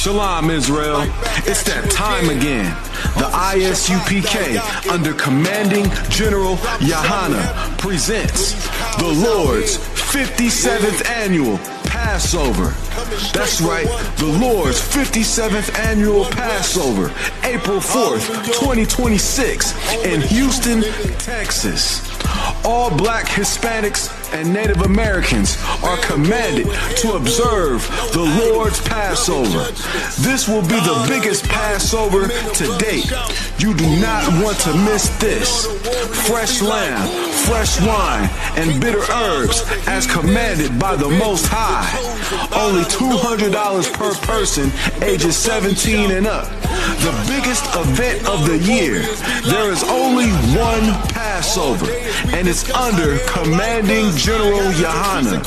Shalom, Israel. It's that time again. The I.S.U.P.K. under Commanding General Yahanna presents the Lord's 57th Annual Passover. That's right, the Lord's 57th Annual Passover, April 4th, 2026 in Houston, Texas. All Black, Hispanics, and Native Americans are commanded to observe the Lord's Passover. This will be the biggest Passover to date. You do not want to miss this. Fresh lamb, fresh wine, and bitter herbs as commanded by the Most High. Only $200 per person, ages 17 and up. The biggest event of the year. There is only one Passover, and it's under Commanding General Yahanna.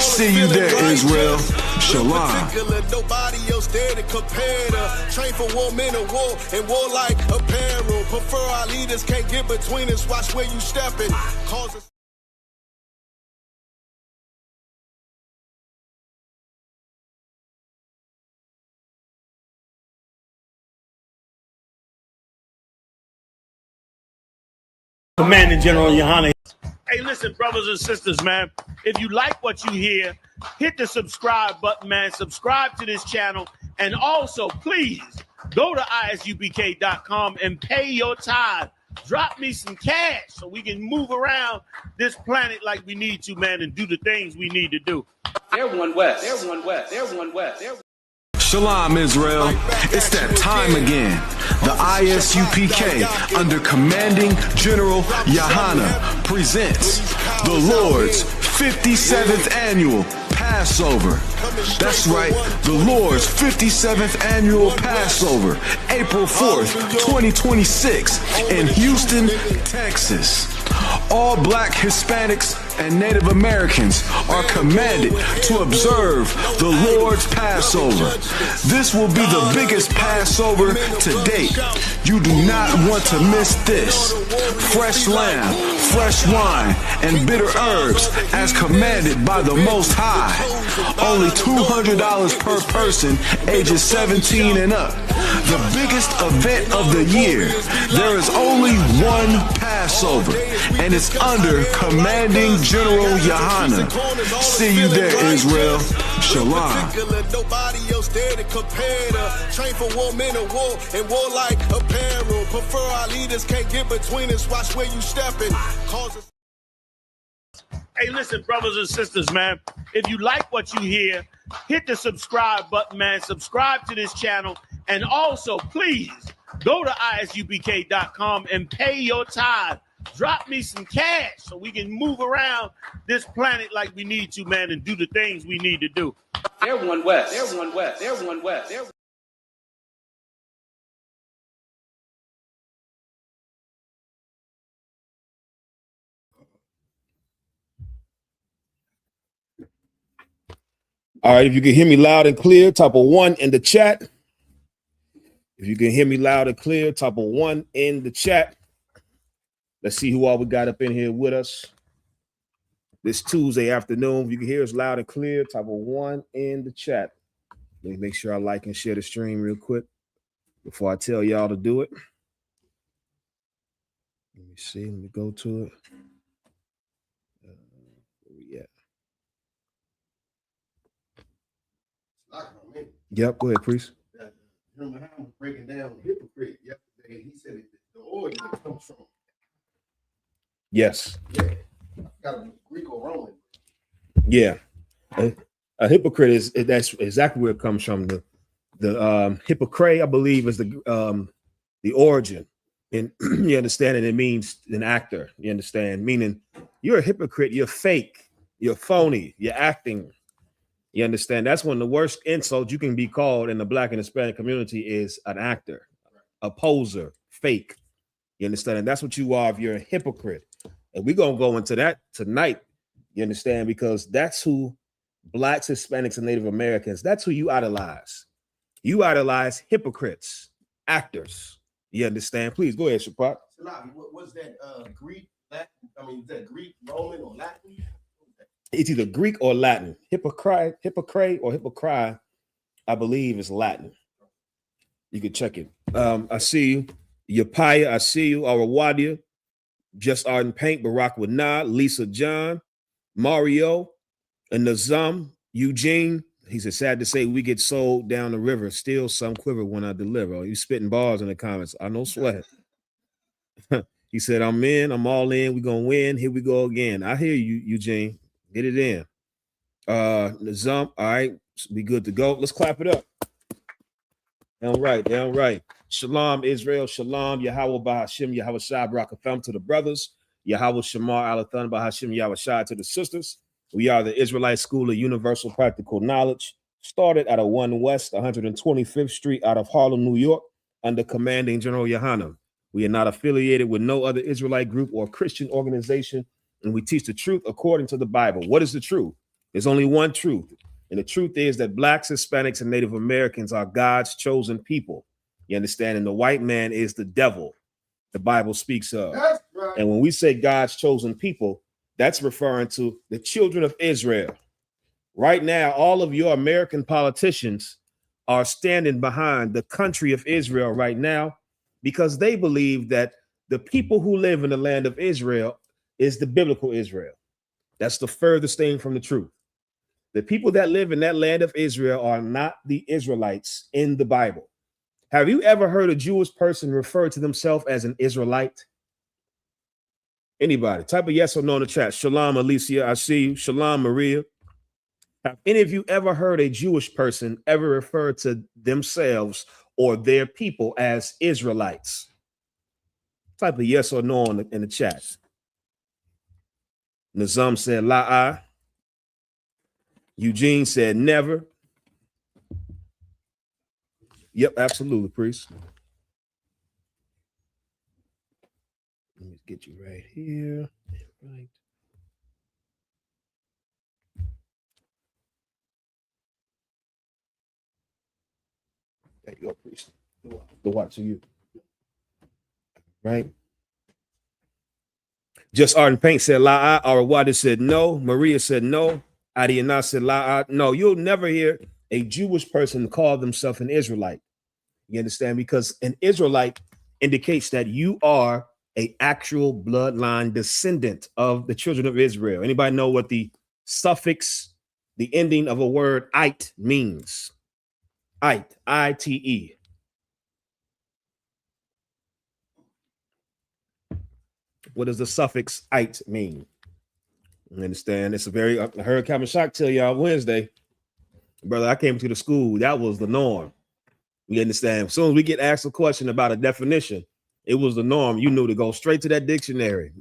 See you there, Israel. Shalom. Nobody else there to compare to. Train for war, men of war, and warlike apparel. Prefer our leaders, can't get between us. Watch where you stepping. Cause Commanding General Yahanna. Hey, listen, brothers and sisters, man. If you like what you hear, hit the subscribe button, man. Subscribe to this channel. And also, please, go to ISUPK.com and pay your tithe. Drop me some cash so we can move around this planet like we need to, man, and do the things we need to do. Everyone west. Everyone west. Everyone west. Shalom, Israel. It's that time again. The I.S.U.P.K. under Commanding General Yahanna presents the Lord's 57th Annual Passover. That's right, the Lord's 57th Annual Passover, April 4th, 2026 in Houston, Texas. All Black, Hispanics, and Native Americans are commanded to observe the Lord's Passover. This will be the biggest Passover to date. You do not want to miss this. Fresh lamb, fresh wine, and bitter herbs as commanded by the Most High. Only $200 per person, ages 17 and up. The biggest event of the year. There is only one Passover, and it's under Commanding General Yahanna. See you there, Israel. Shalom. Nobody else there to compare to. Train for war, men of war, and warlike apparel. Prefer our leaders, can't get between us. Watch where you stepping. Hey, listen, brothers and sisters, man. If you like what you hear, hit the subscribe button, man. Subscribe to this channel. And also, please, go to ISUPK.com and pay your tithe. Drop me some cash so we can move around this planet like we need to, man, and do the things we need to do. Everyone west. Everyone west. Everyone west. All right, if you can hear me loud and clear, type a 1 in the chat. If you can hear me loud and clear, type a 1 in the chat. Let's see who all we got up in here with us this Tuesday afternoon. If you can hear us loud and clear, type a 1 in the chat. Let me make sure I like and share the stream real quick before I tell y'all to do it. Let me see. Let me go to it. Where we at? Yep, go ahead, priest. Yahanna was breaking down hypocrite yesterday. He said the origin comes from. Yes. Yeah. Got a Greek or Roman. Yeah. A hypocrite is that's exactly where it comes from. The Epstein, I believe, is the origin. And you understand, and it means an actor. You understand, meaning you're a hypocrite, you're fake, you're phony, you're acting. You understand? That's one of the worst insults you can be called in the Black and Hispanic community is an actor, a poser, fake. You understand? And that's what you are if you're a hypocrite. And we're going to go into that tonight. You understand? Because that's who Blacks, Hispanics, and Native Americans, that's who you idolize. You idolize hypocrites, actors. You understand? Please go ahead, Shapat. What was that Greek, Latin? I mean, is that Greek, Roman, or Latin? It's either Greek or Latin. Hippocrates or Hippocrates I believe it's Latin. You can check it. I see you. Yapaya, I see you. Arawadia, Just Art and Paint, Barack Wanad, Lisa John, Mario, and Nazam, Eugene. He said, sad to say we get sold down the river. Still some quiver when I deliver. Oh, you spitting bars in the comments. I know sweat. He said, I'm in, I'm all in. We're gonna win. Here we go again. I hear you, Eugene. Get it in. Nazam, all right, be good to go. Let's clap it up. Down right. Shalom, Israel. Shalom, Yahweh Bahashim, Yahweh Shai Barakatham to the brothers. Yahweh Shamar Alathan Bahashim, Yahweh Shai to the sisters. We are the Israelite School of Universal Practical Knowledge, started at 1 West 125th Street out of Harlem, New York, under commanding General Yahanna. We are not affiliated with no other Israelite group or Christian organization, and we teach the truth according to the Bible. What is the truth? There's only one truth. And the truth is that Blacks, Hispanics, and Native Americans are God's chosen people. You understand? And the white man is the devil the Bible speaks of. That's right. And when we say God's chosen people, that's referring to the children of Israel. Right now, all of your American politicians are standing behind the country of Israel right now because they believe that the people who live in the land of Israel is the biblical Israel. That's the furthest thing from the truth. The people that live in that land of Israel are not the Israelites in the Bible. Have you ever heard a Jewish person refer to themselves as an Israelite? Anybody? Type a yes or no in the chat. Shalom, Alicia, I see you. Shalom, Maria. Have any of you ever heard a Jewish person ever refer to themselves or their people as Israelites? Type a yes or no in the chat. Nazam said la'ah. Eugene said never. Yep, absolutely, priest. Let me get you right here. Right. There you go, priest. The watch to you. Right. Just Art and Paint said la'ah. Arawada said no. Maria said no. Adiana said la'ah. No, you'll never hear a Jewish person call themselves an Israelite. You understand? Because an Israelite indicates that you are an actual bloodline descendant of the children of Israel. Anybody know what the suffix, the ending of a word "ite" means? Ite, I-T-E. What does the suffix "ite" mean? You understand? It's a very, I heard Captain Shock tell y'all Wednesday, brother, I came to the school, that was the norm. You understand? As soon as we get asked a question about a definition, it was the norm. You knew to go straight to that dictionary.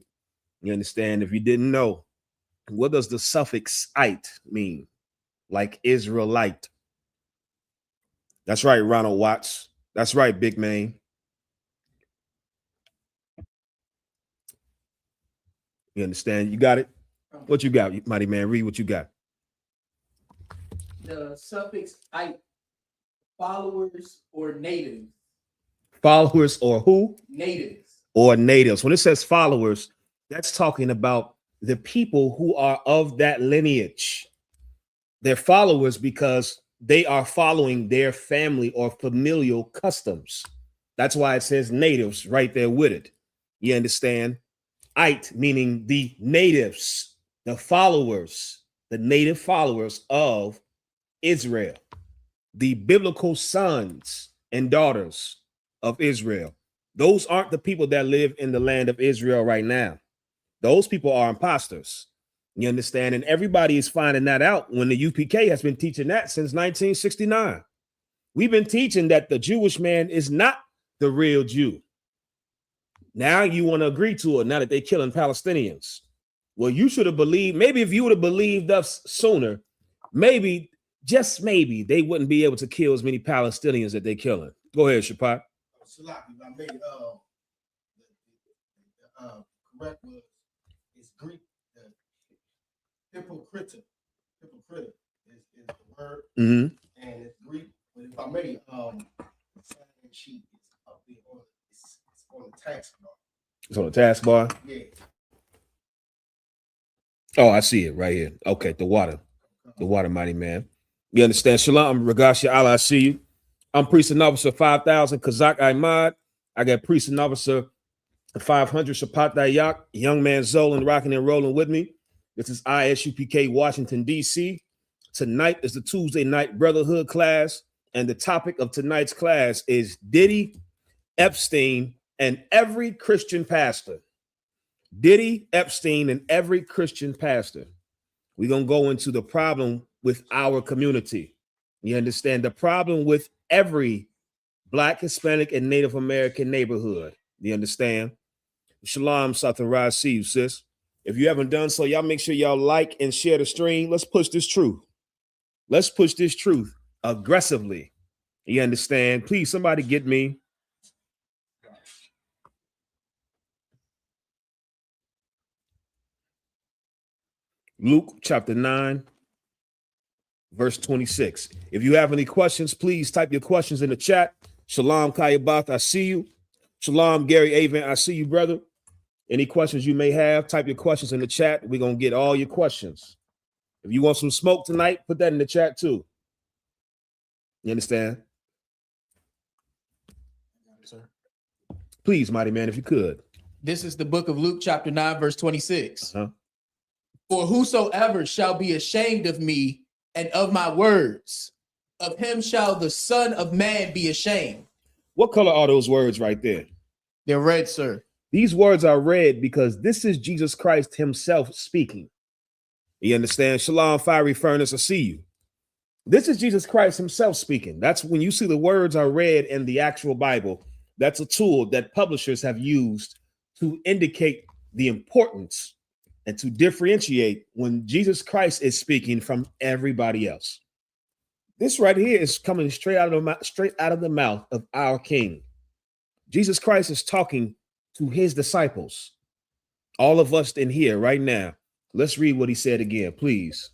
You understand? If you didn't know, what does the suffix "ite" mean? Like Israelite. That's right, Ronald Watts. That's right, Big Man. You understand? You got it? What you got, mighty man? Read what you got. The suffix "ite," followers or natives. Followers or who? Natives. Or natives. When it says followers, that's talking about the people who are of that lineage. They're followers because they are following their family or familial customs. That's why it says natives right there with it. You understand? Ite meaning the natives, the followers, the native followers of Israel, the biblical sons and daughters of Israel. Those aren't the people that live in the land of Israel right now. Those people are imposters. You understand? And everybody is finding that out when the UPK has been teaching that since 1969. We've been teaching that the Jewish man is not the real Jew. Now you want to agree to it now that they're killing Palestinians. Well, you should have believed, maybe if you would have believed us sooner, maybe, just maybe, they wouldn't be able to kill as many Palestinians that they're killing. Go ahead, Shapat. I made correct was it's Greek. Hypocrite is the word, and it's Greek. But if I may, sign sheet is up there on it's on the taskbar. It's on the taskbar. Yeah. Oh, I see it right here. Okay, the water, mighty man. You understand? Shalom, Regash Allah, I see you. I'm Priest and Officer 5000, Kazak Ahmad. I got Priest and Officer 500, Shapat Dayak, Young Man Zolan, rocking and rolling with me. This is I.S.U.P.K, Washington, D.C. Tonight is the Tuesday night brotherhood class, and the topic of tonight's class is Diddy, Epstein, and every Christian pastor. Diddy, Epstein, and every Christian pastor. We're going to go into the problem with our community. You understand? The problem with every Black, Hispanic, and Native American neighborhood. You understand? Shalom, Southern Rise, see you, sis. If you haven't done so, y'all make sure y'all like and share the stream. Let's push this truth. Let's push this truth aggressively. You understand? Please, somebody get me Luke chapter 9, verse 26. If you have any questions, please type your questions in the chat. Shalom, Kayabath, I see you. Shalom, Gary Avent, I see you, brother. Any questions you may have, type your questions in the chat. We're going to get all your questions. If you want some smoke tonight, put that in the chat too. You understand? Sir. Please, mighty man, if you could. This is the book of Luke, chapter 9, verse 26. Uh-huh. For whosoever shall be ashamed of me and of my words, of him shall the Son of Man be ashamed. What color are those words right there? They're red, sir. These words are red because this is Jesus Christ himself speaking. You understand? Shalom, fiery furnace, I see you. This is Jesus Christ himself speaking. That's when you see the words are red in the actual Bible. That's a tool that publishers have used to indicate the importance and to differentiate when Jesus Christ is speaking from everybody else. This right here is coming straight out of the mouth of our King. Jesus Christ is talking to his disciples. All of us in here right now. Let's read what he said again, please.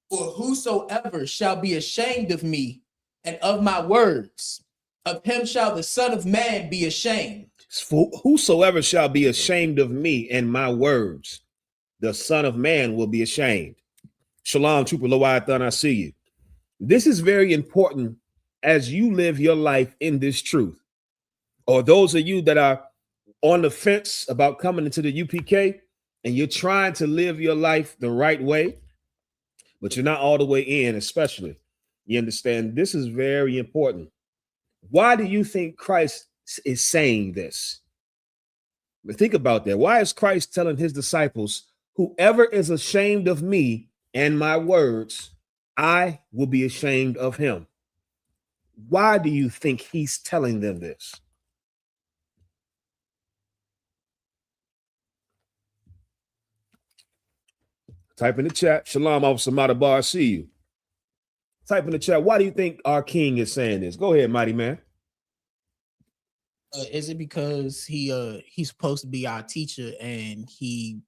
For whosoever shall be ashamed of me and of my words, of him shall the Son of Man be ashamed. For whosoever shall be ashamed of me and my words, the Son of Man will be ashamed. Shalom, Trooper Leviathan, I see you. This is very important as you live your life in this truth. Or those of you that are on the fence about coming into the UPK and you're trying to live your life the right way, but you're not all the way in, especially. You understand? This is very important. Why do you think Christ is saying this? But think about that. Why is Christ telling his disciples, whoever is ashamed of me and my words, I will be ashamed of him? Why do you think he's telling them this? Type in the chat. Shalom, Officer Madabar, I see you. Type in the chat. Why do you think our King is saying this? Go ahead, mighty man. Is it because he's supposed to be our teacher and he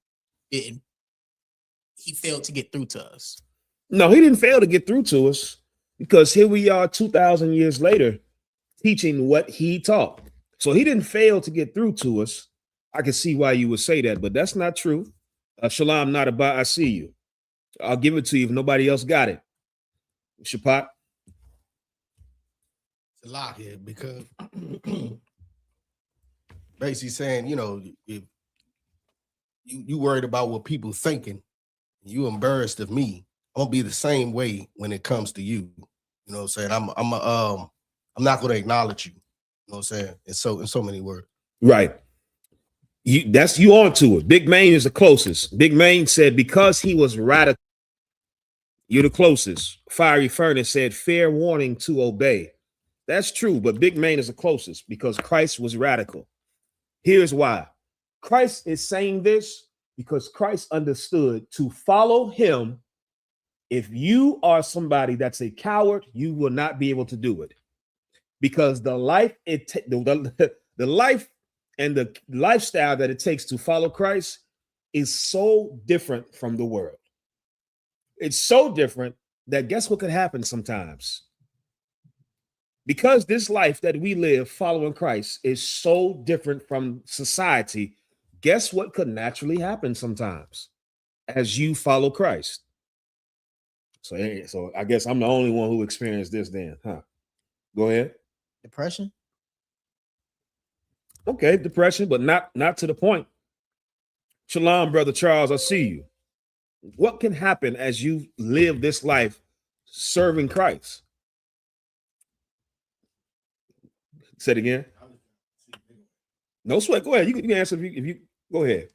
failed to get through to us? No, he didn't fail to get through to us because here we are 2,000 years later teaching what he taught. So he didn't fail to get through to us. I can see why you would say that, but that's not true. Shalom, not about, I see you. I'll give it to you if nobody else got it. Shapat. It's a lot here because basically saying, you know, if you worried about what people thinking, you embarrassed of me, I'm gonna be the same way when it comes to you. You know what I'm saying? I'm not gonna acknowledge you. You know what I'm saying? In so many words. Right. You on to it. Big Main is the closest. Big Main said because he was radical, you're the closest. Fiery Furnace said fair warning to obey. That's true, but Big Main is the closest because Christ was radical. Here's why. Christ is saying this because Christ understood to follow him. If you are somebody that's a coward, you will not be able to do it because the life and the lifestyle that it takes to follow Christ is so different from the world. It's so different that guess what could happen sometimes? Because this life that we live following Christ is so different from society, guess what could naturally happen sometimes as you follow Christ? So I guess I'm the only one who experienced this then, huh? Go ahead. Depression? Okay, depression, but not to the point. Shalom, Brother Charles, I see you. What can happen as you live this life serving Christ? Say it again. No sweat. Go ahead. You can answer if you go ahead.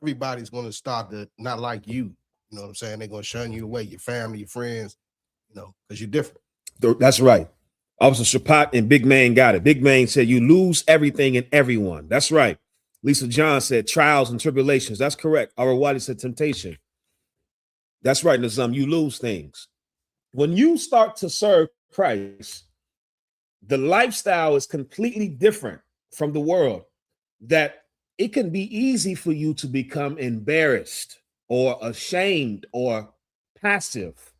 Everybody's going to start to not like you. You know what I'm saying? They're going to shun you away, your family, your friends, you know, because you're different. That's right. Officer Shapat and Big Man got it. Big Man said you lose everything and everyone. That's right. Lisa John said trials and tribulations. That's correct. Our Wadi said temptation. That's right, Nazam. You lose things. When you start to serve Christ, the lifestyle is completely different from the world, that it can be easy for you to become embarrassed or ashamed or passive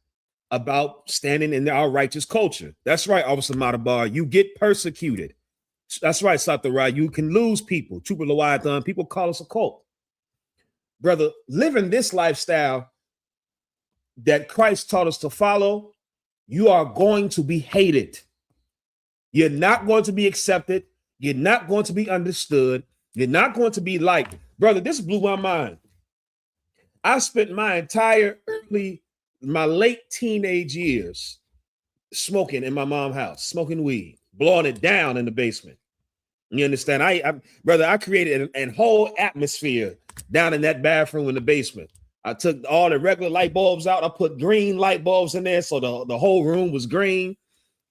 about standing in our righteous culture. That's right, Officer Matabar. You get persecuted. That's right, Satarai. You can lose people. People call us a cult. Brother, living this lifestyle that Christ taught us to follow, you are going to be hated. You're not going to be accepted. You're not going to be understood. You're not going to be liked. Brother, this blew my mind. I spent my my late teenage years smoking in my mom's house, smoking weed, blowing it down in the basement. You understand? Brother, I created a whole atmosphere down in that bathroom in the basement. I took all the regular light bulbs out. I put green light bulbs in there, so the whole room was green.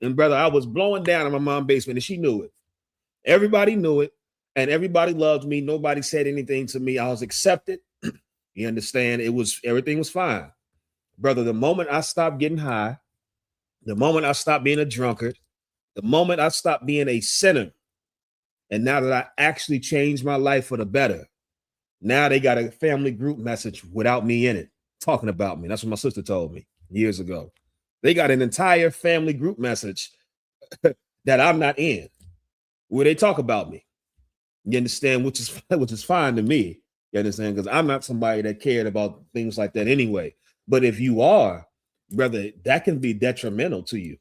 And brother, I was blowing down in my mom's basement, and she knew it. Everybody knew it, and everybody loved me. Nobody said anything to me. I was accepted. You understand? Everything was fine. Brother, the moment I stopped getting high, the moment I stopped being a drunkard, the moment I stopped being a sinner, and now that I actually changed my life for the better, now they got a family group message without me in it, talking about me. That's what my sister told me years ago. They got an entire family group message that I'm not in, where they talk about me. You understand? Which is fine to me. You understand? Because I'm not somebody that cared about things like that anyway. But if you are, brother, that can be detrimental to you.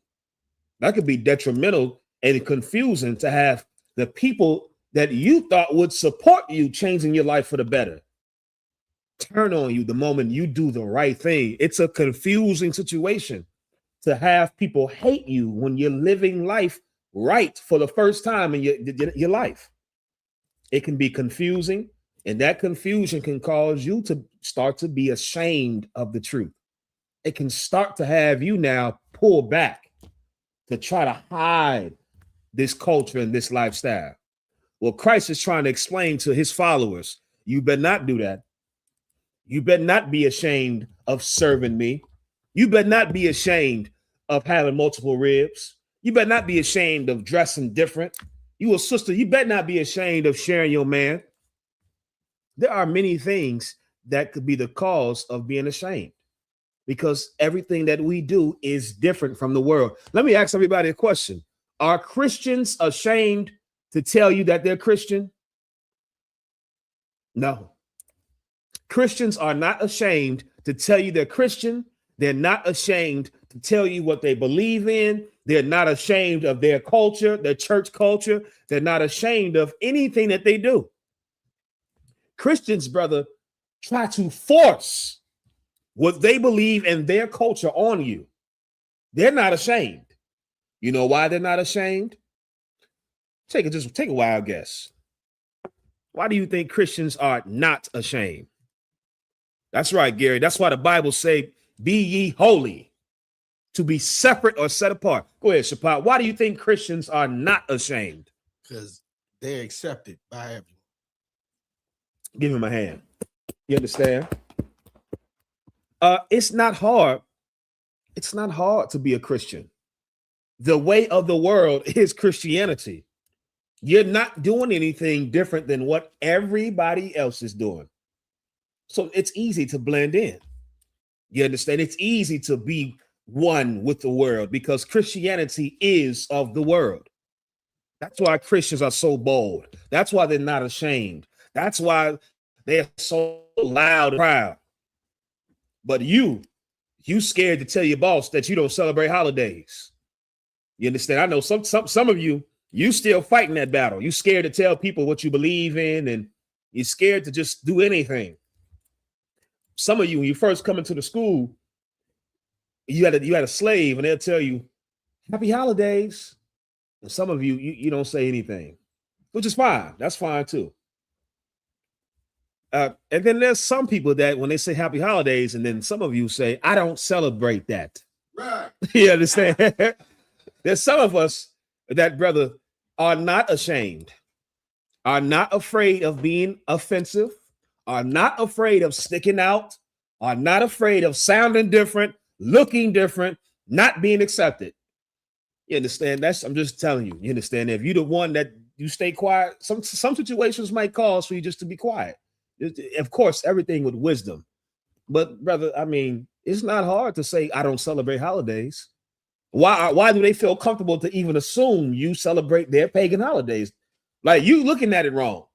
That could be detrimental and confusing to have the people that you thought would support you changing your life for the better turn on you the moment you do the right thing. It's a confusing situation to have people hate you when you're living life right for the first time in your life. It can be confusing, and that confusion can cause you to start to be ashamed of the truth. It can start to have you now pull back to try to hide this culture and this lifestyle. Well, Christ is trying to explain to his followers, you better not do that. You better not be ashamed of serving me. You better not be ashamed of having multiple ribs. You better not be ashamed of dressing different. You a sister, you better not be ashamed of sharing your man. There are many things that could be the cause of being ashamed, because everything that we do is different from the world. Let me ask everybody a question. Are Christians ashamed to tell you that they're Christian? No. Christians are not ashamed to tell you they're Christian. They're not ashamed to tell you what they believe in. They're not ashamed of their culture, their church culture. They're not ashamed of anything that they do. Christians, brother, try to force what they believe in their culture on you. They're not ashamed. You know why they're not ashamed? Take a wild guess. Why do you think Christians are not ashamed? That's right, Gary. That's why the Bible say, be ye holy, to be separate or set apart. Go ahead, Shapat. Why do you think Christians are not ashamed? Because they're accepted by everyone. Give him a hand. You understand? It's not hard. It's not hard to be a Christian. The way of the world is Christianity. You're not doing anything different than what everybody else is doing. So it's easy to blend in. You understand? It's easy to be one with the world because Christianity is of the world. That's why Christians are so bold. That's why they're not ashamed. That's why they're so loud and proud. But you scared to tell your boss that you don't celebrate holidays. You understand? I know some of you still fighting that battle. You scared to tell people what you believe in, and you're scared to just do anything. Some of you, when you first come into the school, you had a slave, and they'll tell you, "Happy holidays." And some of you don't say anything, which is fine. That's fine too. And then there's some people that when they say happy holidays, and then some of you say, "I don't celebrate that." Right. You understand? There's some of us that, brother, are not ashamed, are not afraid of being offensive, are not afraid of sticking out, are not afraid of sounding different, looking different, not being accepted. You understand? I'm just telling you. You understand? If you're the one that you stay quiet, some situations might cause for you just to be quiet. Of course, everything with wisdom. But brother, I mean, it's not hard to say I don't celebrate holidays. Why do they feel comfortable to even assume you celebrate their pagan holidays? Like, you looking at it wrong.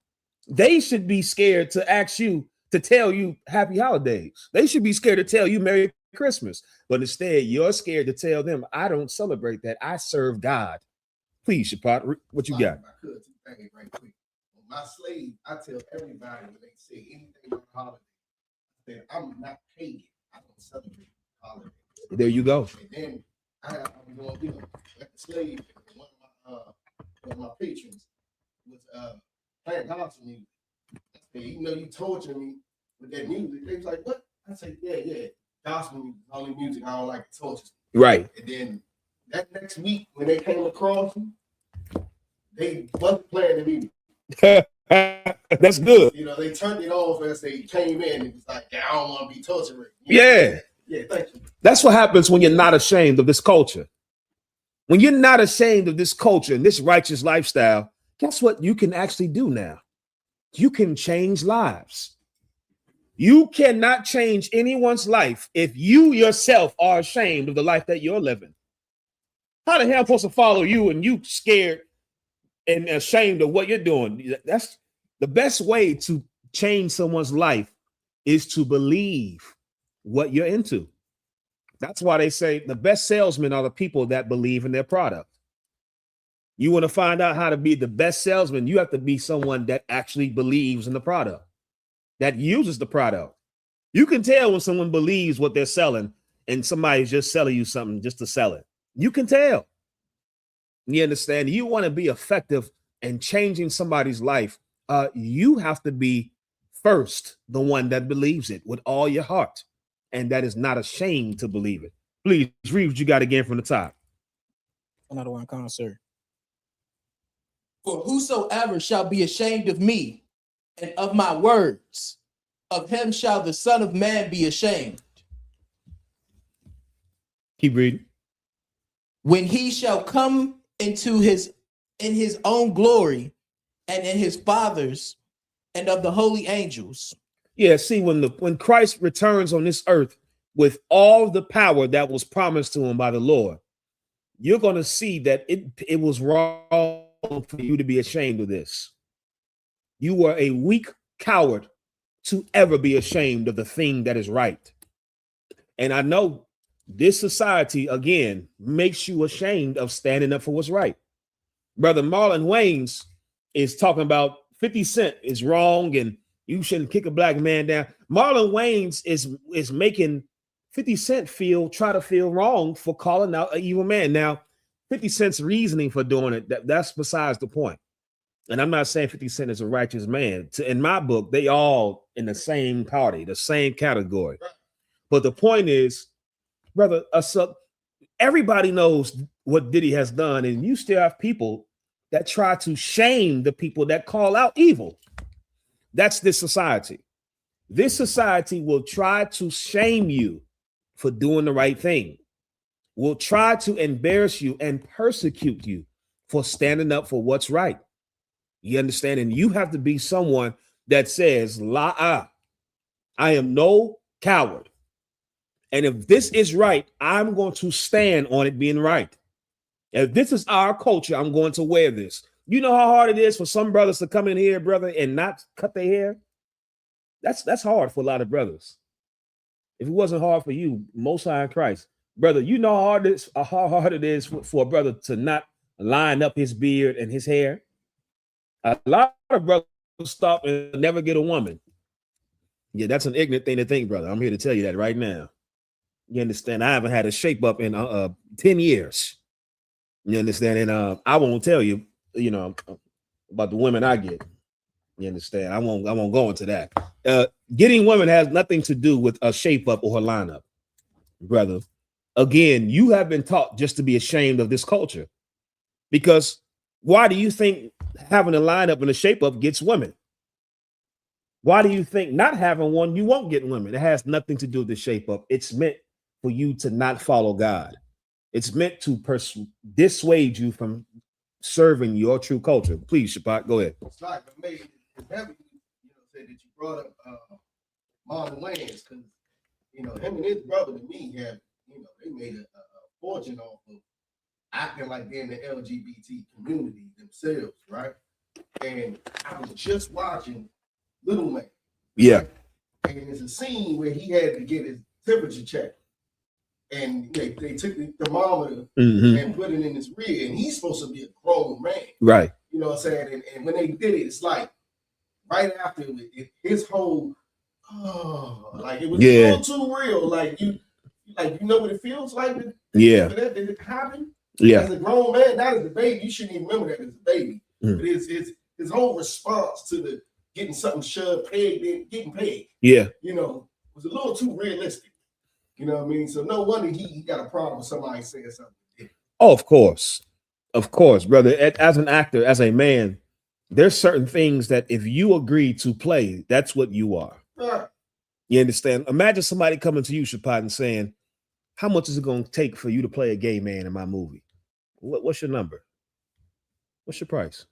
They should be scared to ask you to tell you happy holidays. They should be scared to tell you Merry Christmas. But instead, you're scared to tell them, I don't celebrate that. I serve God. Please, Shapat, what you got? Right quick. My slave, I tell everybody when they say anything about holiday, that I'm not pagan. I don't celebrate holidays. There you go. And then I'm going to like a slave. One of my patrons was playing gospel music. I said, even though you torture me with that music, they was like, "What?" I said, "Yeah, gospel music is the only music I don't like to torture." Right. And then that next week, when they came across me, they wasn't playing the music. That's good. You know, they turned it off as they came in. It was like, I don't want to be tortured. Yeah. Yeah, thank you. That's what happens when you're not ashamed of this culture. When you're not ashamed of this culture and this righteous lifestyle, guess what you can actually do now? You can change lives. You cannot change anyone's life if you yourself are ashamed of the life that you're living. How the hell am I supposed to follow you and you scared and ashamed of what you're doing? That's the best way to change someone's life, is to believe what you're into. That's why they say the best salesmen are the people that believe in their product. You want to find out how to be the best salesman, you have to be someone that actually believes in the product, that uses the product. You can tell when someone believes what they're selling and somebody's just selling you something just to sell it. You can tell. You understand? You want to be effective in changing somebody's life. You have to be first the one that believes it with all your heart, and that is not ashamed to believe it. Please read what you got again from the top. Another one, concert. For whosoever shall be ashamed of me and of my words, of him shall the Son of Man be ashamed. Keep reading. When he shall come in his own glory and in his Father's and of the holy angels. Yeah, see, when Christ returns on this earth with all the power that was promised to him by the Lord, you're going to see that it was wrong for you to be ashamed of this. You were a weak coward to ever be ashamed of the thing that is right. And I know this society, again, makes you ashamed of standing up for what's right. Brother Marlon Wayans is talking about 50 Cent is wrong and you shouldn't kick a black man down. Marlon Wayans is making 50 Cent try to feel wrong for calling out an evil man. Now, 50 Cent's reasoning for doing it, that's besides the point. And I'm not saying 50 Cent is a righteous man. In my book, they all in the same party, the same category. But the point is, brother, everybody knows what Diddy has done, and you still have people that try to shame the people that call out evil. That's this society. This society will try to shame you for doing the right thing, will try to embarrass you and persecute you for standing up for what's right. You understand? And you have to be someone that says, I am no coward. And if this is right, I'm going to stand on it being right. If this is our culture, I'm going to wear this. You know how hard it is for some brothers to come in here, brother, and not cut their hair? That's hard for a lot of brothers. If it wasn't hard for you, Most High in Christ, brother, you know how hard it is for a brother to not line up his beard and his hair. A lot of brothers stop and never get a woman. Yeah, that's an ignorant thing to think, brother. I'm here to tell you that right now. You understand? I haven't had a shape up in 10 years. You understand? And I won't tell you, about the women I get. You understand? I won't go into that. Getting women has nothing to do with a shape up or a lineup, brother. Again, you have been taught just to be ashamed of this culture. Because why do you think having a lineup and a shape up gets women? Why do you think not having one, you won't get women? It has nothing to do with the shape up. It's meant for you to not follow God. It's meant to dissuade you from serving your true culture. Please, Shapak, go ahead. It's like I made it's heavy, say that you brought up Marlon Wayans, because him and his brother to me have, they made a fortune off of acting like they're in the LGBT community themselves, right? And I was just watching Little Man. Yeah. And there's a scene where he had to get his temperature checked. And they took the thermometer and put it in his rear, and he's supposed to be a grown man. Right. You know what I'm saying? And when they did it, it's like right after his whole like it was a little too real. Like you know what it feels like for that to happen? Yeah. As a grown man, not as a baby, you shouldn't even remember that as a baby. But his whole response to the getting something shoved, pegged, getting pegged. Yeah. Was a little too realistic. You know what I mean? So no wonder he got a problem with somebody saying something. Oh, of course, brother. As an actor, as a man, there's certain things that if you agree to play, that's what you are. Right. You understand? Imagine somebody coming to you, Shapat, and saying, how much is it going to take for you to play a gay man in my movie? What's your number? What's your price?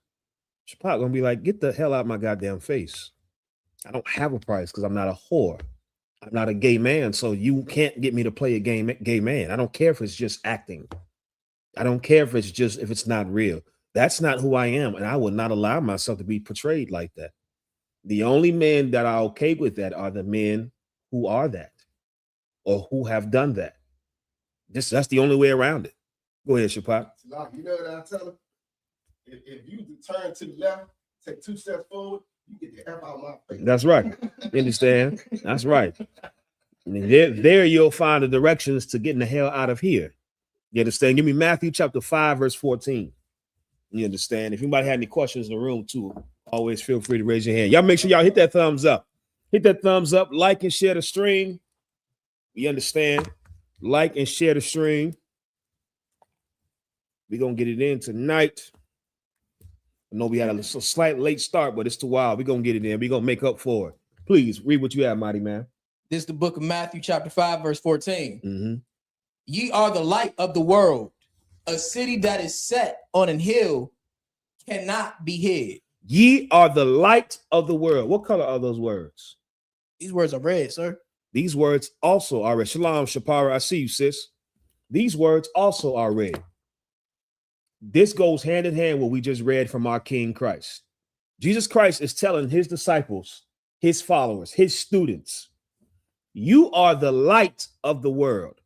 Shapat going to be like, get the hell out of my goddamn face. I don't have a price because I'm not a whore. I'm not a gay man, so you can't get me to play a gay man. I don't care if it's just acting. I don't care if it's not real. That's not who I am, and I would not allow myself to be portrayed like that. The only men that are okay with that are the men who are that or who have done that. That's the only way around it. Go ahead, Shapak. You know what I tell him? If you turn to the left, take 2 steps forward, you get the F out of my face. That's right. You understand? That's right. And there you'll find the directions to getting the hell out of here. You understand? Give me Matthew chapter 5, verse 14. You understand? If anybody had any questions in the room too, always feel free to raise your hand. Y'all make sure y'all hit that thumbs up. Hit that thumbs up, like and share the stream. You understand? Like and share the stream. We're going to get it in tonight. I know we had a slight late start, but it's too wild. We're going to get it in. We're going to make up for it. Please read what you have, mighty man. This is the book of Matthew, chapter 5, verse 14. Ye are the light of the world. A city that is set on an hill cannot be hid. Ye are the light of the world. What color are those words? These words are red, sir. These words also are red. Shalom, Shapara, I see you, sis. These words also are red. This goes hand in hand with what we just read from our King Christ. Jesus Christ is telling his disciples, his followers, his students, you are the light of the world.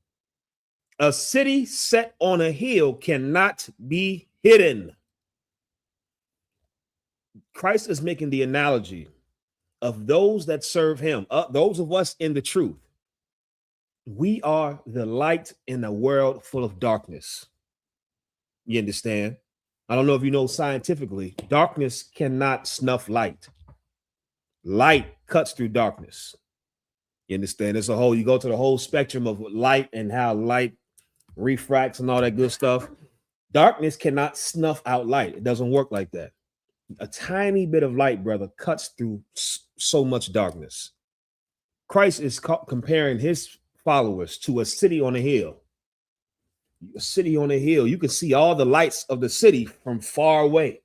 A city set on a hill cannot be hidden. Christ is making the analogy of those that serve him, those of us in the truth. We are the light in a world full of darkness. You understand? I don't know if you know scientifically, darkness cannot snuff light. Light cuts through darkness. You understand? It's you go to the whole spectrum of light and how light refracts and all that good stuff. Darkness cannot snuff out light. It doesn't work like that. A tiny bit of light, brother, cuts through so much darkness. Christ is comparing his followers to a city on a hill. A city on a hill. You can see all the lights of the city from far away.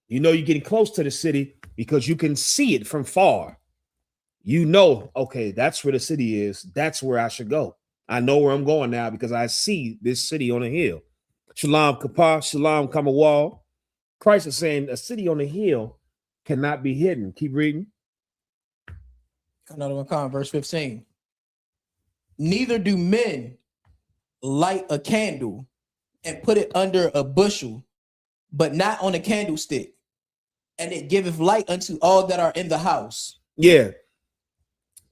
You know you're getting close to the city because you can see it from far. You know, okay, that's where the city is. That's where I should go. I know where I'm going now because I see this city on a hill. Shalom Kapah, Shalom Kamawal. Christ is saying a city on a hill cannot be hidden. Keep reading. Another one, verse 15. Neither do men light a candle and put it under a bushel, but not on a candlestick, and it giveth light unto all that are in the house. Yeah.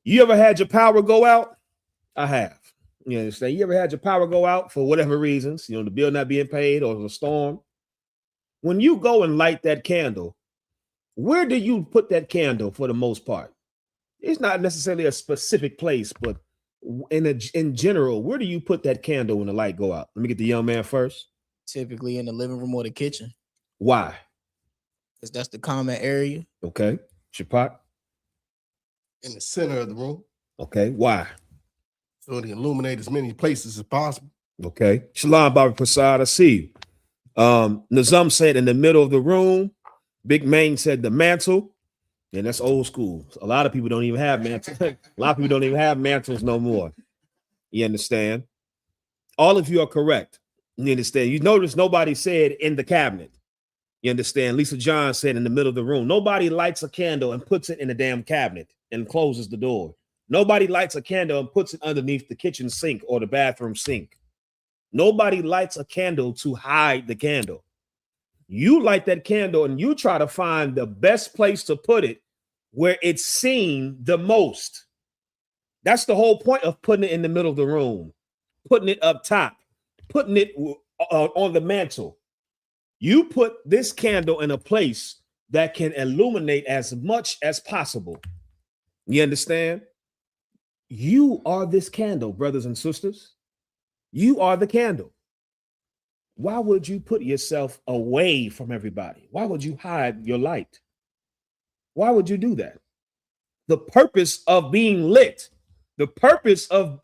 You ever had your power go out? I have. You understand? You ever had your power go out for whatever reasons, the bill not being paid or the storm? When you go and light that candle, where do you put that candle for the most part? It's not necessarily a specific place, but in general, where do you put that candle when the light go out? Let me get the young man first. Typically in the living room or the kitchen. Why? Because that's the common area. Okay. Shapak? In the center of the room. Okay. Why? So to illuminate as many places as possible. Okay. Shalom, Baba Prasad. I see you. Nazam said in the middle of the room. Big Main said the mantle. And that's old school. A lot of people don't even have mantles. A lot of people don't even have mantles no more. You understand? All of you are correct. You understand? You notice nobody said in the cabinet. You understand? Lisa John said in the middle of the room. Nobody lights a candle and puts it in the damn cabinet and closes the door. Nobody lights a candle and puts it underneath the kitchen sink or the bathroom sink. Nobody lights a candle to hide the candle. You light that candle and you try to find the best place to put it where it's seen the most. That's the whole point of putting it in the middle of the room, putting it up top, putting it on the mantle. You put this candle in a place that can illuminate as much as possible. You understand? You are this candle, brothers and sisters. You are the candle. Why would you put yourself away from everybody? Why would you hide your light? Why would you do that? The purpose of being lit, the purpose of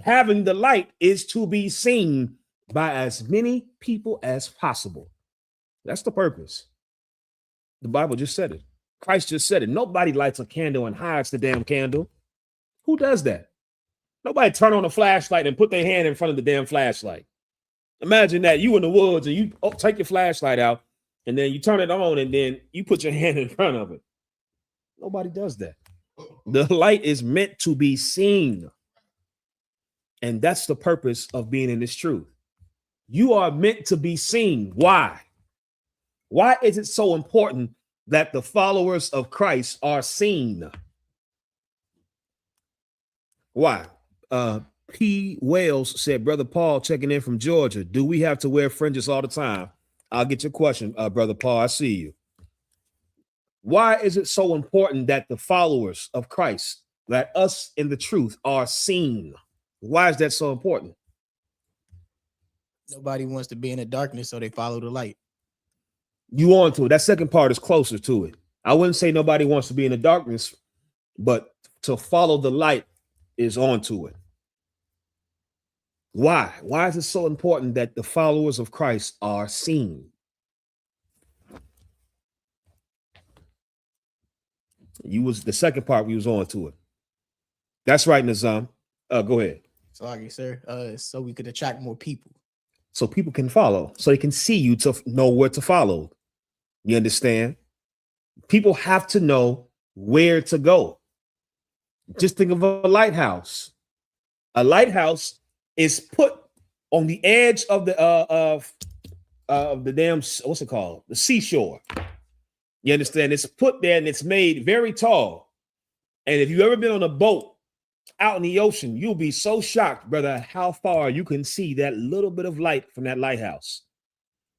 having the light is to be seen by as many people as possible. That's the purpose. The Bible just said it. Christ just said it. Nobody lights a candle and hides the damn candle. Who does that? Nobody turn on a flashlight and put their hand in front of the damn flashlight. Imagine that you in the woods and you take your flashlight out and then you turn it on and then you put your hand in front of it. Nobody does that. The light is meant to be seen. And that's the purpose of being in this truth. You are meant to be seen. Why? Why is it so important that the followers of Christ are seen? Why? P. Wales said, Brother Paul checking in from Georgia. Do we have to wear fringes all the time? I'll get your question, Brother Paul. I see you. Why is it so important that the followers of Christ, that us in the truth, are seen? Why is that so important? Nobody wants to be in the darkness, so they follow the light. You on to it. That second part is closer to it. I wouldn't say nobody wants to be in the darkness, but to follow the light is on to it. Why? Why is it so important that the followers of Christ are seen? You was the second part. We was on to it. That's right, Nazam. Go ahead. Sorry, sir. So we could attract more people. So people can follow, so they can see you to know where to follow. You understand? People have to know where to go. Just think of a lighthouse. A lighthouse is put on the edge of the damn, what's it called? The seashore. You understand? It's put there and it's made very tall. And if you've ever been on a boat out in the ocean, you'll be so shocked, brother, how far you can see that little bit of light from that lighthouse.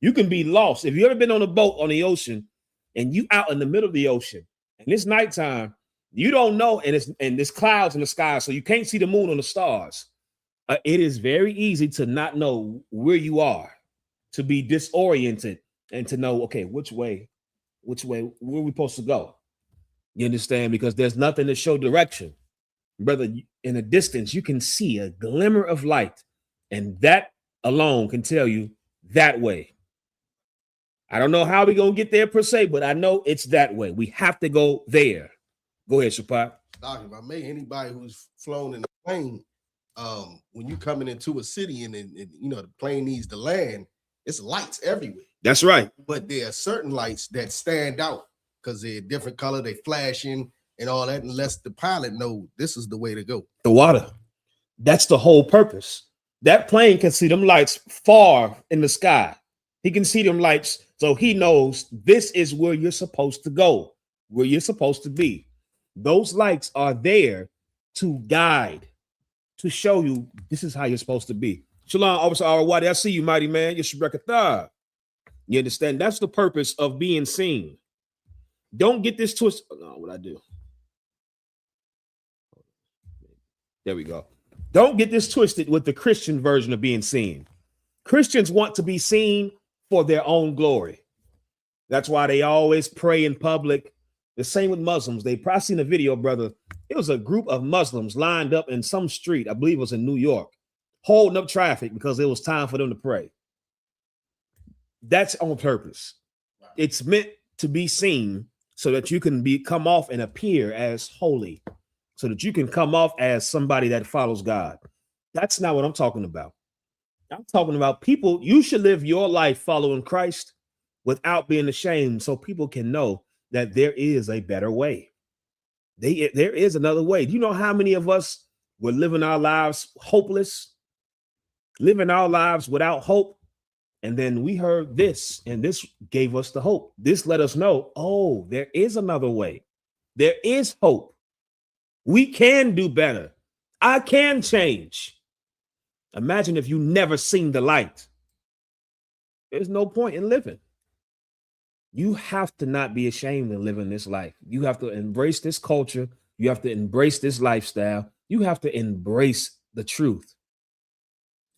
You can be lost. If you've ever been on a boat on the ocean and you out in the middle of the ocean and it's nighttime, you don't know, and there's clouds in the sky, so you can't see the moon or the stars. It is very easy to not know where you are, to be disoriented, and to know, okay, which way, where are we supposed to go? You understand? Because there's nothing to show direction. Brother, in a distance, you can see a glimmer of light, and that alone can tell you that way. I don't know how we're going to get there per se, but I know it's that way. We have to go there. Go ahead, Shapak. Doc, if I may, anybody who's flown in a plane, when you're coming into a city and the plane needs to land, it's lights everywhere. That's right. But there are certain lights that stand out because they're different color, they flashing and all that, unless the pilot know this is the way to go. The water. That's the whole purpose. That plane can see them lights far in the sky. He can see them lights, so he knows this is where you're supposed to go, where you're supposed to be. Those lights are there to guide, to show you this is how you're supposed to be. Shalom, Officer Arawadi, I see you, mighty man. Yeshua. You understand? That's the purpose of being seen. Don't get this twisted. Oh, what I do? There we go. Don't get this twisted with the Christian version of being seen. Christians want to be seen for their own glory. That's why they always pray in public. The same with Muslims. They probably seen a video, brother. It was a group of Muslims lined up in some street, I believe it was in New York, holding up traffic because it was time for them to pray. That's on purpose. It's meant to be seen so that you can come off and appear as holy, so that you can come off as somebody that follows God. That's not what I'm talking about. I'm talking about people. You should live your life following Christ without being ashamed, so people can know that there is a better way. There is another way. Do you know how many of us were living our lives hopeless, living our lives without hope? And then we heard this, and this gave us the hope. This let us know, oh, there is another way. There is hope. We can do better. I can change. Imagine if you never seen the light. There's no point in living. You have to not be ashamed of living this life. You have to embrace this culture. You have to embrace this lifestyle. You have to embrace the truth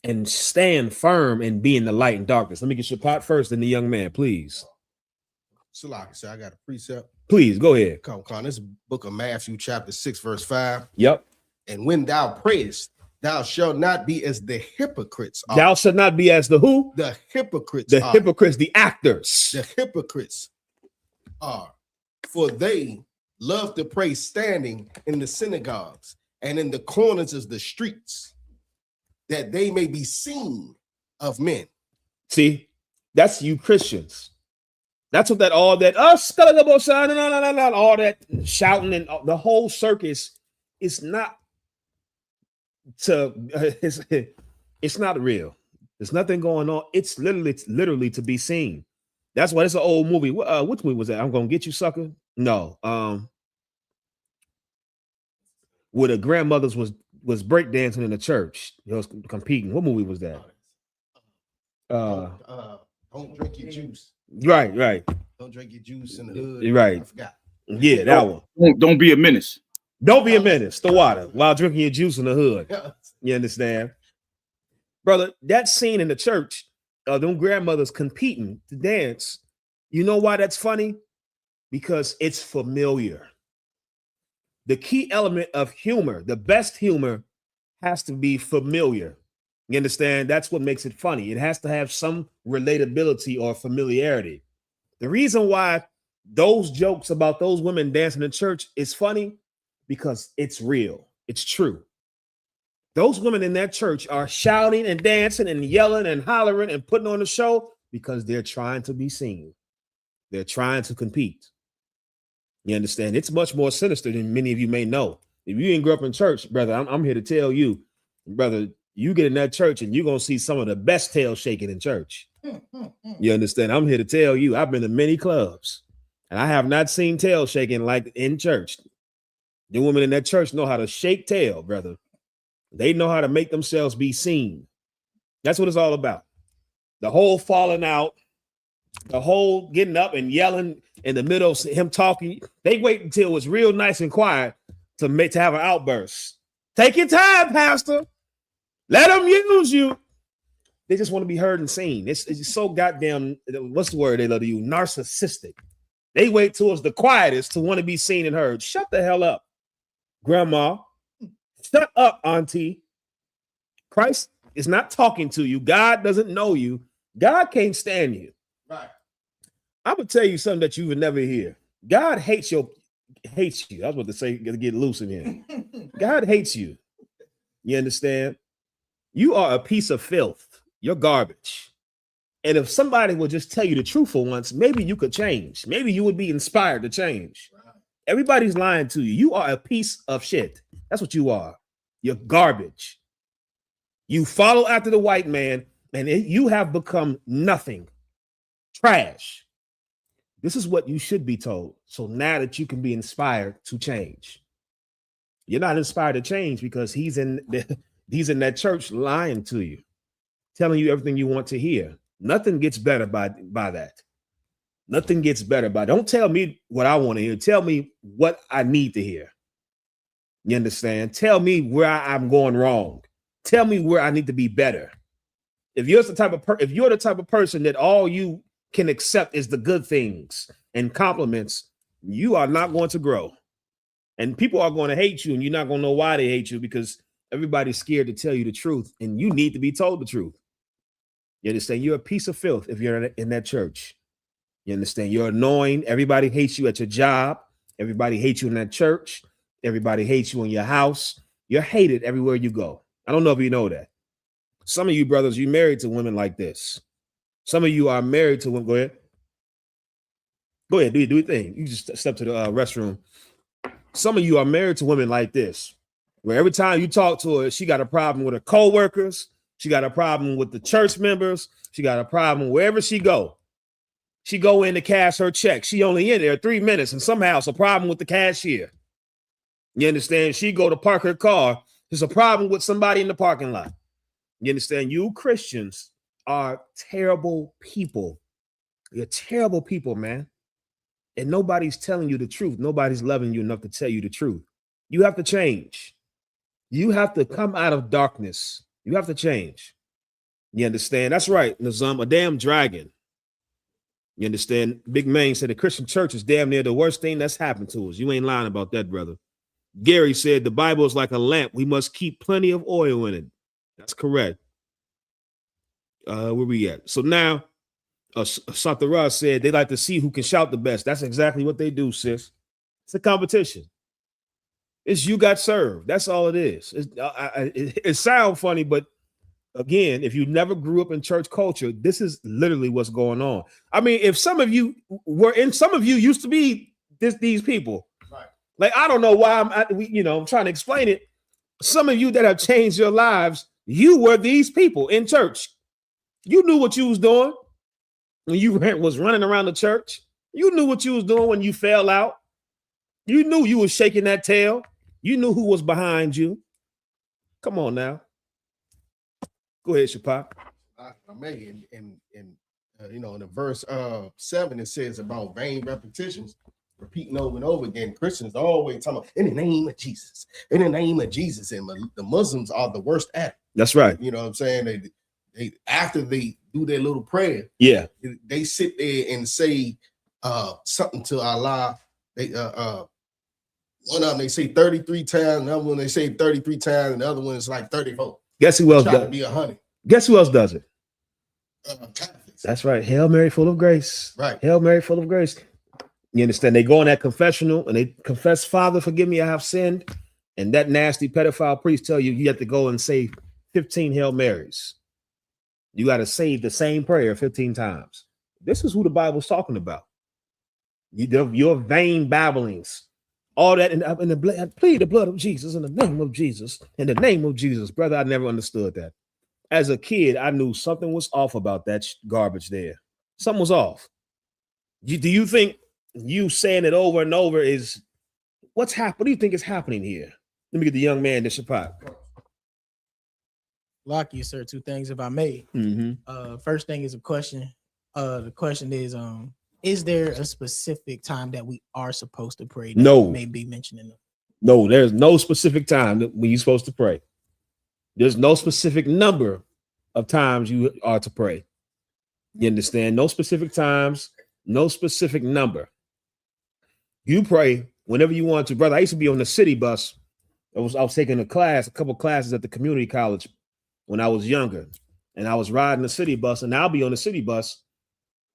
and stand firm and be in the light and darkness. Let me get your pot first and the young man, please. Salaki, so I got a precept. Please go ahead. Come. This book of Matthew, chapter 6, verse 5. Yep. And when thou prayest, thou shalt not be as the hypocrites are. Thou shalt not be as the who? The hypocrites The are. hypocrites, the actors. The hypocrites are. For they love to pray standing in the synagogues and in the corners of the streets, that they may be seen of men. See, that's you Christians. That's what all that shouting and the whole circus is not to it's not real. There's nothing going on. It's literally to be seen. That's why it's an old movie. Which movie was that? I'm gonna get you, sucker. No, where the grandmothers was breakdancing in the church. It was competing. What movie was that? Don't drink your juice. Right. Don't drink your juice in the hood. Right. I forgot. Yeah, that one. Don't be a menace. Don't be a menace. The water while drinking your juice in the hood. You understand, brother? That scene in the church, them grandmothers competing to dance. You know why that's funny? Because it's familiar. The key element of humor, the best humor, has to be familiar. You understand? That's what makes it funny. It has to have some relatability or familiarity. The reason why those jokes about those women dancing in church is funny because it's real. It's true. Those women in that church are shouting and dancing and yelling and hollering and putting on a show because they're trying to be seen. They're trying to compete. You understand? It's much more sinister than many of you may know. If you didn't grow up in church, brother, I'm here to tell you, brother, you get in that church and you're going to see some of the best tail shaking in church. You understand? I'm here to tell you, I've been to many clubs and I have not seen tail shaking like in church. The women in that church know how to shake tail, brother. They know how to make themselves be seen. That's what it's all about. The whole falling out, the whole getting up and yelling in the middle of him talking. They wait until it's real nice and quiet to have an outburst. Take your time, pastor. Let them use you. They just want to be heard and seen. It's just so goddamn, what's the word they love to use? Narcissistic. They wait till it's the quietest to want to be seen and heard. Shut the hell up, grandma. Shut up, auntie. Christ is not talking to you. God doesn't know you. God can't stand you. Right. I'm gonna tell you something that you would never hear. God hates you. I was about to say, get loose in here. God hates you. You understand? You are a piece of filth. You're garbage. And if somebody will just tell you the truth for once, maybe you could change. Maybe you would be inspired to change. Right. Everybody's lying to you. You are a piece of shit. That's what you are. You're garbage. You follow after the white man, and you have become nothing. Trash. This is what you should be told. So now that you can be inspired to change. You're not inspired to change because he's in that church lying to you, telling you everything you want to hear. Nothing gets better by that. Nothing gets better by. Don't tell me what I want to hear. Tell me what I need to hear. You understand? Tell me where I'm going wrong. Tell me where I need to be better. If you're the type of person that all you can accept is the good things and compliments, you are not going to grow. And people are going to hate you, and you're not going to know why they hate you, because everybody's scared to tell you the truth, and you need to be told the truth. You understand? You're a piece of filth if you're in that church. You understand? You're annoying. Everybody hates you at your job. Everybody hates you in that church. Everybody hates you in your house. You're hated everywhere you go. I don't know if you know that. Some of you brothers, you married to women like this. Some of you are married to women. Go ahead. Go ahead, do your thing. You just step to the restroom. Some of you are married to women like this, where every time you talk to her, she got a problem with her co-workers. She got a problem with the church members. She got a problem wherever she go. She go in to cash her check. She only in there 3 minutes, and somehow it's a problem with the cashier. You understand? She go to park her car. There's a problem with somebody in the parking lot. You understand? You Christians are terrible people. You're terrible people, man. And nobody's telling you the truth. Nobody's loving you enough to tell you the truth. You have to change. You have to come out of darkness. You have to change. You understand? That's right, Nazam, a damn dragon. You understand? Big Man said the Christian church is damn near the worst thing that's happened to us. You ain't lying about that, brother. Gary said the Bible is like a lamp. We must keep plenty of oil in it. That's correct. Where we at? So now, Satara said they like to see who can shout the best. That's exactly what they do, sis. It's a competition. It's you got served. That's all it is. It sounds funny, but again, if you never grew up in church culture, this is literally what's going on. I mean, if some of you used to be these people. Right. Like, I don't know why I'm trying to explain it. Some of you that have changed your lives, you were these people in church. You knew what you was doing when you was running around the church. You knew what you was doing when you fell out. You knew you was shaking that tail. You knew who was behind you. Come on now. Go ahead, Shapak. I may in the verse 7, it says about vain repetitions, repeating over and over again. Christians always talking about in the name of Jesus, in the name of Jesus, and the Muslims are the worst at it. That's right. You know what I'm saying? They after they do their little prayer, yeah, they sit there and say something to Allah. They one of them they say 33 times, another one they say 33 times, and the other one is like 34. Guess who else does it? Be 100. Guess who else does it? Catholics. That's right. Hail Mary, full of grace. Right. Hail Mary, full of grace. You understand? They go in that confessional and they confess, Father, forgive me, I have sinned. And that nasty pedophile priest tell you have to go and say 15 Hail Marys. You got to say the same prayer 15 times. This is who the Bible's talking about. Your vain babblings. All that in the blood, plead the blood of Jesus in the name of Jesus. In the name of Jesus. Brother, I never understood that. As a kid, I knew something was off about that garbage there. Something was off. Do you think you saying it over and over is what's happening? What do you think is happening here? Let me get the young man, the Shapat. Lock you, sir. Two things, if I may. Mm-hmm. First thing is a question. The question is there a specific time that we are supposed to pray? No. Maybe mentioning them. No, there's no specific time when you're supposed to pray. There's no specific number of times you are to pray. You understand? No specific times, no specific number. You pray whenever you want to. Brother, I used to be on the city bus. I was taking a couple classes at the community college when I was younger. And I was riding the city bus, and I'll be on the city bus,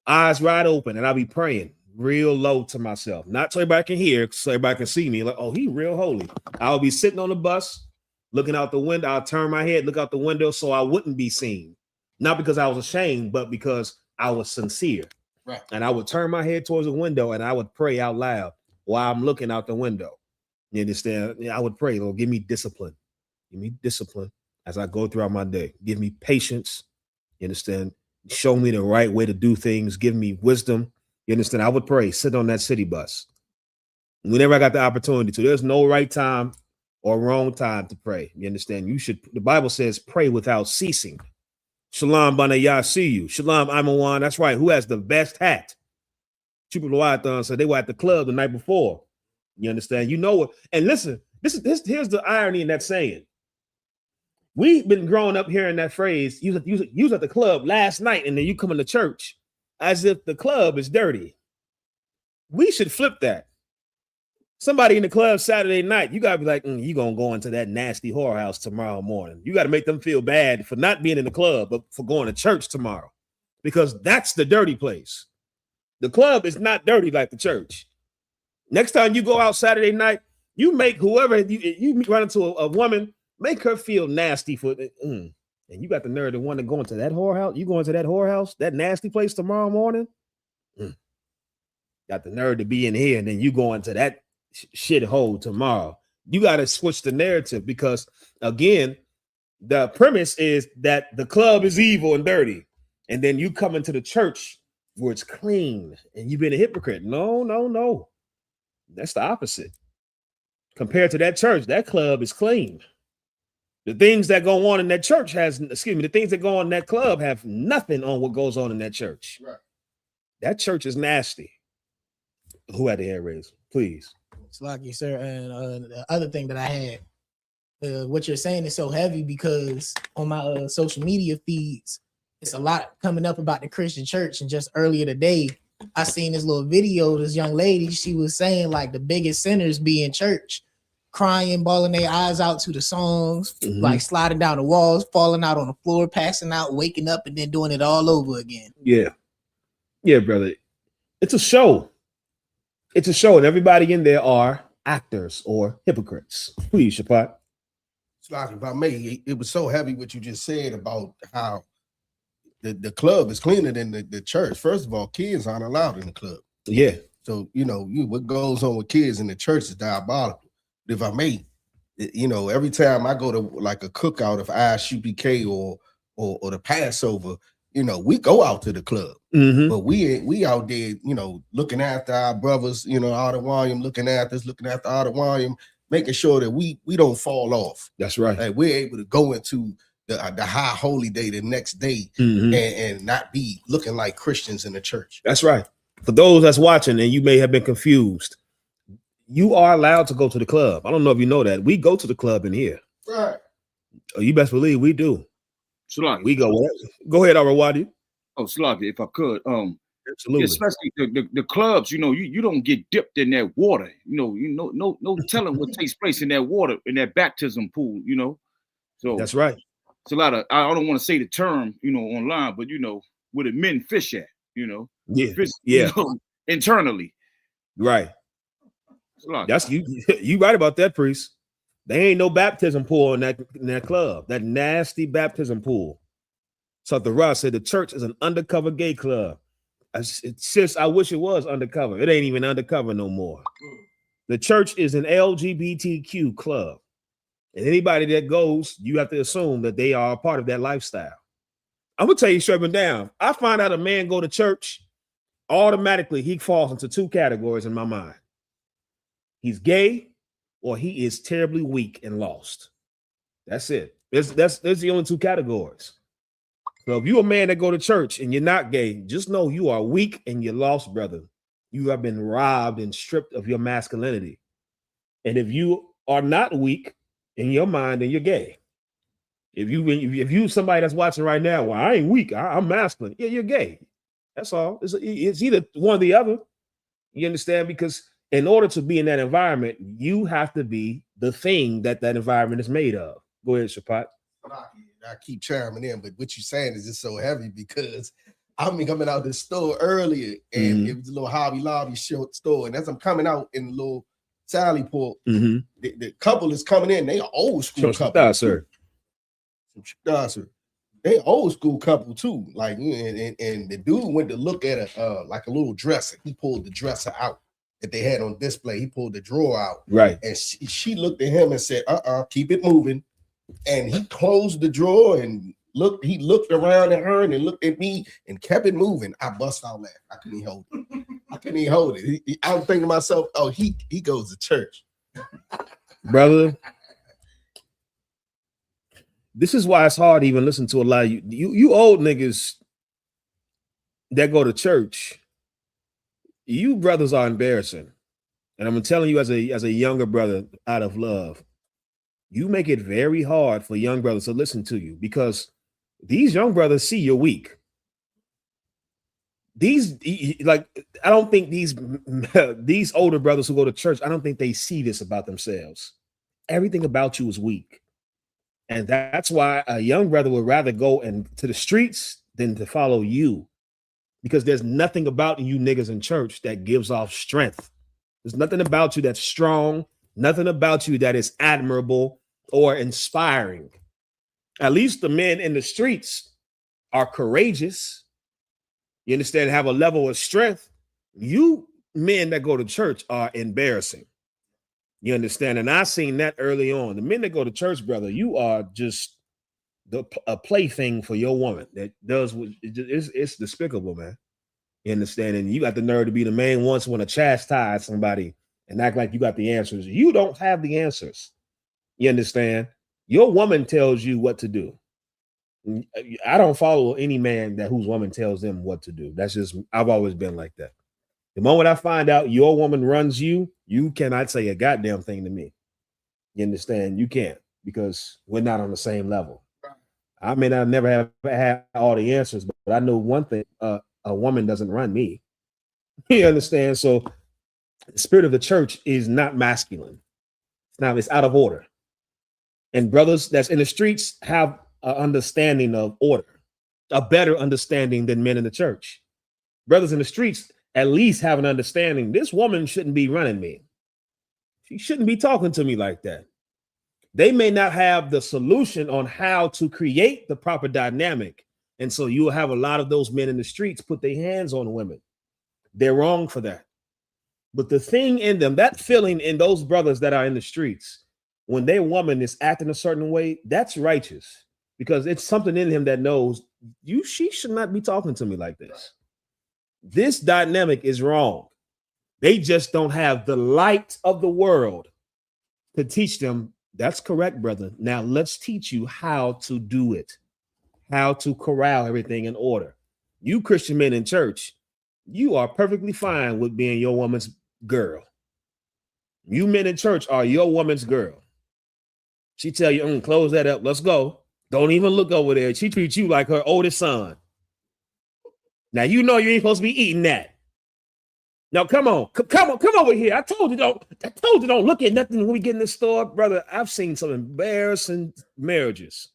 eyes wide open, and I'll be praying real low to myself. Not so everybody can hear, so everybody can see me. Like, oh, he real holy. I'll be sitting on the bus, looking out the window. I'll turn my head, look out the window so I wouldn't be seen. Not because I was ashamed, but because I was sincere. Right. And I would turn my head towards the window and I would pray out loud while I'm looking out the window. You understand? I would pray, Lord, give me discipline. Give me discipline. as I go throughout my day. Give me patience. You understand? Show me the right way to do things. Give me wisdom. You understand? I would pray, sit on that city bus. Whenever I got the opportunity to, there's no right time or wrong time to pray. You understand? You should, the Bible says, pray without ceasing. Shalom, Bana Yasiyu. Shalom, Imawan. That's right. Who has the best hat? Chupaluathon said they were at the club the night before. You understand? You know what? And listen, here's the irony in that saying. We've been growing up hearing that phrase, you was at the club last night, and then you come into church as if the club is dirty. We should flip that. Somebody in the club Saturday night, you gotta be like, you gonna go into that nasty whorehouse tomorrow morning. You gotta make them feel bad for not being in the club, but for going to church tomorrow, because that's the dirty place. The club is not dirty like the church. Next time you go out Saturday night, you make whoever you run into a woman, make her feel nasty for it. And you got the nerve to want to go into that whorehouse. You going to that whorehouse, that nasty place tomorrow morning? Got the nerve to be in here, and then you go into that shithole tomorrow. You got to switch the narrative, because again, the premise is that the club is evil and dirty, and then you come into the church where it's clean and you've been a hypocrite. No. That's the opposite. Compared to that church, that club is clean. The things that go on in that church the things that go on in that club have nothing on what goes on in that church. Right. That church is nasty. Who had the hand raised? Please. It's lucky, sir. And the other thing that I had, what you're saying is so heavy, because on my social media feeds, it's a lot coming up about the Christian church. And just earlier today, I seen this little video, this young lady, she was saying like the biggest sinners be in church, crying, bawling their eyes out to the songs, like sliding down the walls, falling out on the floor, passing out, waking up, and then doing it all over again. Yeah, brother. It's a show. It's a show, and everybody in there are actors or hypocrites. Please, Shapat. It's like, if I may, it was so heavy what you just said about how the club is cleaner than the church. First of all, kids aren't allowed in the club. Yeah. So, what goes on with kids in the church is diabolical. If I may, every time I go to like a cookout of I.S.U.P.K or the Passover, we go out to the club, but we out there, looking after our brothers, Adawayim, looking after Adawayim, making sure that we don't fall off. That's right. Like we're able to go into the high holy day the next day and not be looking like Christians in the church. That's right. For those that's watching and you may have been confused, you are allowed to go to the club. I don't know if you know that. We go to the club in here. Right. Oh, you best believe we do. Sluggy. We go. Go ahead, Arawadi. Oh, Sluggy, if I could. Absolutely. Especially the clubs, you don't get dipped in that water. No telling what takes place in that water, in that baptism pool, So that's right. It's a lot of, I don't want to say the term, online, but where the men fish at, Yeah. Fish, yeah. Internally. Right. That's you right about that, priest. There ain't no baptism pool in that club, that nasty baptism pool. So the Ross said the church is an undercover gay club. I wish it was undercover. It ain't even undercover no more. The church is an LGBTQ club. And anybody that goes, you have to assume that they are a part of that lifestyle. I'm going to tell you straight and down. I find out a man go to church, automatically he falls into two categories in my mind. He's gay, or he is terribly weak and lost. That's it. That's the only two categories. So if you're a man that go to church and you're not gay, just know you are weak and you're lost, brother. You have been robbed and stripped of your masculinity. And if you are not weak in your mind, then you're gay. If you somebody that's watching right now, well, I ain't weak, I'm masculine. Yeah, you're gay. That's all. It's either one or the other. You understand? Because in order to be in that environment, you have to be the thing that environment is made of. Go ahead, Shapat. I keep chiming in, but what you're saying is just so heavy, because I'm coming out the store earlier, and it was a little Hobby Lobby store, and as I'm coming out in the little Sally Port, the couple is coming in. They old school couple, sir. They old school couple too. Like, and the dude went to look at like a little dresser. He pulled the dresser out that they had on display. He pulled the drawer out. Right. And she looked at him and said, keep it moving. And he closed the drawer and he looked around at her and then looked at me and kept it moving. I bust out laughing. I couldn't even hold it. I was thinking to myself, oh, he goes to church. Brother, this is why it's hard to even listen to a lot of you old niggas that go to church. You brothers are embarrassing. And I'm telling you as a younger brother out of love, you make it very hard for young brothers to listen to you because these young brothers see you're weak. I don't think these older brothers who go to church, I don't think they see this about themselves. Everything about you is weak. And that's why a young brother would rather go to the streets than to follow you, because there's nothing about you niggas in church that gives off strength. There's nothing about you that's strong, nothing about you that is admirable or inspiring. At least the men in the streets are courageous. You understand, have a level of strength. You men that go to church are embarrassing. You understand? And I seen that early on. The men that go to church, brother, you are just a plaything for your woman that does what it's despicable, man. You understand? And you got the nerve to be the man once want to chastise somebody and act like you got the answers. You don't have the answers. You understand? Your woman tells you what to do. I don't follow any man whose woman tells them what to do. That's just, I've always been like that. The moment I find out your woman runs you, you cannot say a goddamn thing to me. You understand? You can't, because we're not on the same level. I may not never have had all the answers, but I know one thing, a woman doesn't run me. You understand? So the spirit of the church is not masculine. It's out of order. And brothers that's in the streets have an understanding of order, a better understanding than men in the church. Brothers in the streets at least have an understanding. This woman shouldn't be running me. She shouldn't be talking to me like that. They may not have the solution on how to create the proper dynamic. And so you'll have a lot of those men in the streets put their hands on women. They're wrong for that. But the thing in them, that feeling in those brothers that are in the streets, when their woman is acting a certain way, that's righteous, because it's something in him that knows she should not be talking to me like this. This dynamic is wrong. They just don't have the light of the world to teach them. That's correct, brother. Now let's teach you how to do it, how to corral everything in order. You Christian men in church, you are perfectly fine with being your woman's girl. You men in church are your woman's girl. She tell you, close that up. Let's go. Don't even look over there. She treats you like her oldest son. Now, you know you ain't supposed to be eating that. Now, come over here. I told you don't look at nothing when we get in the store. Brother, I've seen some embarrassing marriages.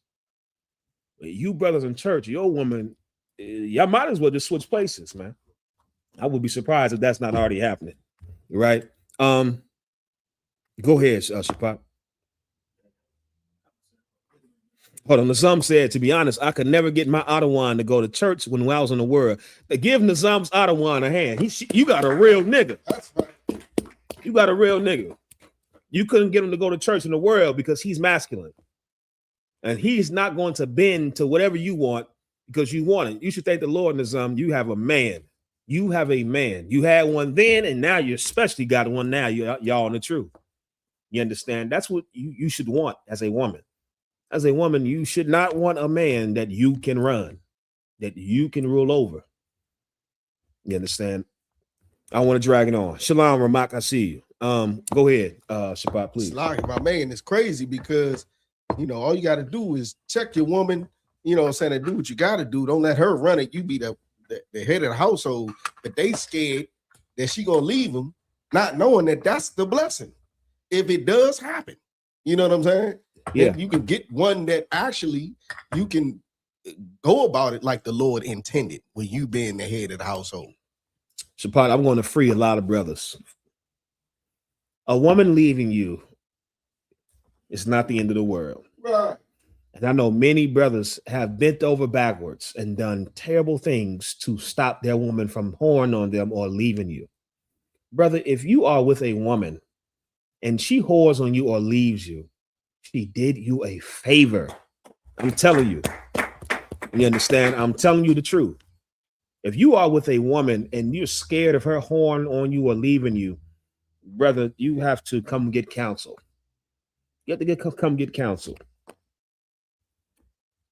You brothers in church, your woman, y'all might as well just switch places, man. I would be surprised if that's not already happening. Right? Go ahead, Shapop. Hold on, Nazam said, to be honest, I could never get my Ottawa to go to church when I was in the world. Give Nazam's Ottawa a hand. You got a real nigga. That's right. You got a real nigga. You couldn't get him to go to church in the world because he's masculine. And he's not going to bend to whatever you want because you want it. You should thank the Lord, Nazam. You have a man. You have a man. You had one then, and now you especially got one now. Y'all in the truth. You understand? That's what you should want as a woman. As a woman, you should not want a man that you can run, that you can rule over. You understand? I want to drag it on. Shalom, Ramak, I see you. Go ahead, Shabbat, please. Shalom, my man, it's crazy because, all you got to do is check your woman, and do what you got to do. Don't let her run it. You be the head of the household, but they scared that she going to leave them, not knowing that that's the blessing. If it does happen, you know what I'm saying? Yeah, you can get one that actually you can go about it like the Lord intended when you being the head of the household. Shabbat, I'm going to free a lot of brothers. A woman leaving you is not the end of the world. Right. And I know many brothers have bent over backwards and done terrible things to stop their woman from whoring on them or leaving you. Brother, if you are with a woman and she whores on you or leaves you, She did you a favor. I'm telling you. You understand? I'm telling you the truth. If you are with a woman and you're scared of her horn on you or leaving you, brother, you have to come get counsel. You have to come get counsel.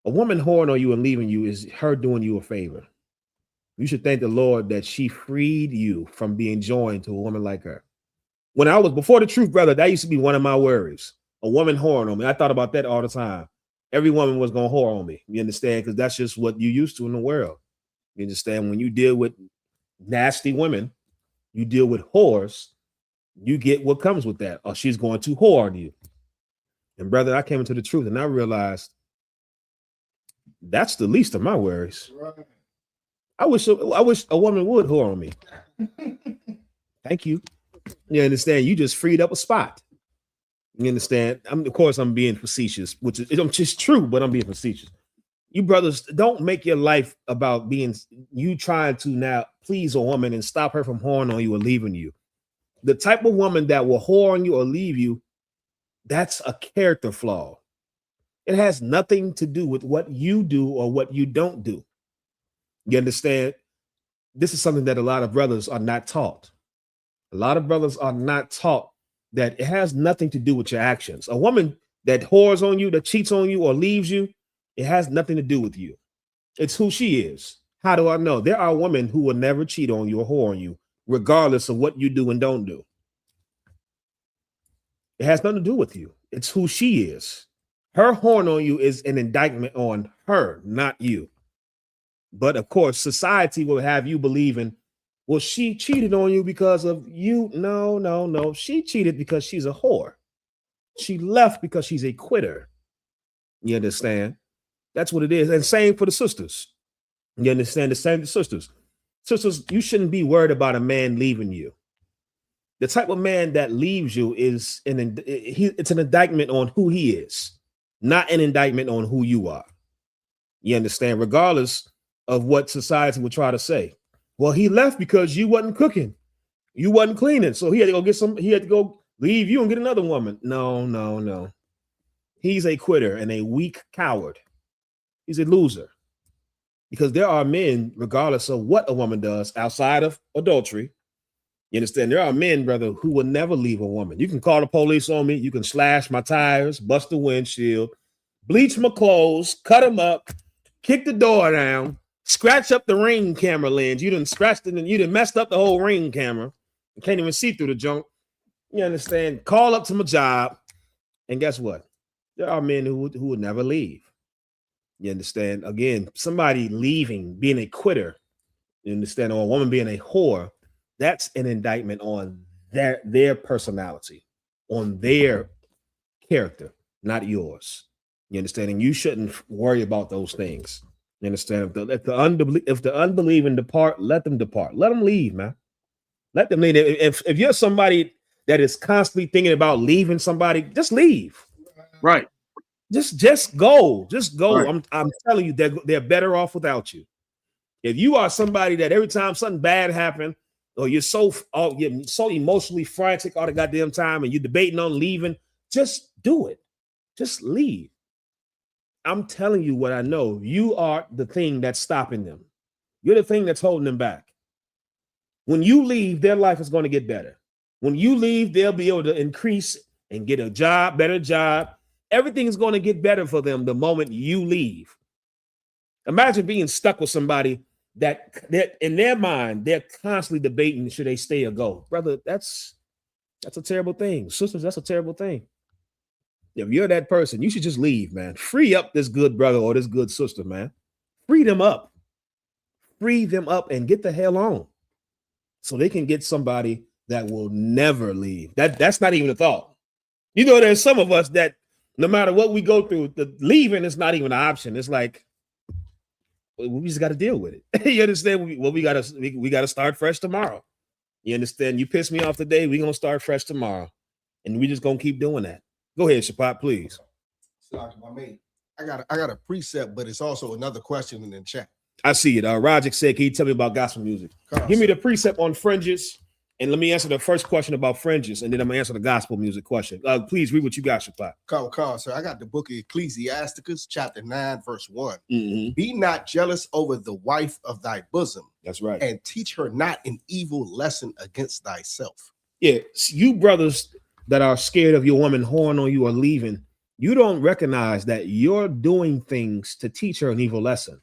A woman horn on you and leaving you is her doing you a favor. You should thank the Lord that she freed you from being joined to a woman like her. When I was before the truth, brother, that used to be one of my worries. A woman horn on me. I thought about that all the time. Every woman was going to whore on me. You understand? Because that's just what you used to in the world. You understand? When you deal with nasty women, you deal with whores, you get what comes with that. Or she's going to whore on you. And brother, I came into the truth and I realized that's the least of my worries. Right. I wish a woman would whore on me. Thank you. You understand? You just freed up a spot. You understand? Of course, I'm being facetious, which is just true, but I'm being facetious. You brothers, don't make your life about being you trying to now please a woman and stop her from whoring on you or leaving you. The type of woman that will whore on you or leave you, that's a character flaw. It has nothing to do with what you do or what you don't do. You understand? This is something that a lot of brothers are not taught. A lot of brothers are not taught that it has nothing to do with your actions. A woman that whores on you, that cheats on you or leaves you, it has nothing to do with you. It's who she is. How do I know? There are women who will never cheat on you or whore on you, regardless of what you do and don't do. It has nothing to do with you. It's who she is. Her horn on you is an indictment on her, not you. But of course, society will have you believing, well, she cheated on you because of you. No. She cheated because she's a whore. She left because she's a quitter. You understand? That's what it is. And same for the sisters. You understand? The same to sisters. Sisters, you shouldn't be worried about a man leaving you. The type of man that leaves you is it's an indictment on who he is, not an indictment on who you are. You understand? Regardless of what society would try to say. Well, he left because you wasn't cooking. You wasn't cleaning. So he had to go leave you and get another woman. No. He's a quitter and a weak coward. He's a loser. Because there are men, regardless of what a woman does outside of adultery, you understand? There are men, brother, who will never leave a woman. You can call the police on me. You can slash my tires, bust the windshield, bleach my clothes, cut them up, kick the door down, scratch up the ring camera lens. You done scratched it and you done messed up the whole ring camera. You can't even see through the junk. You understand? Call up to my job. And guess what? There are men who would never leave. You understand? Again, somebody leaving, being a quitter, you understand, or a woman being a whore, that's an indictment on their personality, on their character, not yours. You understand? And you shouldn't worry about those things. You understand? If the unbelieving depart, let them depart. Let them leave, man. Let them leave. If you're somebody that is constantly thinking about leaving somebody, just leave. Right. Just go. Just go. Right. I'm telling you, they're better off without you. If you are somebody that every time something bad happens, or you're so emotionally frantic all the goddamn time and you're debating on leaving, just do it. Just leave. I'm telling you what I know. You are the thing that's stopping them. You're the thing that's holding them back. When you leave, their life is going to get better. When you leave, they'll be able to increase and get a job, better job. Everything is going to get better for them the moment you leave. Imagine being stuck with somebody that in their mind, they're constantly debating, should they stay or go? Brother, that's a terrible thing. Sisters, that's a terrible thing. If you're that person, you should just leave, man. Free up this good brother or this good sister, man. Free them up. Free them up and get the hell on. So they can get somebody that will never leave. That's not even a thought. You know, there's some of us that no matter what we go through, the leaving is not even an option. It's like, we just got to deal with it. You understand? We got to start fresh tomorrow. You understand? You piss me off today, we're going to start fresh tomorrow. And we just going to keep doing that. Go ahead, Shapat, please. I got a precept, but it's also another question in the chat. I see it. Roger said, can you tell me about gospel music? Give me the precept on fringes And let me answer the first question about fringes, and then I'm gonna answer the gospel music question. Please read what you got, Shaphat. Come, sir. I got the book of Ecclesiasticus, chapter 9, verse 1. Mm-hmm. Be not jealous over the wife of thy bosom. That's right. And teach her not an evil lesson against thyself. Yeah, you brothers that are scared of your woman whoring on you or leaving, you don't recognize that you're doing things to teach her an evil lesson.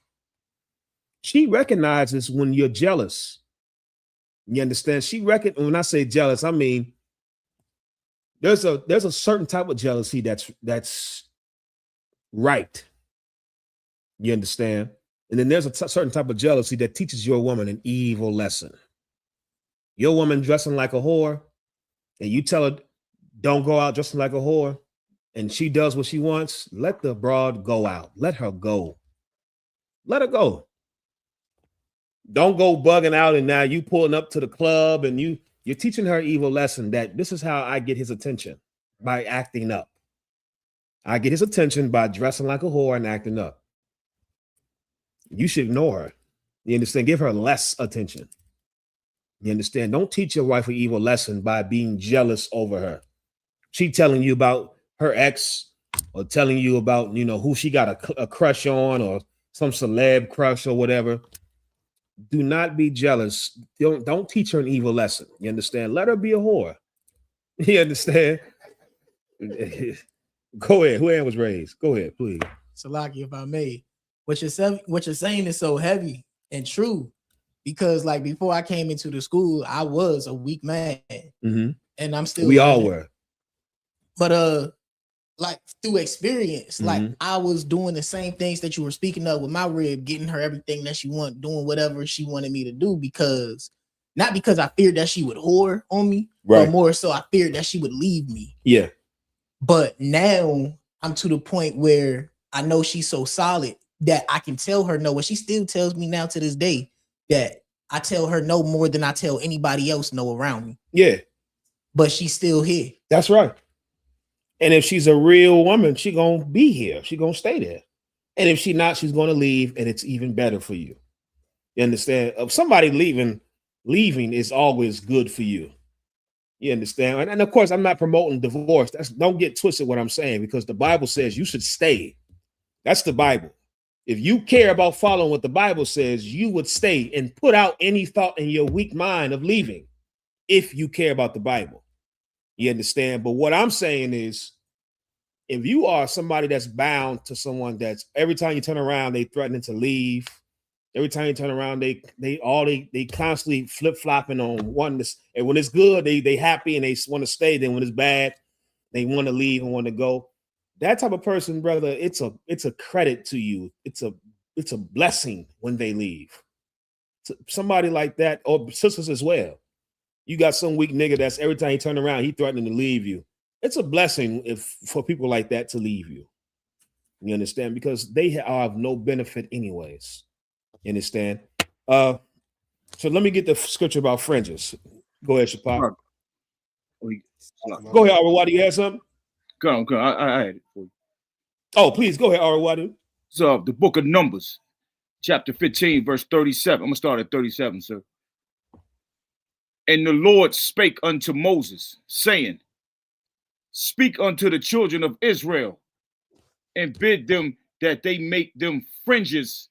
She recognizes when you're jealous. You understand? When I say jealous, I mean there's a certain type of jealousy that's right. You understand? And then there's a certain type of jealousy that teaches your woman an evil lesson. Your woman dressing like a whore, and you tell her, don't go out dressing like a whore, and she does what she wants, let the broad go out. Let her go. Let her go. Don't go bugging out, and now you pulling up to the club, and you're teaching her evil lesson that this is how I get his attention, by acting up. I get his attention by dressing like a whore and acting up. You should ignore her. You understand? Give her less attention. You understand? Don't teach your wife an evil lesson by being jealous over her. She telling you about her ex, or telling you about, who she got a crush on, or some celeb crush or whatever. Do not be jealous. Don't teach her an evil lesson. You understand? Let her be a whore. You understand? Go ahead. Who hand was raised? Go ahead, please. Salaki, if I may. What you're saying is so heavy and true, because like before I came into the school, I was a weak man, mm-hmm. and I'm still. We all were. But like through experience, like I was doing the same things that you were speaking of with my rib, getting her everything that she wanted, doing whatever she wanted me to do, not because I feared that she would whore on me, right, but more so I feared that she would leave me. Yeah. But now I'm to the point where I know she's so solid that I can tell her no, and she still tells me now to this day that I tell her no more than I tell anybody else no around me. Yeah. But she's still here. That's right. And if she's a real woman, she's going to be here. She's going to stay there. And if she's not, she's going to leave, and it's even better for you. You understand? If somebody leaving is always good for you. You understand? And of course, I'm not promoting divorce. Don't get twisted what I'm saying, because the Bible says you should stay. That's the Bible. If you care about following what the Bible says, you would stay and put out any thought in your weak mind of leaving if you care about the Bible. You understand? But what I'm saying is, if you are somebody that's bound to someone that's every time you turn around, they threatening to leave. Every time you turn around, they constantly flip-flopping on one. And when it's good, they happy and they want to stay. Then when it's bad, they want to leave and want to go. That type of person, brother, it's a credit to you. It's a blessing when they leave. Somebody like that, or sisters as well. You got some weak nigga that's every time he turn around, he threatening to leave you. It's a blessing for people like that to leave you. You understand? Because they are of no benefit anyways. You understand? So let me get the scripture about fringes. Go ahead, Shaphat. Go ahead, Arwadu. You have something? Go on. I had it for you. Oh, please go ahead, Arwadu. So the book of Numbers, chapter 15, verse 37. I'm gonna start at 37, sir. And the Lord spake unto Moses, saying, speak unto the children of Israel, and bid them that they make them fringes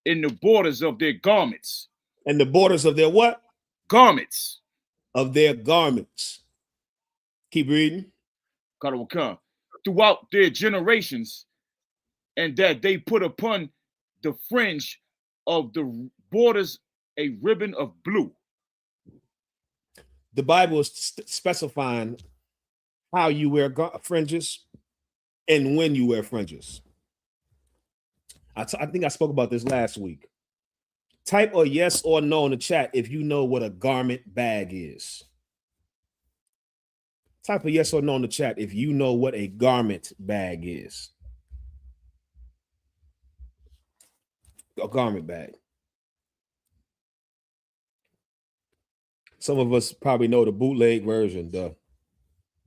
in the borders of their garments. And the borders of their what? Garments. Of their garments. Keep reading. Throughout their generations, and that they put upon the fringe of the borders a ribbon of blue. The Bible is specifying how you wear fringes and when you wear fringes. I think I spoke about this last week. Type a yes or no in the chat if you know what a garment bag is. Type a yes or no in the chat if you know what a garment bag is. A garment bag. Some of us probably know the bootleg version,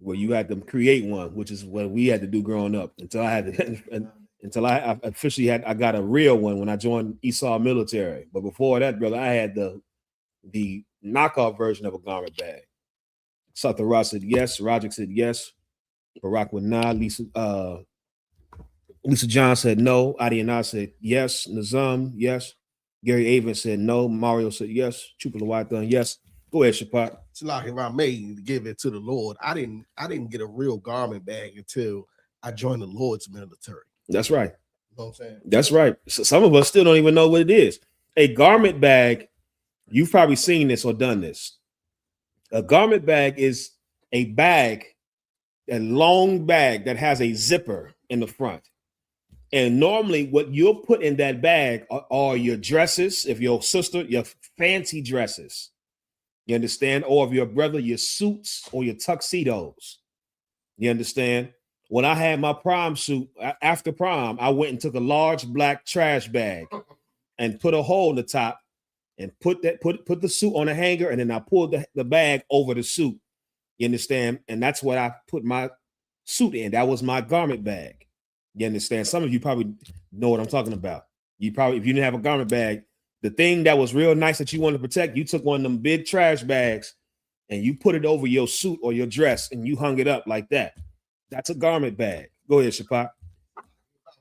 where you had to create one, which is what we had to do growing up. Until I officially I got a real one when I joined Esau military. But before that, brother, I had the the knockoff version of a garment bag. Satara said yes. Roger said yes. Barack would not. Lisa John said no. Adiana said yes. Nazam, yes. Gary Avon said no. Mario said yes. Chupa Lawatan, yes. Go ahead, Shapat. It's like if I made to give it to the Lord. I didn't get a real garment bag until I joined the Lord's military. That's right. You know what I'm saying? That's right. So some of us still don't even know what it is. A garment bag, you've probably seen this or done this. A garment bag is a bag, a long bag that has a zipper in the front. And normally what you'll put in that bag are your dresses, if your sister, your fancy dresses. You understand? Or if your brother, your suits or your tuxedos. You understand? When I had my prom suit, after prom, I went and took a large black trash bag and put a hole in the top and put the suit on a hanger, and then I pulled the bag over the suit. You understand? And that's what I put my suit in. That was my garment bag. You understand? Some of you probably know what I'm talking about. You probably, if you didn't have a garment bag, the thing that was real nice that you wanted to protect, you took one of them big trash bags and you put it over your suit or your dress and you hung it up like that. That's a garment bag. Go ahead, Shapat.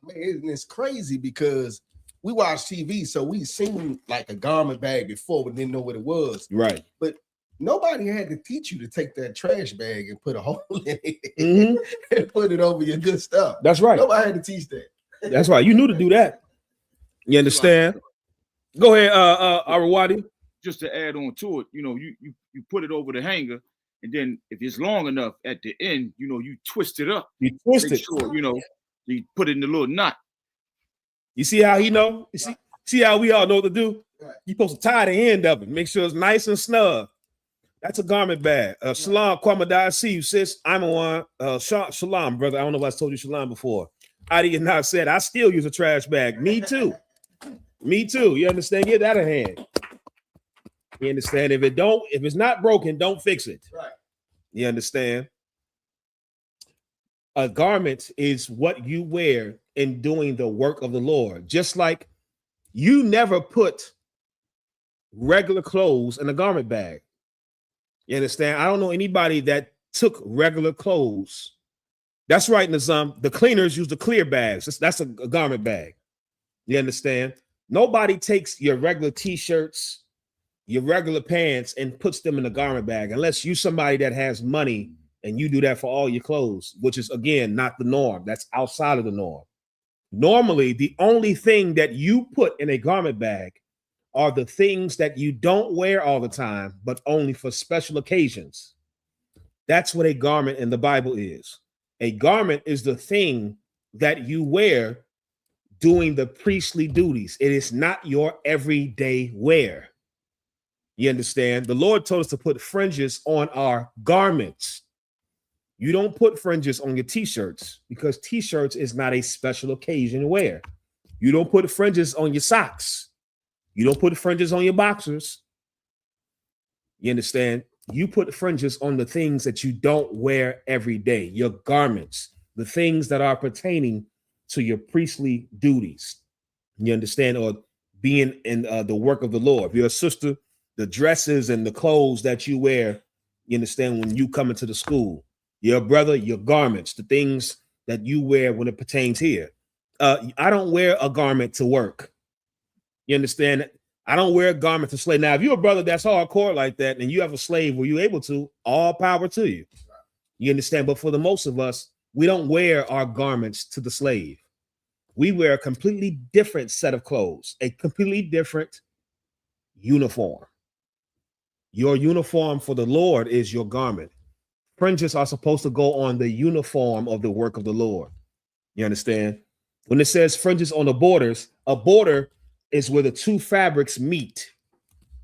Man, it's crazy because we watch TV, so we seen like a garment bag before, but didn't know what it was. Right. But nobody had to teach you to take that trash bag and put a hole in it and put it over your good stuff. That's right. Nobody had to teach that. That's right. You knew to do that. You understand? Go ahead, Arawadi. Just to add on to it, you put it over the hanger, and then if it's long enough at the end, you twist it up. You twist it. Sure, you put it in the little knot. You see how he know? You see how we all know what to do? You're supposed to tie the end of it, make sure it's nice and snug. That's a garment bag. Shalom, Kwamadai, I see you, sis. I'm on Shalom, brother. I don't know if I told you Shalom before. I did not said I still use a trash bag. Me too. Me too. You understand? Get that a hand. You understand? If it's not broken, don't fix it. Right. You understand? A garment is what you wear in doing the work of the Lord. Just like you never put regular clothes in a garment bag. You understand? I don't know anybody that took regular clothes. That's right, Nazam. The cleaners use the clear bags. That's a garment bag. You understand? Nobody takes your regular t-shirts, your regular pants, and puts them in a garment bag unless you're somebody that has money and you do that for all your clothes, which is, again, not the norm. That's outside of the norm. Normally, the only thing that you put in a garment bag are the things that you don't wear all the time, but only for special occasions. That's what a garment in the Bible is. A garment is the thing that you wear doing the priestly duties. It is not your everyday wear. You understand? The Lord told us to put fringes on our garments. You don't put fringes on your t-shirts because t-shirts is not a special occasion wear. You don't put fringes on your socks. You don't put fringes on your boxers. You understand? You put fringes on the things that you don't wear every day, your garments, the things that are pertaining to your priestly duties. You understand? Or being in the work of the Lord. If you're a sister, the dresses and the clothes that you wear, you understand, when you come into the school. Your brother, your garments, the things that you wear when it pertains here. I don't wear a garment to work. You understand? I don't wear a garment to slave. Now, if you're a brother that's hardcore like that and you have a slave where you're able to, all power to you. You understand? But for the most of us, we don't wear our garments to the slave. We wear a completely different set of clothes, a completely different uniform. Your uniform for the Lord is your garment. Fringes are supposed to go on the uniform of the work of the Lord. You understand? When it says fringes on the borders, a border is where the two fabrics meet.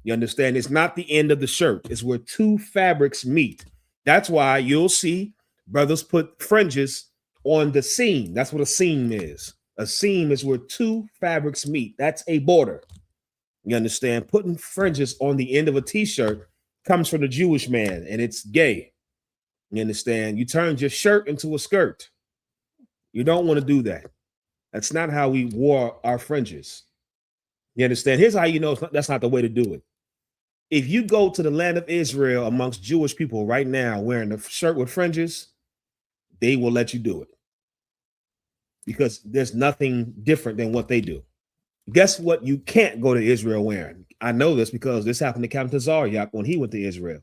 You understand? It's not the end of the shirt. It's where two fabrics meet. That's why you'll see brothers put fringes on the seam. That's what a seam is. A seam is where two fabrics meet. That's a border. You understand? Putting fringes on the end of a t-shirt comes from the Jewish man, and it's gay. You understand? You turned your shirt into a skirt. You don't want to do that. That's not how we wore our fringes. You understand? Here's how you know that's not the way to do it. If you go to the land of Israel amongst Jewish people right now wearing a shirt with fringes, they will let you do it because there's nothing different than what they do. Guess what? You can't go to Israel wearing. I know this because this happened to Captain Tazaryak when he went to Israel.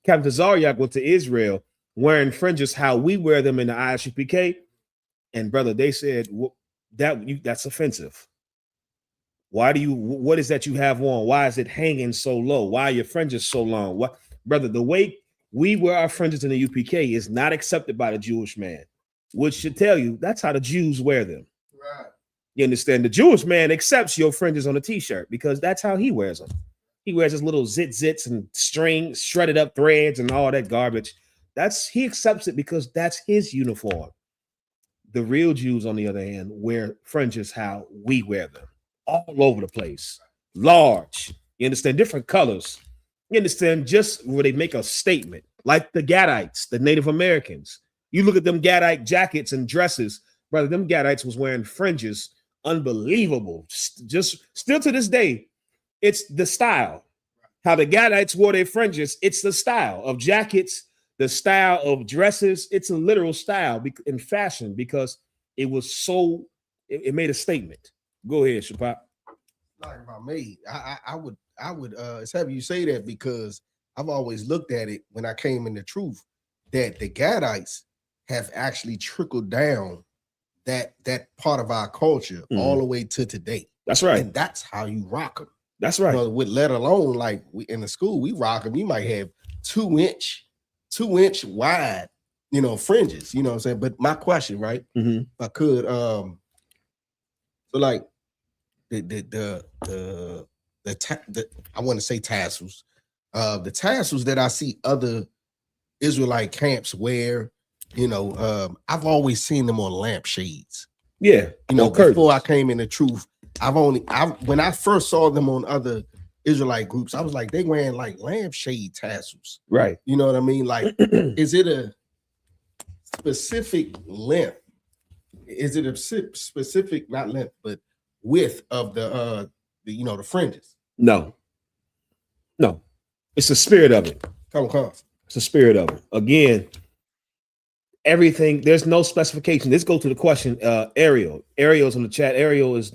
Captain Tazaryak went to Israel wearing fringes how we wear them in the I.S.U.P.K. And brother, they said that's offensive. Why do you? What is that you have on? Why is it hanging so low? Why are your fringes so long? What, brother? The way we wear our fringes in the UPK is not accepted by the Jewish man, which should tell you that's how the Jews wear them. Right. You understand? The Jewish man accepts your fringes on a t-shirt because that's how he wears them. He wears his little zits and string, shredded up threads and all that garbage. He accepts it because that's his uniform. The real Jews, on the other hand, wear fringes how we wear them. All over the place, large. You understand? Different colors. You understand? Just where they make a statement, like the Gadites, the Native Americans. You look at them Gadite jackets and dresses, brother. Them Gadites was wearing fringes, unbelievable. Just still to this day, it's the style. How the Gadites wore their fringes. It's the style of jackets, the style of dresses. It's a literal style in fashion because it was so. It made a statement. Go ahead, Shapap. Like about me, I would it's having you say that because I've always looked at it when I came in the truth that the Gadites have actually trickled down that part of our culture all the way to today. That's right. And that's how you rock them. That's right. You know, with let alone like we in the school, we rock them. You might have 2 inch wide, fringes, you know what I'm saying? But my question, right? If I could, so like the I want to say tassels, the tassels that I see other Israelite camps wear, I've always seen them on lampshades. Yeah, before I came in the truth, when I first saw them on other Israelite groups, I was like, they wearing like lampshade tassels, right? You know what I mean? Like, is it a specific length? Is it a specific, not length, but width of the fringes? No, it's the spirit of it. Come. It's the spirit of it. Again, everything. There's no specification. Let's go to the question. Ariel's in the chat. Ariel is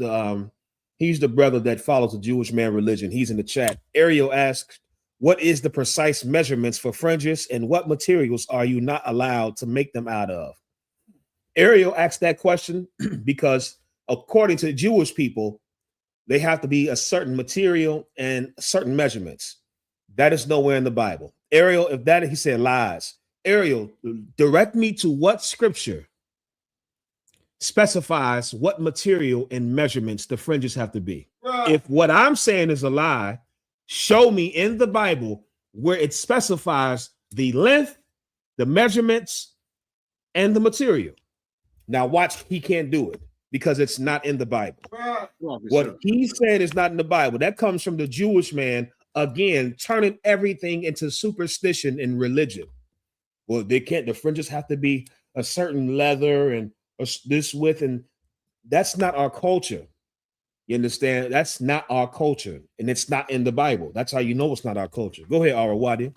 he's the brother that follows the Jewish man religion. He's in the chat. Ariel asks, "What is the precise measurements for fringes, and what materials are you not allowed to make them out of?" Ariel asked that question because, according to Jewish people, they have to be a certain material and certain measurements. That is nowhere in the Bible. Ariel, he said lies. Ariel, direct me to what scripture specifies what material and measurements the fringes have to be. Right. If what I'm saying is a lie, show me in the Bible where it specifies the length, the measurements, and the material. Now watch, he can't do it because it's not in the Bible. What he said is not in the Bible. That comes from the Jewish man, again, turning everything into superstition and religion. Well, the fringes have to be a certain leather and this width, and that's not our culture. You understand? That's not our culture, and it's not in the Bible. That's how you know it's not our culture. Go ahead, Arawadi.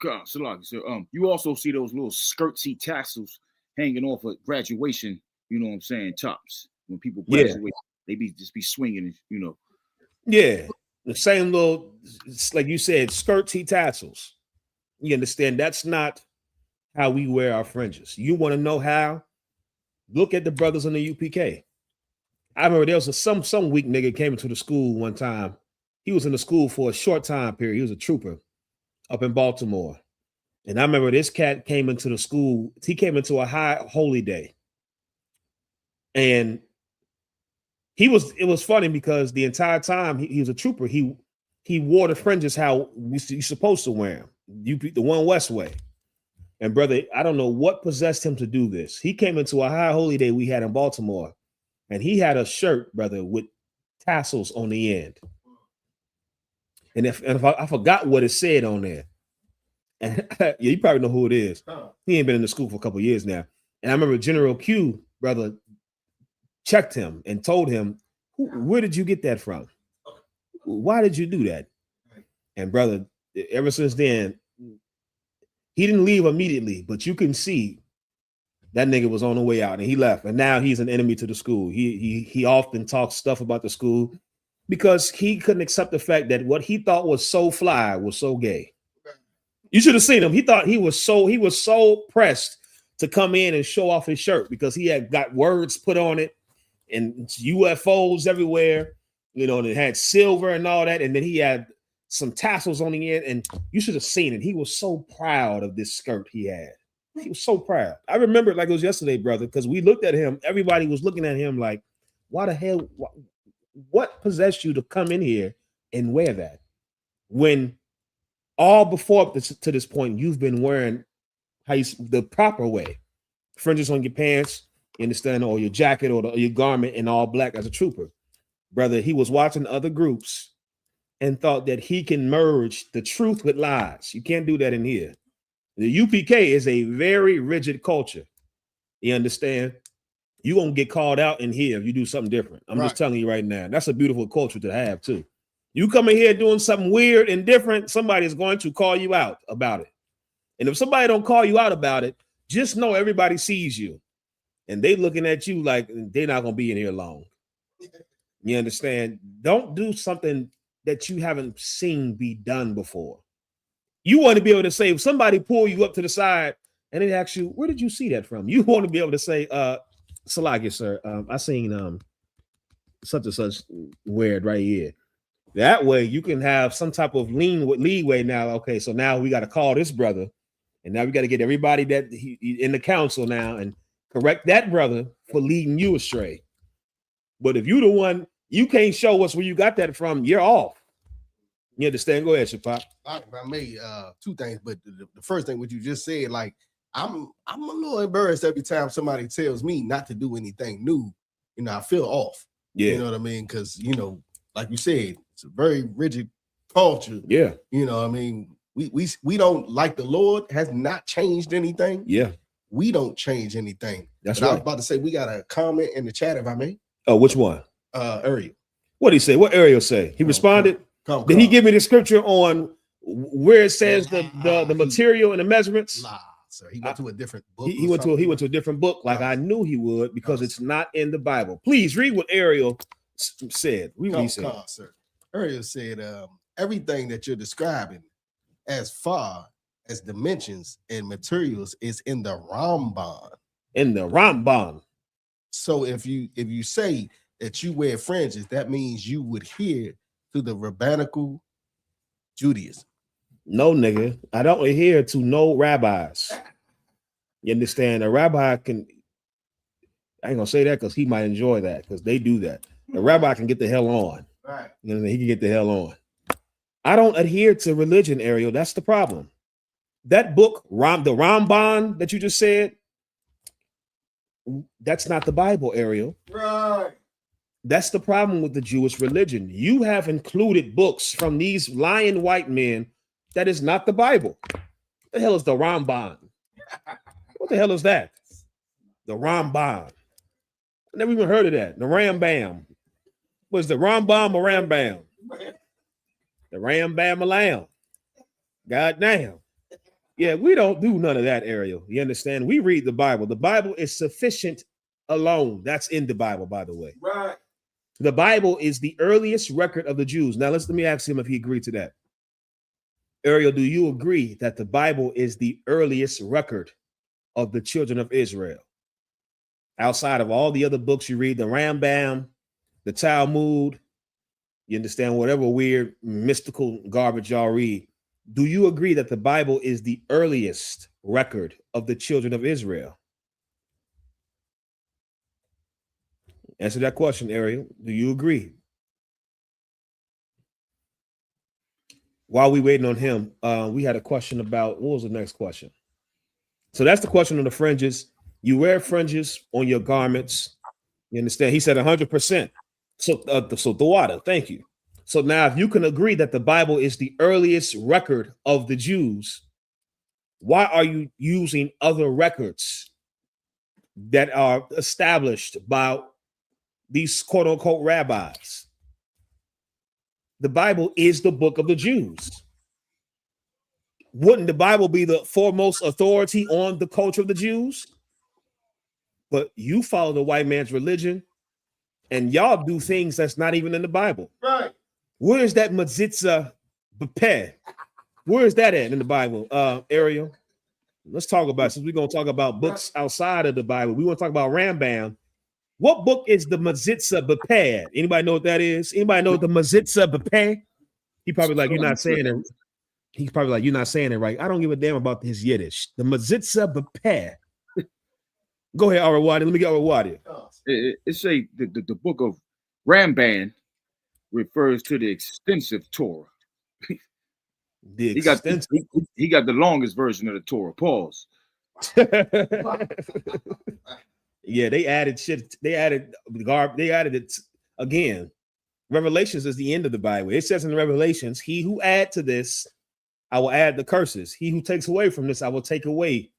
God, so you also see those little skirtsy tassels hanging off of graduation, you know what I'm saying, tops. When people graduate, they just be swinging, Yeah, the same little, like you said, skirtsy tassels. You understand? That's not how we wear our fringes. You want to know how? Look at the brothers in the UPK. I remember there was some weak nigga came into the school one time. He was in the school for a short time period. He was a trooper up in Baltimore. And I remember this cat came into the school. He came into a high holy day. And it was funny because the entire time he was a trooper, he wore the fringes how you're supposed to wear them. The one West way. And brother, I don't know what possessed him to do this. He came into a high holy day we had in Baltimore, and he had a shirt, brother, with tassels on the end. And if I forgot what it said on there. And yeah, you probably know who it is. He ain't been in the school for a couple of years now. And I remember General Q, brother, checked him and told him, where did you get that from? Why did you do that? And brother, ever since then, he didn't leave immediately, but you can see that nigga was on the way out and he left. And now he's an enemy to the school. He often talks stuff about the school because he couldn't accept the fact that what he thought was so fly was so gay. You should have seen him. He thought he was so pressed to come in and show off his shirt because he had got words put on it and UFOs everywhere, you know, and it had silver and all that. And then he had some tassels on the end, and you should have seen it. He was so proud of this skirt he had. He was so proud. I remember it like it was yesterday, brother, because we looked at him. Everybody was looking at him like, why the hell, what possessed you to come in here and wear that? When all before up to this point, you've been wearing the proper way. Fringes on your pants, you understand, or your jacket or your garment in all black as a trooper. Brother, he was watching other groups and thought that he can merge the truth with lies. You can't do that in here. The UPK is a very rigid culture. You understand? You're going to get called out in here if you do something different. I'm just telling you right now. That's a beautiful culture to have too. You come in here doing something weird and different, somebody is going to call you out about it. And if somebody don't call you out about it, just know everybody sees you. And they looking at you like they're not going to be in here long. You understand? Don't do something that you haven't seen be done before. You want to be able to say, if somebody pull you up to the side and they ask you, where did you see that from? You want to be able to say, Salakia, sir, I seen such and such weird right here. That way you can have some type of leeway now. Okay, so now we got to call this brother, and now we got to get everybody that in the council now and correct that brother for leading you astray. But if you the one, you can't show us where you got that from, you're off. You understand? Go ahead, Shapop. I made two things, but the first thing, what you just said, like I'm a little embarrassed every time somebody tells me not to do anything new. You know, I feel off. Yeah, you know what I mean? Because like you said, it's a very rigid culture. Yeah, you know, I mean, we don't, like, the Lord has not changed anything. Yeah, we don't change anything. That's right. right. I was about to say we got a comment in the chat, if I may. Oh, which one? Ariel. What did he say? What Ariel say? He responded. Did he give me the scripture on where it says the material and the measurements? Nah, sir. He went to a different book. He went to a different book, like I knew he would, because it's not in the Bible. Please read what Ariel said. Read what he said. Sir. Ariel said, everything that you're describing as far as dimensions and materials is in the Ramban. In the Ramban. So if you say that you wear fringes, that means you would adhere to the rabbinical Judaism. No, nigga, I don't adhere to no rabbis. You understand? A rabbi can, I ain't gonna say that because he might enjoy that, because they do that. A rabbi can get the hell on. Right. You know, he can get the hell on. I don't adhere to religion, Ariel. That's the problem. That book, the Ramban that you just said, that's not the Bible, Ariel. Right. That's the problem with the Jewish religion. You have included books from these lying white men that is not the Bible. What the hell is the Ramban? What the hell is that? The Ramban. I never even heard of that. The Rambam. Was the Rambam or Rambam? The Rambam Alam. God damn. Yeah, we don't do none of that, Ariel. You understand? We read the Bible. The Bible is sufficient alone. That's in the Bible, by the way. Right. The Bible is the earliest record of the Jews. Now, let me ask him if he agreed to that. Ariel, do you agree that the Bible is the earliest record of the children of Israel? Outside of all the other books you read, the Rambam, the Talmud, you understand, whatever weird mystical garbage y'all read, do you agree that the Bible is the earliest record of the children of Israel? Answer that question, Ariel. Do you agree? While we waiting on him, we had a question about, what was the next question? So that's the question on the fringes. You wear fringes on your garments. You understand? He said 100%. So the water, thank you. So now if you can agree that the Bible is the earliest record of the Jews, why are you using other records that are established by these quote unquote rabbis? the Bible is the book of the Jews. Wouldn't the Bible be the foremost authority on the culture of the Jews? But you follow the white man's religion, and y'all do things that's not even in the Bible. Right. Where is that Matzitza Bepeh? Where is that at in the Bible, Ariel? Let's talk about it. Since we're going to talk about books outside of the Bible, we want to talk about Rambam. What book is the Matzitza Bepeh? Anybody know what that is? Anybody know the Matzitza Bepeh? He probably like, you're not saying it. He's probably like, you're not saying it right. I don't give a damn about his Yiddish. The Matzitza Bepeh. Go ahead, Arawadi. Let me get Arawadi. It say the book of Ramban refers to the extensive Torah. He got the longest version of the Torah. Pause. Yeah, they added shit. They added it again. Revelations is the end of the Bible. It says in Revelations, he who add to this, I will add the curses. He who takes away from this, I will take away.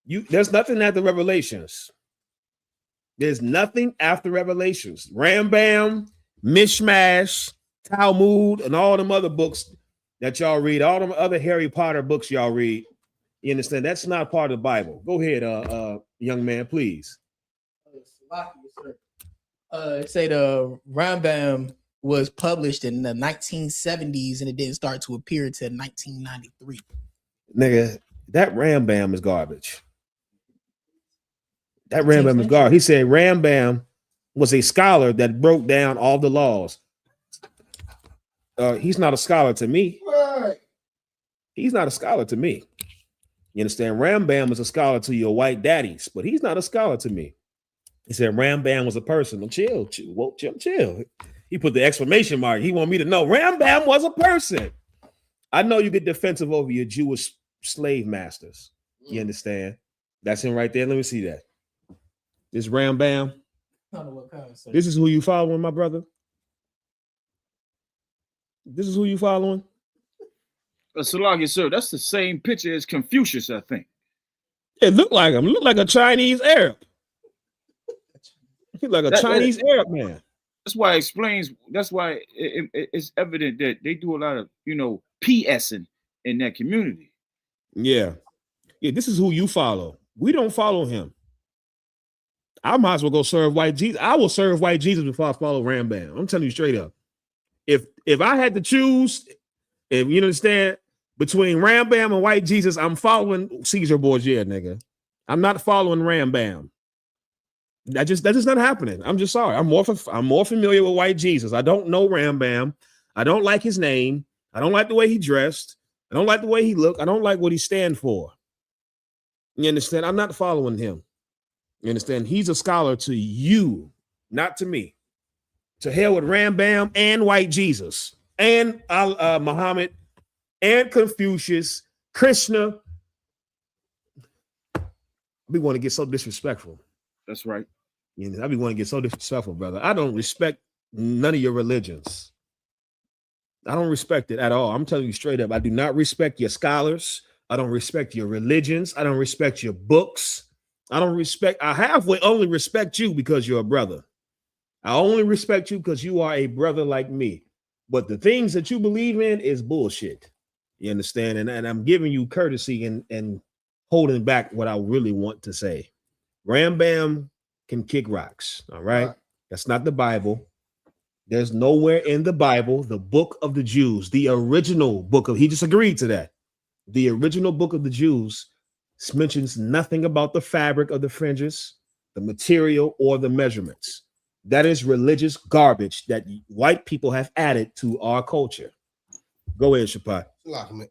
There's nothing after Revelations. There's nothing after Revelations. Rambam, Mishmash, Talmud, and all them other books that y'all read, all them other Harry Potter books y'all read. You understand? That's not part of the Bible. Go ahead, young man, please. It say the Rambam was published in the 1970s and it didn't start to appear until 1993. Nigga, that Rambam is garbage. That Rambam is garbage. He said Rambam was a scholar that broke down all the laws. He's not a scholar to me. Right. He's not a scholar to me. You understand? Rambam is a scholar to your white daddies, but he's not a scholar to me. He said Rambam was a person. Chill. He put the exclamation mark. He want me to know Rambam was a person. I know you get defensive over your Jewish slave masters. You understand? That's him right there. Let me see that. This Rambam. I don't know what kind of stuff. This is who you following, my brother? This is who you following? Salagi, sir, that's the same picture as Confucius, I think. It looked like him. It looked like a Chinese Arab. He's like a Chinese Arab man. That's why it explains. That's why it's evident that they do a lot of, PSing in that community. Yeah. This is who you follow. We don't follow him. I might as well go serve white Jesus. I will serve white Jesus before I follow Rambam. I'm telling you straight up. If I had to choose, if you understand, between Rambam and white Jesus, I'm following Caesar Borgia, nigga. I'm not following Rambam. That's just not happening. I'm just sorry. I'm more familiar with white Jesus. I don't know Rambam. I don't like his name. I don't like the way he dressed. I don't like the way he looked. I don't like what he stand for. You understand? I'm not following him. You understand? He's a scholar to you, not to me. To hell with Rambam and white Jesus and Muhammad and Confucius, Krishna. We want to get so disrespectful. That's right. I be want to get so disrespectful, brother. I don't respect none of your religions. I don't respect it at all. I'm telling you straight up. I do not respect your scholars. I don't respect your religions. I don't respect your books. I only respect you because you're a brother. I only respect you because you are a brother like me. But the things that you believe in is bullshit. You understand? And I'm giving you courtesy and holding back what I really want to say. Rambam can kick rocks. All right. That's not the Bible. There's nowhere in the Bible, the book of the Jews, the original book of, he just agreed to that. The original book of the Jews mentions nothing about the fabric of the fringes, the material, or the measurements. That is religious garbage that white people have added to our culture. Go ahead, Shapai.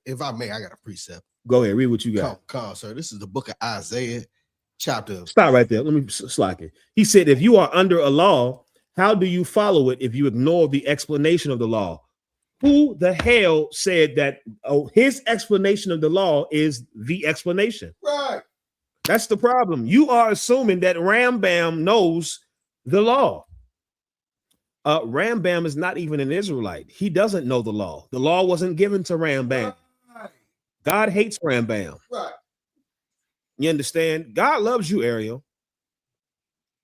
If I may, I got a precept. Go ahead, read what you got. Come, sir. This is the book of Isaiah, chapter. Stop right there. Let me slack it. He said, if you are under a law, how do you follow it if you ignore the explanation of the law? Who the hell said that his explanation of the law is the explanation? Right. That's the problem. You are assuming that Rambam knows the law. Rambam is not even an Israelite. He doesn't know the law. The law wasn't given to Rambam. Right. God hates Rambam. Right. You understand? God loves you, Ariel.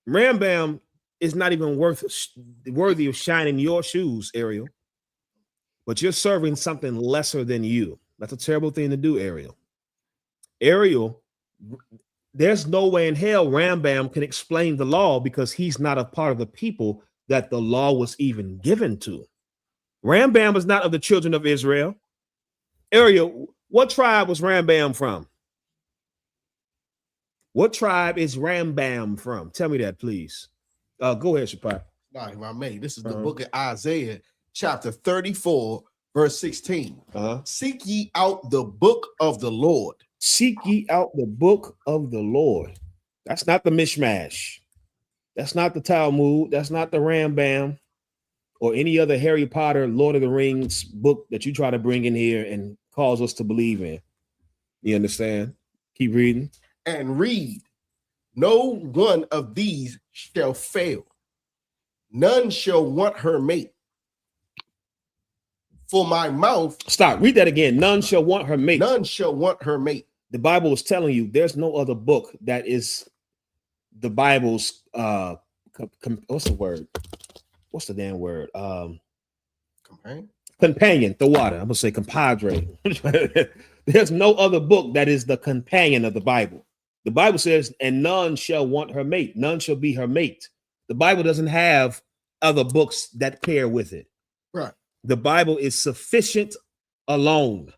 Rambam is not even worthy of shining your shoes, Ariel. but you're serving something lesser than you. That's a terrible thing to do, Ariel. Ariel, there's no way in hell Rambam can explain the law because he's not a part of the people that the law was even given to. Rambam was not of the children of Israel. Ariel, what tribe was Rambam from? What tribe is Rambam from? Tell me that, please. Go ahead, Shapai. Nah, if I may, this is the book of Isaiah, chapter 34, verse 16. Seek ye out the book of the Lord. Seek ye out the book of the Lord. That's not the mishmash. That's not the Talmud. That's not the Rambam or any other Harry Potter, Lord of the Rings book that you try to bring in here and cause us to believe in. You understand? Keep reading. And read. No one of these shall fail. None shall want her mate. For my mouth. Stop. Read that again. None shall want her mate. None shall want her mate. The Bible is telling you there's no other book that is the Bible's what's the word? What's the damn word? Companion. The water. I'm gonna say compadre. There's no other book that is the companion of the Bible. The Bible says, and none shall want her mate. None shall be her mate. The Bible doesn't have other books that pair with it. Right. The Bible is sufficient alone.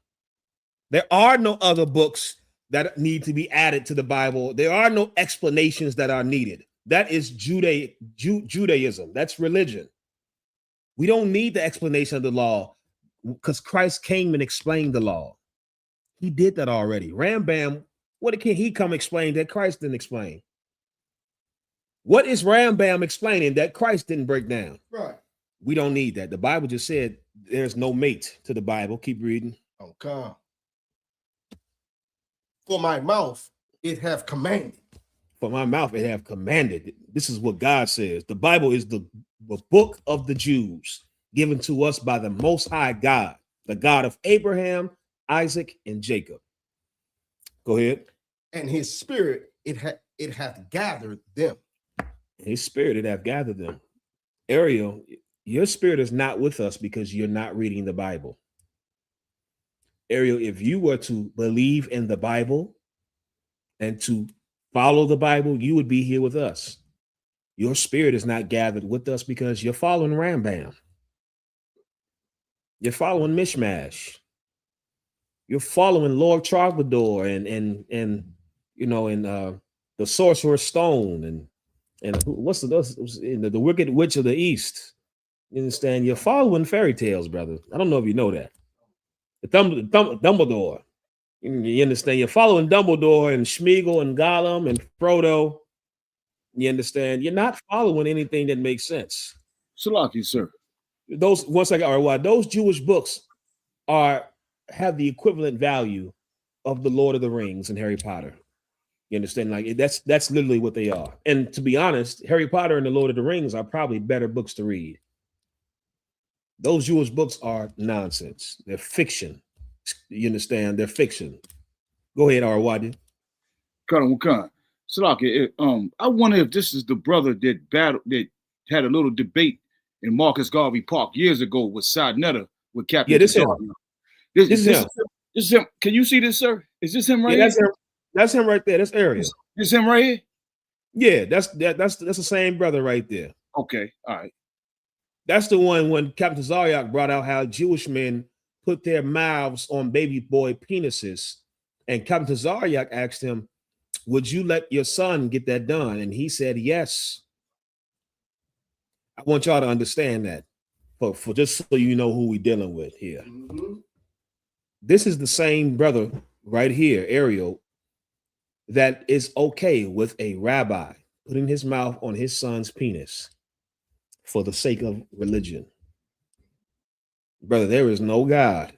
There are no other books that need to be added to the Bible. There are no explanations that are needed. That is Judaism. That's religion. We don't need the explanation of the law because Christ came and explained the law. He did that already. Rambam, what can he come explain that Christ didn't explain? What is Rambam explaining that Christ didn't break down? Right. We don't need that. The Bible just said there's no mate to the Bible. Keep reading. Okay. For my mouth, it have commanded. For my mouth, it have commanded. This is what God says. The Bible is the book of the Jews given to us by the Most High God, the God of Abraham, Isaac, and Jacob. Go ahead. And his spirit, it hath gathered them. His spirit, it hath gathered them. Ariel, your spirit is not with us because you're not reading the Bible. Ariel, if you were to believe in the Bible and to follow the Bible, you would be here with us. Your spirit is not gathered with us because you're following Rambam. You're following Mishmash. You're following Lord Troubadour and the Sorcerer's Stone and what's the Wicked Witch of the East. You understand? You're following fairy tales, brother. I don't know if you know that. The Dumbledore. You understand? You're following Dumbledore and Smeagol and Gollum and Frodo. You understand? You're not following anything that makes sense. Salaki, sir. Those those Jewish books have the equivalent value of the Lord of the Rings and Harry Potter. You understand? Like that's literally what they are. And to be honest, Harry Potter and the Lord of the Rings are probably better books to read. Those Jewish books are nonsense. They're fiction. You understand? They're fiction. Go ahead, Arwadi. Khan. Salaki, I wonder if this is the brother that had a little debate in Marcus Garvey Park years ago with Sidnetta with Captain. Yeah, this is him. This is him. This is him. Can you see this, sir? Is this him right here? That's him. That's him right there. That's Ariel. This him right here? Yeah, that's the same brother right there. Okay, all right. That's the one when Captain Zaryak brought out how Jewish men put their mouths on baby boy penises. And Captain Zaryak asked him, would you let your son get that done? And he said, yes. I want y'all to understand that for just so you know who we're dealing with here. Mm-hmm. This is the same brother right here, Ariel, that is okay with a rabbi putting his mouth on his son's penis for the sake of religion. Brother, there is no God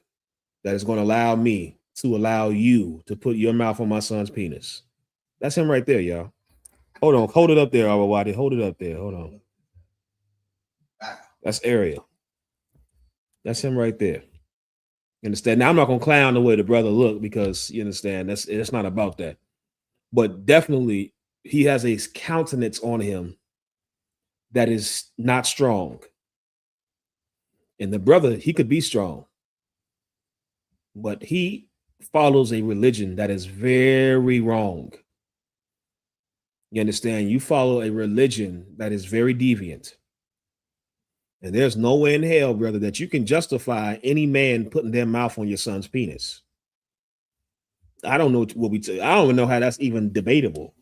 that is going to allow me to allow you to put your mouth on my son's penis. That's him right there, y'all. Hold on. Hold it up there, Awawadi. Hold it up there. Hold on. That's Ariel. That's him right there. You understand? Now, I'm not going to clown the way the brother looked because, you understand, it's not about that. But definitely, he has a countenance on him that is not strong. And the brother, he could be strong, but he follows a religion that is very wrong. You understand? You follow a religion that is very deviant. And there's no way in hell, brother, that you can justify any man putting their mouth on your son's penis. I don't know what I don't even know how that's even debatable.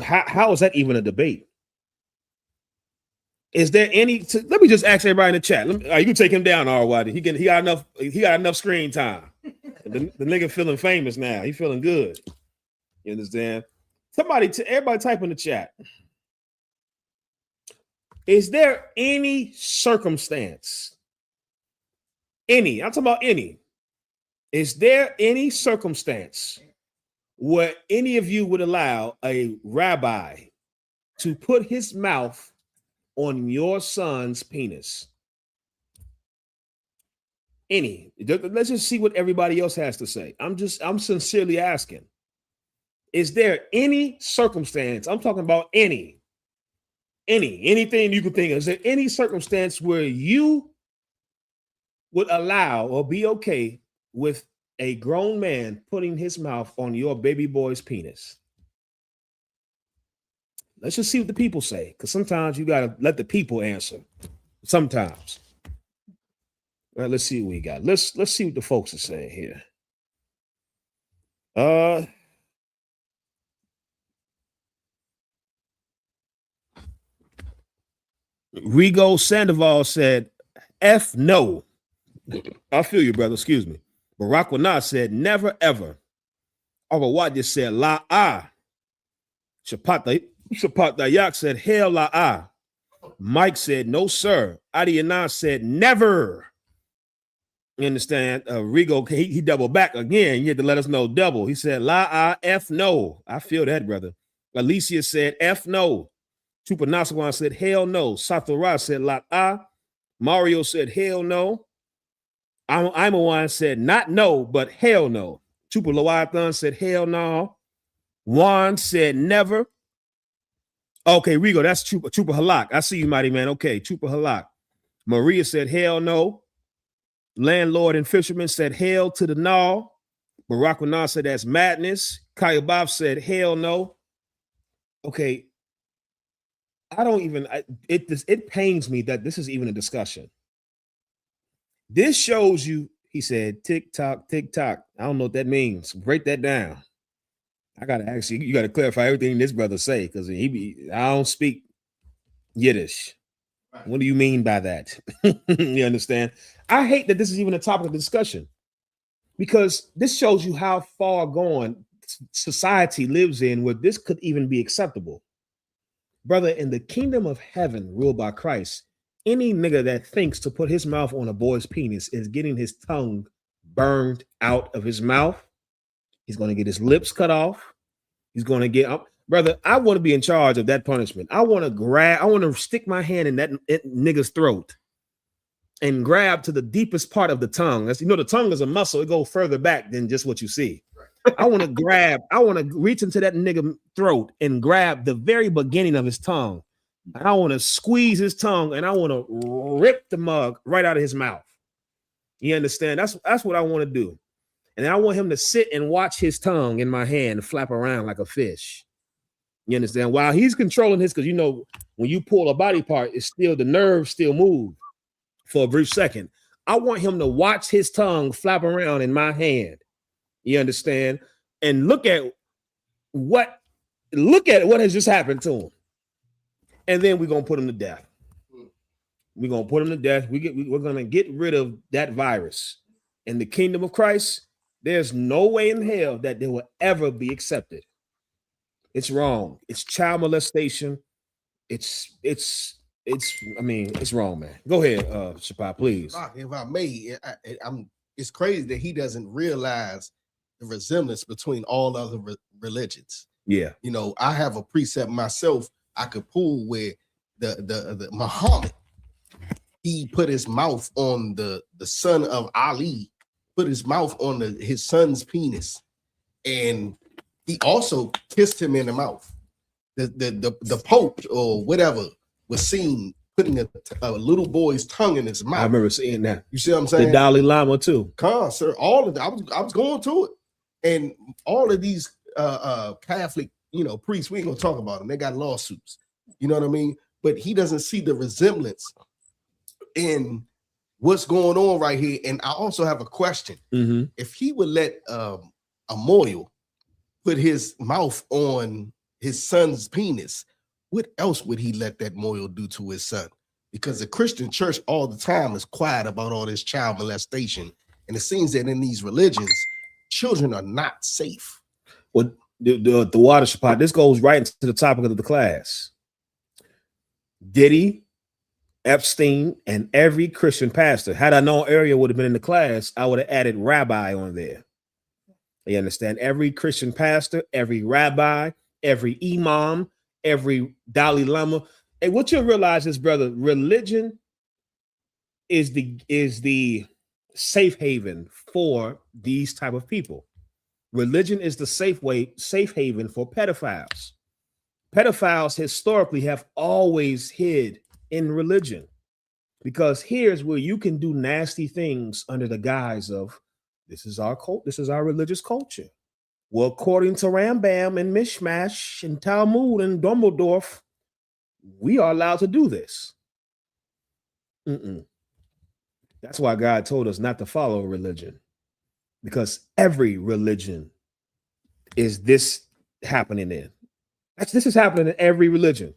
How is that even a debate? Is there any? Let me just ask everybody in the chat. You can take him down, R.Y.D. He got enough screen time. The nigga feeling famous now. He feeling good. You understand? Everybody type in the chat. Is there any circumstance? I'm talking about any. Is there any circumstance where any of you would allow a rabbi to put his mouth on your son's penis? Any? Let's just see what everybody else has to say. I'm sincerely asking. Is there any circumstance? I'm talking about anything you could think of. Is there any circumstance where you would allow or be okay with a grown man putting his mouth on your baby boy's penis? Let's just see what the people say, because sometimes you gotta let the people answer. Sometimes. All right, let's see what we got. Let's see what the folks are saying here. Rigo Sandoval said, F no. I feel you, brother. Excuse me. Barack Obama said, never, ever. What just said, la ah. Shapat Dayak said, hell la ah. Mike said, no, sir. Adiana said, never. You understand? Rigo, he doubled back again. He had to let us know double. He said, la ah, F no. I feel that, brother. Alicia said, F no. Chupa said, hell no. Satora said, la ah. Mario said, hell no. I'm a one said, not no, but hell no. Chupa Loathan said, hell no. Juan said, never. Okay, Rigo, that's Chupa Halak. I see you, mighty man. Okay, Chupa Halak. Maria said, hell no. Landlord and Fisherman said, hell to the no. Barack Obama said, that's madness. Kaya Bob said, hell no. Okay. It pains me that this is even a discussion. This shows you, he said, tick tock, tick tock. I don't know what that means. Break that down. I gotta ask you, you gotta clarify everything this brother say, because I don't speak Yiddish. What do you mean by that? You understand? I hate that this is even a topic of discussion, because this shows you how far gone society lives in where this could even be acceptable. Brother, in the kingdom of heaven ruled by Christ, any nigga that thinks to put his mouth on a boy's penis is getting his tongue burned out of his mouth. He's going to get his lips cut off. He's going to get up. Brother, I want to be in charge of that punishment. I want to stick my hand in that nigga's throat and grab to the deepest part of the tongue. That's, the tongue is a muscle. It goes further back than just what you see. I want to reach into that nigga throat and grab the very beginning of his tongue. I want to squeeze his tongue and I want to rip the mug right out of his mouth. You understand? That's what I want to do. And I want him to sit and watch his tongue in my hand flap around like a fish. You understand? While he's controlling his, because when you pull a body part, it's still, the nerves still move for a brief second. I want him to watch his tongue flap around in my hand. You understand? And look at what has just happened to him. And then we're gonna put him to death. We're gonna put him to death. We're gonna get rid of that virus. In the kingdom of Christ, there's no way in hell that they will ever be accepted. It's wrong. It's child molestation. It's wrong, man. Go ahead, Shapa, please. If I may, it's crazy that he doesn't realize the resemblance between all other religions. Yeah. I have a precept myself I could pull where the Muhammad, he put his mouth on the son of Ali, put his mouth on his son's penis, and he also kissed him in the mouth. The Pope or whatever was seen putting a little boy's tongue in his mouth. I remember seeing that. You see what I'm saying? The Dalai Lama too. Sir, all of that. I was going to it, and all of these Catholic, priests. We ain't gonna talk about them. They got lawsuits. You know what I mean? But he doesn't see the resemblance in what's going on right here. And I also have a question. Mm-hmm. If he would let a Moyle put his mouth on his son's penis, what else would he let that Moyle do to his son? Because the Christian church all the time is quiet about all this child molestation. And it seems that in these religions, children are not safe. Well, the water spot, this goes right into the topic of the class. Diddy, Epstein, and every Christian pastor. Had I known area would have been in the class, I would have added rabbi on there. You understand? Every Christian pastor, every rabbi, every imam, every Dalai Lama. And what you'll realize is, brother, religion is the safe haven for these type of people. Religion is the safe haven for pedophiles. Pedophiles historically have always hid in religion, because here's where you can do nasty things under the guise of this is our cult, this is our religious culture. Well, according to Rambam and Mishmash and Talmud and Dumbledore, we are allowed to do this. That's why God told us not to follow religion, because every religion is this happening in. This is happening in every religion.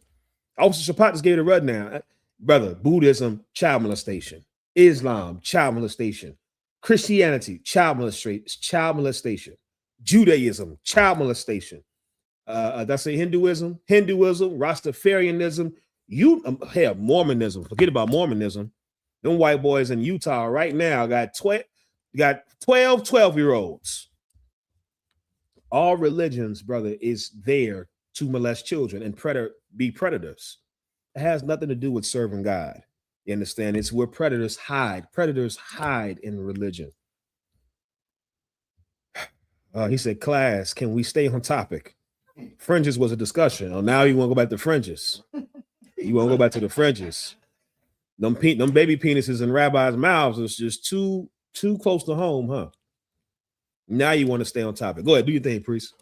Officer Shapat just gave it a run now. Brother, Buddhism, child molestation. Islam, child molestation. Christianity, child molestation. Judaism, child molestation. That's a Hinduism, Rastafarianism, Mormonism. Forget about Mormonism. Them white boys in Utah right now got 12-year-olds. All religions, brother, is there to molest children and be predators. It has nothing to do with serving God. You understand? It's where predators hide. Predators hide in religion. He said, class, can we stay on topic? Fringes was a discussion. Oh, now you want to go back to fringes. You want to go back to the fringes. Them baby penises in rabbis' mouths is just too close to home, huh? Now you want to stay on topic. Go ahead, do your thing, priest.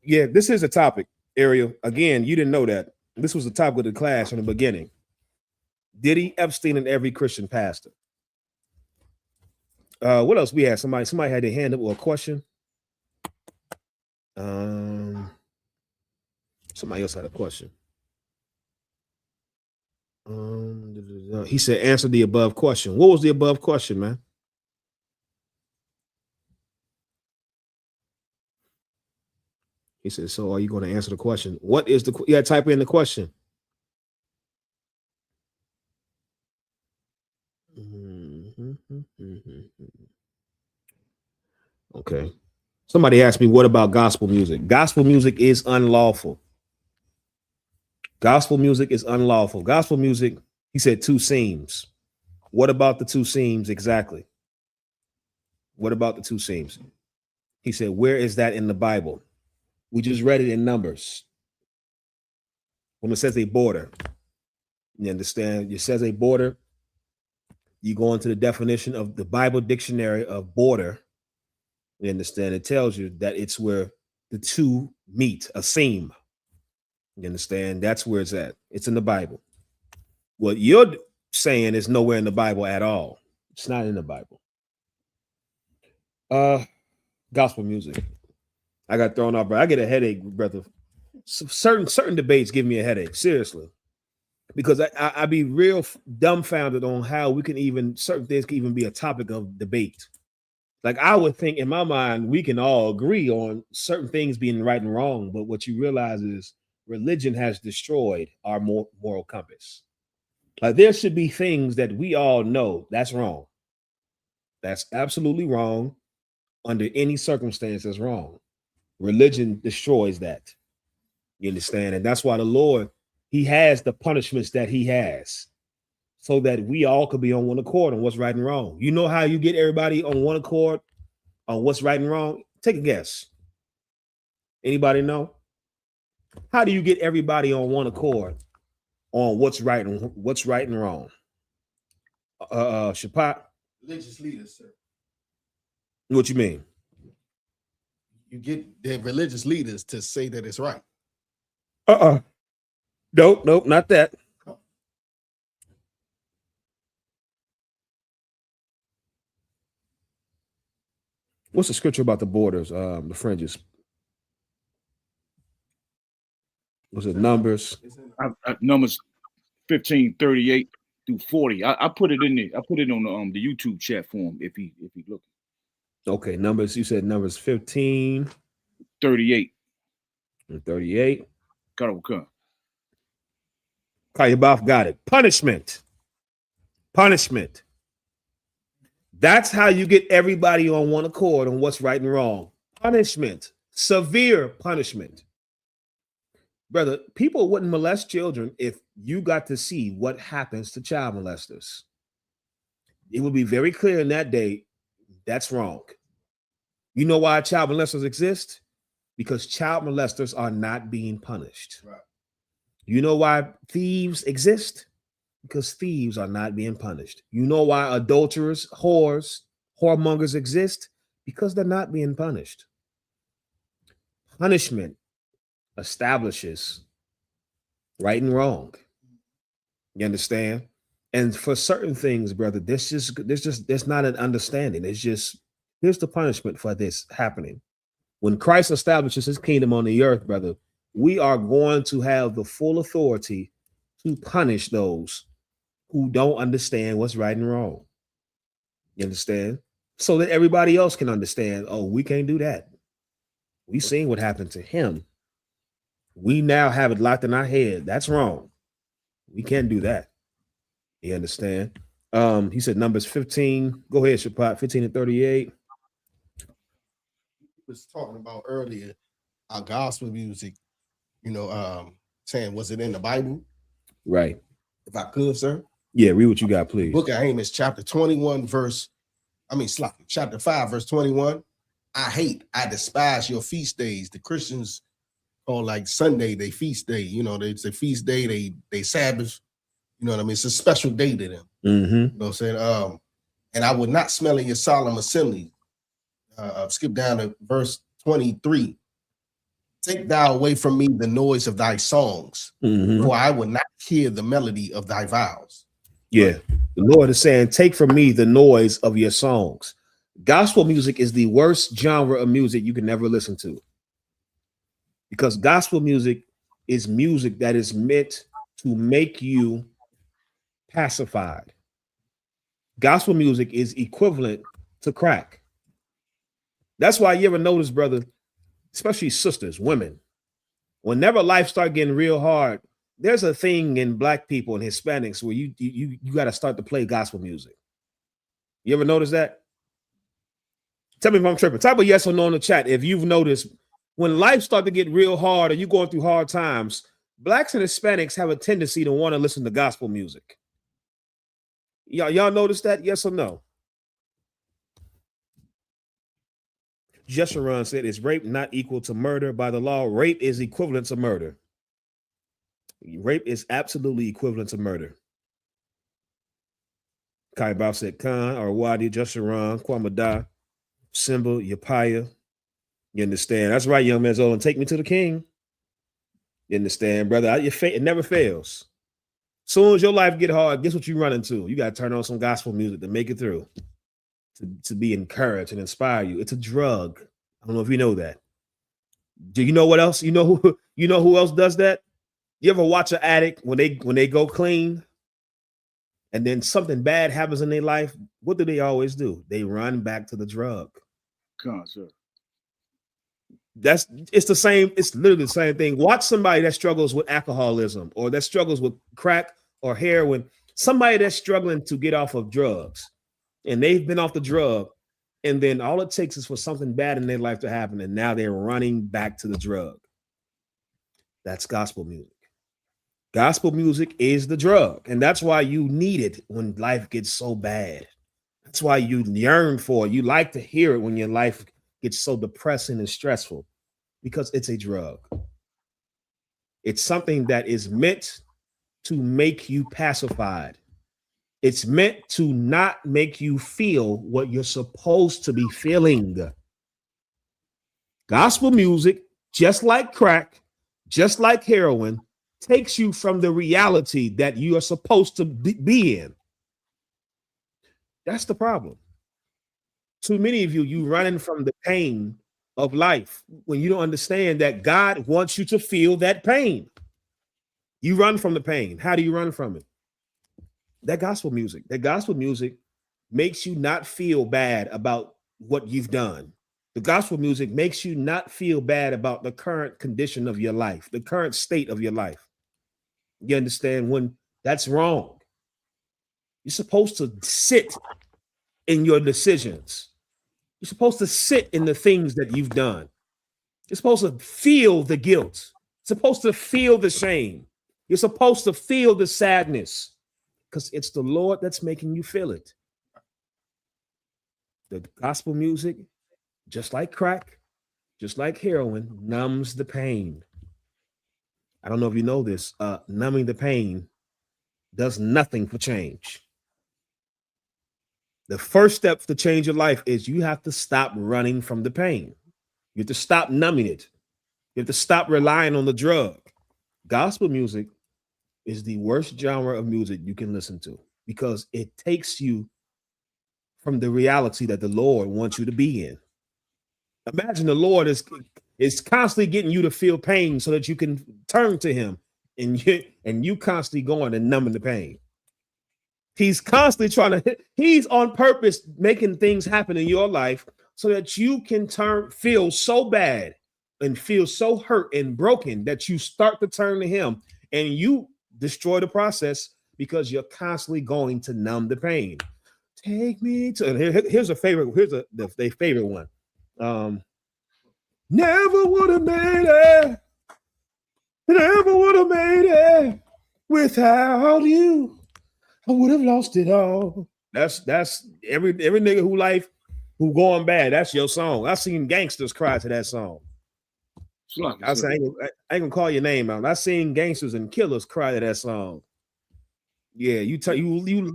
Yeah, this is a topic, Ariel. Again, you didn't know that. This was the topic of the class from the beginning. Diddy, Epstein, and every Christian pastor. What else we had? Somebody had their hand up with a question. Somebody else had a question. He said, answer the above question. What was the above question, man? He said, so are you going to answer the question? What is the, yeah, type in the question. Okay. Somebody asked me, what about gospel music? Gospel music is unlawful. Gospel music is unlawful. Gospel music, he said, two seams. What about the two seams exactly? What about the two seams? He said, where is that in the Bible? We just read it in Numbers. When it says a border, you understand? It says a border. You go into the definition of the Bible dictionary of border. You understand? It tells you that it's where the two meet, a seam. You understand? That's where it's at. It's in the Bible. What you're saying is nowhere in the Bible at all. It's not in the Bible. Gospel music. I got thrown off, bro. I get a headache, brother. Certain debates give me a headache, seriously. Because I be real dumbfounded on how we can even, certain things can even be a topic of debate. Like I would think in my mind, we can all agree on certain things being right and wrong. But what you realize is religion has destroyed our moral compass. Like there should be things that we all know that's wrong. That's absolutely wrong. Under any circumstance, that's wrong. Religion destroys that. You understand? And that's why the Lord, he has the punishments that he has so that we all could be on one accord on what's right and wrong. You know how you get everybody on one accord on what's right and wrong? Take a guess. Anybody know? How do you get everybody on one accord on what's right and wrong. Shapat, Religious leaders, sir. what you mean? You get the religious leaders to say that it's right. Nope, not that. What's the scripture about the borders, the fringes? Was it Numbers? Numbers 15:38 through 40. I put it in there. I put it on the YouTube chat for him if he look. Okay, Numbers. You said Numbers 15, 38. and 38. Got Kayabaf got it. Punishment. That's how you get everybody on one accord on what's right and wrong. Punishment. Severe punishment. Brother, people wouldn't molest children if you got to see what happens to child molesters. It would be very clear in that day that's wrong. You know why child molesters exist? Because child molesters are not being punished. Right. You know why thieves exist? Because thieves are not being punished. You know why adulterers, whoremongers exist? Because they're not being punished. Punishment establishes right and wrong. You understand? And for certain things, brother, there's not an understanding. It's just, here's the punishment for this happening. When Christ establishes his kingdom on the earth, brother, we are going to have the full authority to punish those who don't understand what's right and wrong. You understand? So that everybody else can understand, oh, we can't do that. We seen what happened to him. We now have it locked in our head. That's wrong. We can't do that. You understand? He said Numbers 15. Go ahead, Shapat, 15 and 38. Was talking about earlier our gospel music, saying, was it in the Bible? Right. If I could, sir. Yeah, read what you got, please. Book of Amos, chapter 5, verse 21. I despise your feast days. The Christians call like Sunday, they feast day. It's a feast day, they Sabbath. You know what I mean? It's a special day to them. Mm-hmm. You know what I'm saying? And I would not smell in your solemn assembly. Skip down to verse 23. Take thou away from me the noise of thy songs, for I will not hear the melody of thy vows. Yeah, the Lord is saying, take from me the noise of your songs. Gospel music is the worst genre of music you can ever listen to, because gospel music is music that is meant to make you pacified. Gospel music is equivalent to crack. That's why you ever notice, brother, especially sisters, women, whenever life start getting real hard, there's a thing in Black people and Hispanics where you got to start to play gospel music. You ever notice that? Tell me if I'm tripping. Type a yes or no in the chat if you've noticed when life start to get real hard or you going through hard times, Blacks and Hispanics have a tendency to want to listen to gospel music. Y'all notice that? Yes or no? Jesharon said, is rape not equal to murder by the law? Rape is equivalent to murder. Rape is absolutely equivalent to murder. Kai Bao said, Khan, or Wadi, Jesharon, Kwamada, Simba, Yapaya. You understand? That's right, young man Zolan. Take me to the king. You understand, brother? It never fails. Soon as your life get hard, guess what you run into? You got to turn on some gospel music to make it through. To be encouraged and inspire you. It's a drug. I don't know if you know that. Do you know what else? You know who else does that? You ever watch an addict when they go clean and then something bad happens in their life? What do they always do? They run back to the drug. Come on, sir. It's the same. It's literally the same thing. Watch somebody that struggles with alcoholism or that struggles with crack or heroin. Somebody that's struggling to get off of drugs. And they've been off the drug, and then all it takes is for something bad in their life to happen, and now they're running back to the drug. That's gospel music. Gospel music is the drug, and that's why you need it when life gets so bad. That's why you yearn for it. You like to hear it when your life gets so depressing and stressful, because it's a drug. It's something that is meant to make you pacified. It's meant to not make you feel what you're supposed to be feeling. Gospel music, just like crack, just like heroin, takes you from the reality that you are supposed to be in. That's the problem. Too many of you running from the pain of life when you don't understand that God wants you to feel that pain. You run from the pain. How do you run from it? That gospel music makes you not feel bad about what you've done. The gospel music makes you not feel bad about the current condition of your life, the current state of your life. You understand? When that's wrong. You're supposed to sit in your decisions. You're supposed to sit in the things that you've done. You're supposed to feel the guilt. You're supposed to feel the shame. You're supposed to feel the sadness because it's the Lord that's making you feel it. The gospel music, just like crack, just like heroin, numbs the pain. I don't know if you know this. Numbing the pain does nothing for change. The first step to change your life is you have to stop running from the pain. You have to stop numbing it. You have to stop relying on the drug. Gospel music is the worst genre of music you can listen to because it takes you from the reality that the Lord wants you to be in. Imagine the Lord is constantly getting you to feel pain so that you can turn to him, and you constantly going and numbing the pain. He's constantly he's on purpose making things happen in your life so that you can feel so bad and feel so hurt and broken that you start to turn to him, and you destroy the process because you're constantly going to numb the pain. Take me to here's a favorite. Here's the favorite one. Never would have made it. Never would have made it without you. I would have lost it all. That's every nigga who going bad. That's your song. I've seen gangsters cry to that song. I ain't gonna call your name out. I've seen gangsters and killers cry to that song. Yeah, you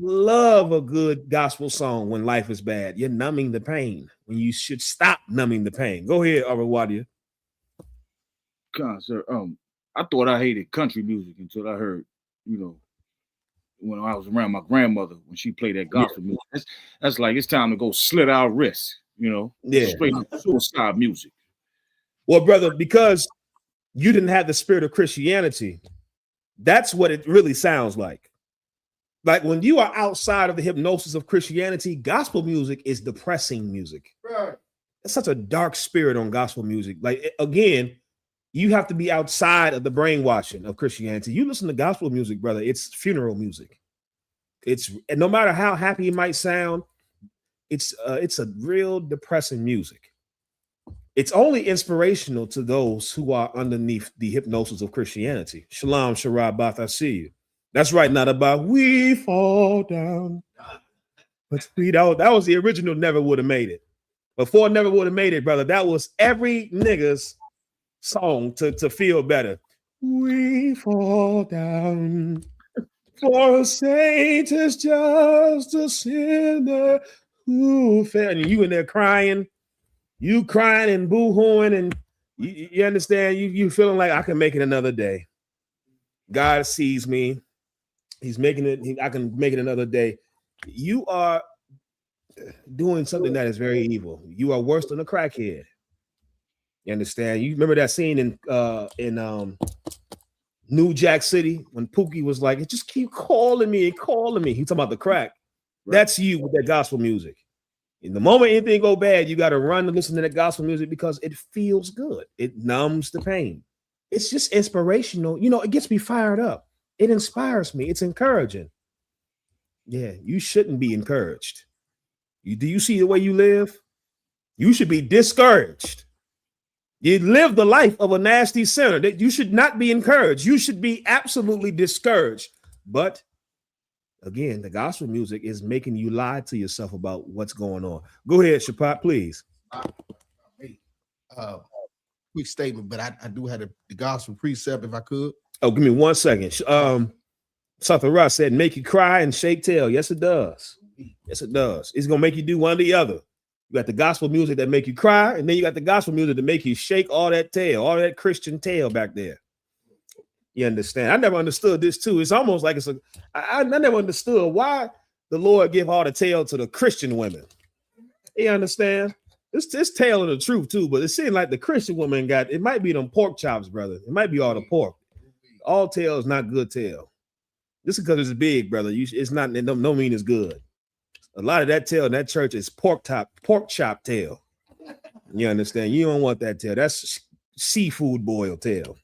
love a good gospel song when life is bad. You're numbing the pain when you should stop numbing the pain. Go ahead, Arawadia. Sir, I thought I hated country music until I heard, when I was around my grandmother when she played that gospel music. That's like it's time to go slit our wrists, straight suicide music. Well, brother, because you didn't have the spirit of Christianity, that's what it really sounds like. Like when you are outside of the hypnosis of Christianity, gospel music is depressing music. Right. It's such a dark spirit on gospel music. Like, again, you have to be outside of the brainwashing of Christianity. You listen to gospel music, brother, it's funeral music. And no matter how happy it might sound, it's a real depressing music. It's only inspirational to those who are underneath the hypnosis of Christianity. Shalom, Sharabath, I see you. That's right, not about we fall down. But that was the original Never Would Have Made It. Before Never Would Have Made It, brother, that was every nigga's song to feel better. We fall down, for a saint is just a sinner who fell. And you in there crying, and boo-hooing, and you understand, you feeling like I can make it another day. God sees me. He's making it. I can make it another day. You are doing something that is very evil. You are worse than a crackhead. You understand? You remember that scene in New Jack City when Pookie was like, "Just keep calling me and calling me." He's talking about the crack. Right. That's you with that gospel music. In the moment anything go bad, you got to run and listen to that gospel music because it feels good. It numbs the pain. It's just inspirational. It gets me fired up. It inspires me. It's encouraging. Yeah, you shouldn't be encouraged. Do you see the way you live? You should be discouraged. You live the life of a nasty sinner. That you should not be encouraged. You should be absolutely discouraged. But again, the gospel music is making you lie to yourself about what's going on. Go ahead, Shapat, please. Quick statement, but I do have the gospel precept if I could. Oh, give me 1 second. Something Russ said, make you cry and shake tail. Yes, it does. Yes, it does. It's gonna make you do one or the other. You got the gospel music that make you cry, and then you got the gospel music that make you shake all that tail, all that Christian tail back there. You understand? I never understood this too. It's almost like I never understood why the Lord give all the tail to the Christian women. You understand? This tail of the truth too, but it seems like the Christian woman got, it might be them pork chops, brother. It might be all the pork. All tail is not good tail. Just because it's big, brother, it's not, no mean it's good. A lot of that tail in that church is pork chop tail. You understand? You don't want that tail. That's seafood boil tail.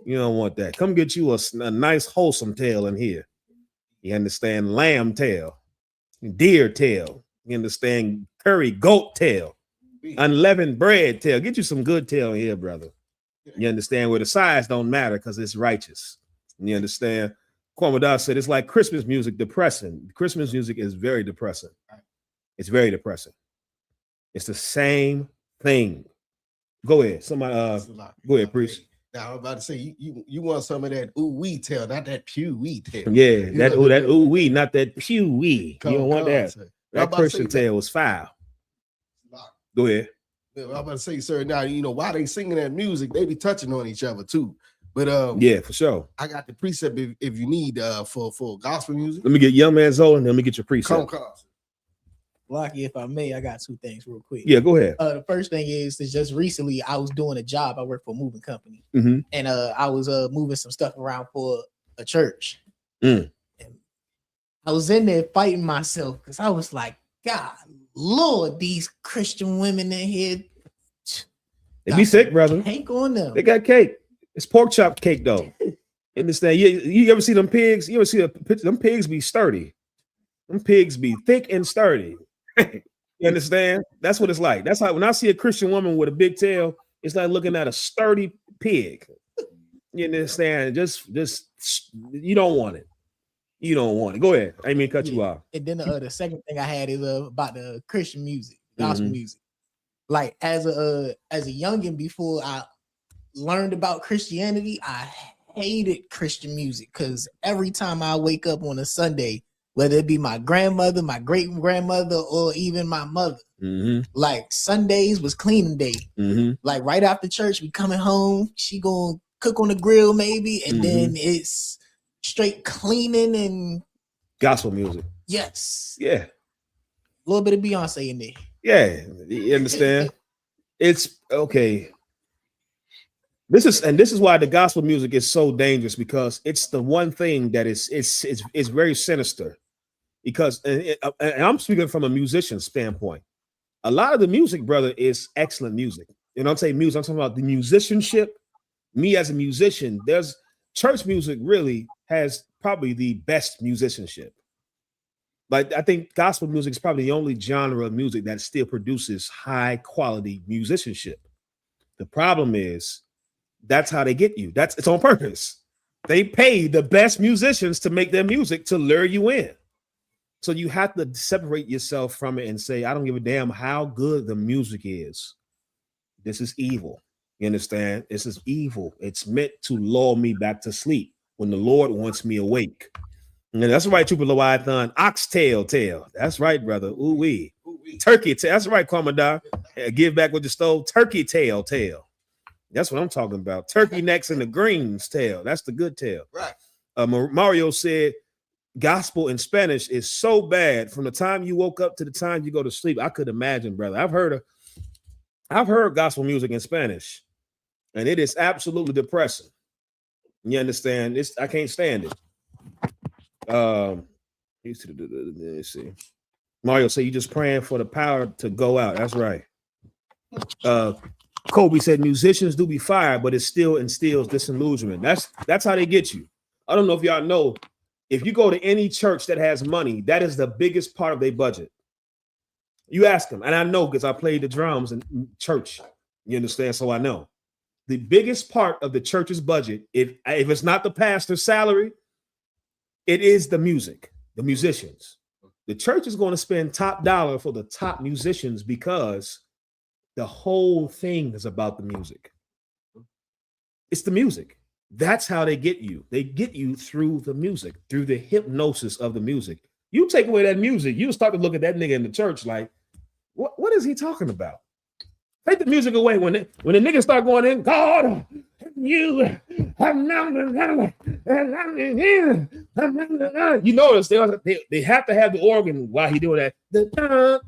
You don't want that. Come get you a nice wholesome tail in here. You understand? Lamb tail, deer tail. You understand? Curry goat tail, unleavened bread tail. Get you some good tail in here, brother. You understand? Where the size don't matter because it's righteous. You understand? Commodore said it's like Christmas music, depressing. Christmas music is very depressing. It's very depressing. It's the same thing. Go ahead. Somebody go ahead, priest. Now I'm about to say you want some of that ooh wee tail, not that pew wee tail. Yeah, that ooh wee, not that pew wee. You don't want that. That Christian tail was foul. Go ahead. I'm about to say, sir. Now you know why they singing that music. They be touching on each other too. But yeah, for sure. I got the precept if you need for gospel music. Let me get Young Man Zoe and then let me get your precept. Come. Blocky, if I may, I got two things real quick. Yeah, go ahead. The first thing is just recently I was doing a job. I work for a moving company, mm-hmm. and I was moving some stuff around for a church. And I was in there fighting myself because I was like, God, Lord, these Christian women in here, they be sick, brother. Cake on them. They got cake. It's pork chop cake though. Understand? You ever see them pigs? You ever see a picture? Them pigs be sturdy. Them pigs be thick and sturdy. You understand? That's what it's like. That's how when I see a Christian woman with a big tail, it's like looking at a sturdy pig. You understand? Just you don't want it. You don't want it. Go ahead. I mean, cut you off. And then the second thing I had is about the Christian music, gospel music. Like as a youngin, before I learned about Christianity, I hated Christian music because every time I wake up on a Sunday, whether it be my grandmother, my great grandmother, or even my mother, like Sundays was cleaning day. Like right after church, we coming home, she gonna cook on the grill maybe, and then it's straight cleaning and gospel music. Yes. Yeah. A little bit of Beyonce in there. Yeah, you understand? It's okay. This is why the gospel music is so dangerous, because it's the one thing that it's very sinister. Because and I'm speaking from a musician standpoint. A lot of the music, brother, is excellent music. And I'm saying music, I'm talking about the musicianship. Me as a musician, there's church music really has probably the best musicianship. Like I think gospel music is probably the only genre of music that still produces high quality musicianship. The problem is that's how they get you. It's on purpose. They pay the best musicians to make their music to lure you in. So you have to separate yourself from it and say, I don't give a damn how good the music is. This is evil. You understand? This is evil. It's meant to lull me back to sleep when the Lord wants me awake. And that's right, Trooper Leviathan. Oxtail tail. That's right, brother. Ooh wee. Turkey tail. That's right, Commodore. Give back with the stove. Turkey tail. That's what I'm talking about. Turkey necks and the greens tail. That's the good tail. Right. Mario said, gospel in Spanish is so bad from the time you woke up to the time you go to sleep. I could imagine, brother. I've heard gospel music in Spanish, and it is absolutely depressing. You understand? I can't stand it. Let's see. Mario said, you just praying for the power to go out. That's right. Kobe said musicians do be fired, but it still instills disillusionment. That's how they get you. I don't know if y'all know, if you go to any church that has money, that is the biggest part of their budget. You ask them, and I know because I played the drums in church. You understand? So I know the biggest part of the church's budget, if it's not the pastor's salary, it is the music, the musicians. The church is going to spend top dollar for the top musicians because the whole thing is about the music. It's the music. That's how they get you. They get you through the music, through the hypnosis of the music. You take away that music, you start to look at that nigga in the church like, what is he talking about? Take the music away when the niggas start going in, God, you notice they have to have the organ while he doing that.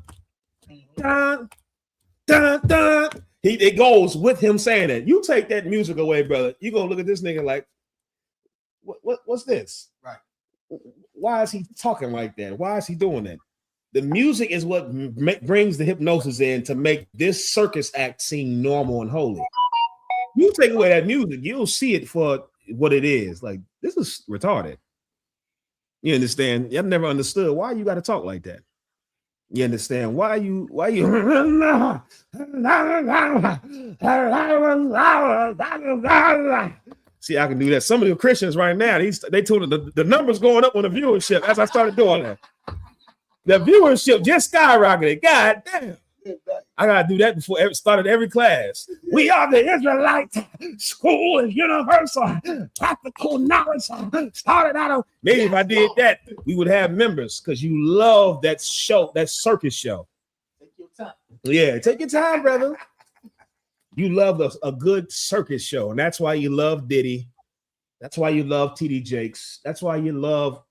It goes with him saying that. You take that music away, brother, you're gonna look at this nigga like, what's this? Right. Why is he talking like that? Why is he doing that? The music is what brings the hypnosis in to make this circus act seem normal and holy. You take away that music, you'll see it for what it is. Like, this is retarded. You understand? I've never understood why you got to talk like that. You understand? Why you see, I can do that. Some of the Christians right now, they told the numbers going up on the viewership as I started doing that. The viewership just skyrocketed. God damn. I gotta do that before started every class. We are the Israelite school and universal practical knowledge. Started out of maybe if I did that, we would have members because you love that show, that circus show. Take your time. Yeah, take your time, brother. You love a good circus show, and that's why you love Diddy. That's why you love TD Jakes. That's why you love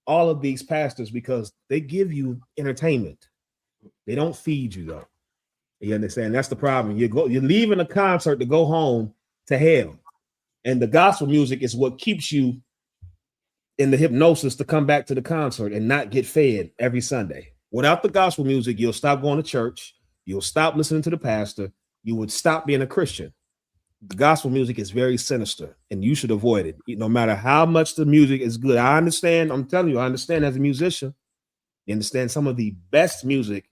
all of these pastors, because they give you entertainment. They don't feed you, though. You understand? That's the problem. You're leaving a concert to go home to hell. And the gospel music is what keeps you in the hypnosis to come back to the concert and not get fed every Sunday. Without the gospel music, you'll stop going to church. You'll stop listening to the pastor. You would stop being a Christian. The gospel music is very sinister, and you should avoid it. No matter how much the music is good. I understand. I'm telling you, I understand as a musician. You understand some of the best music,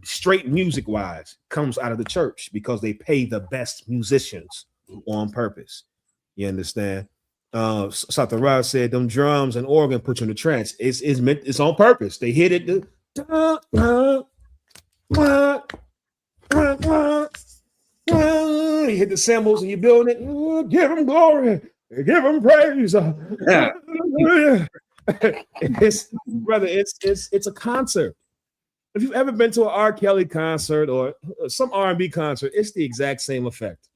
straight music-wise, comes out of the church because they pay the best musicians on purpose. You understand? Sata Raj said, them drums and organ put you in the trance. It's on purpose. They hit it. You hit the cymbals and you build it. Give him glory, give him praise. It's a concert. If you've ever been to an R. Kelly concert or some R&B concert, it's the exact same effect.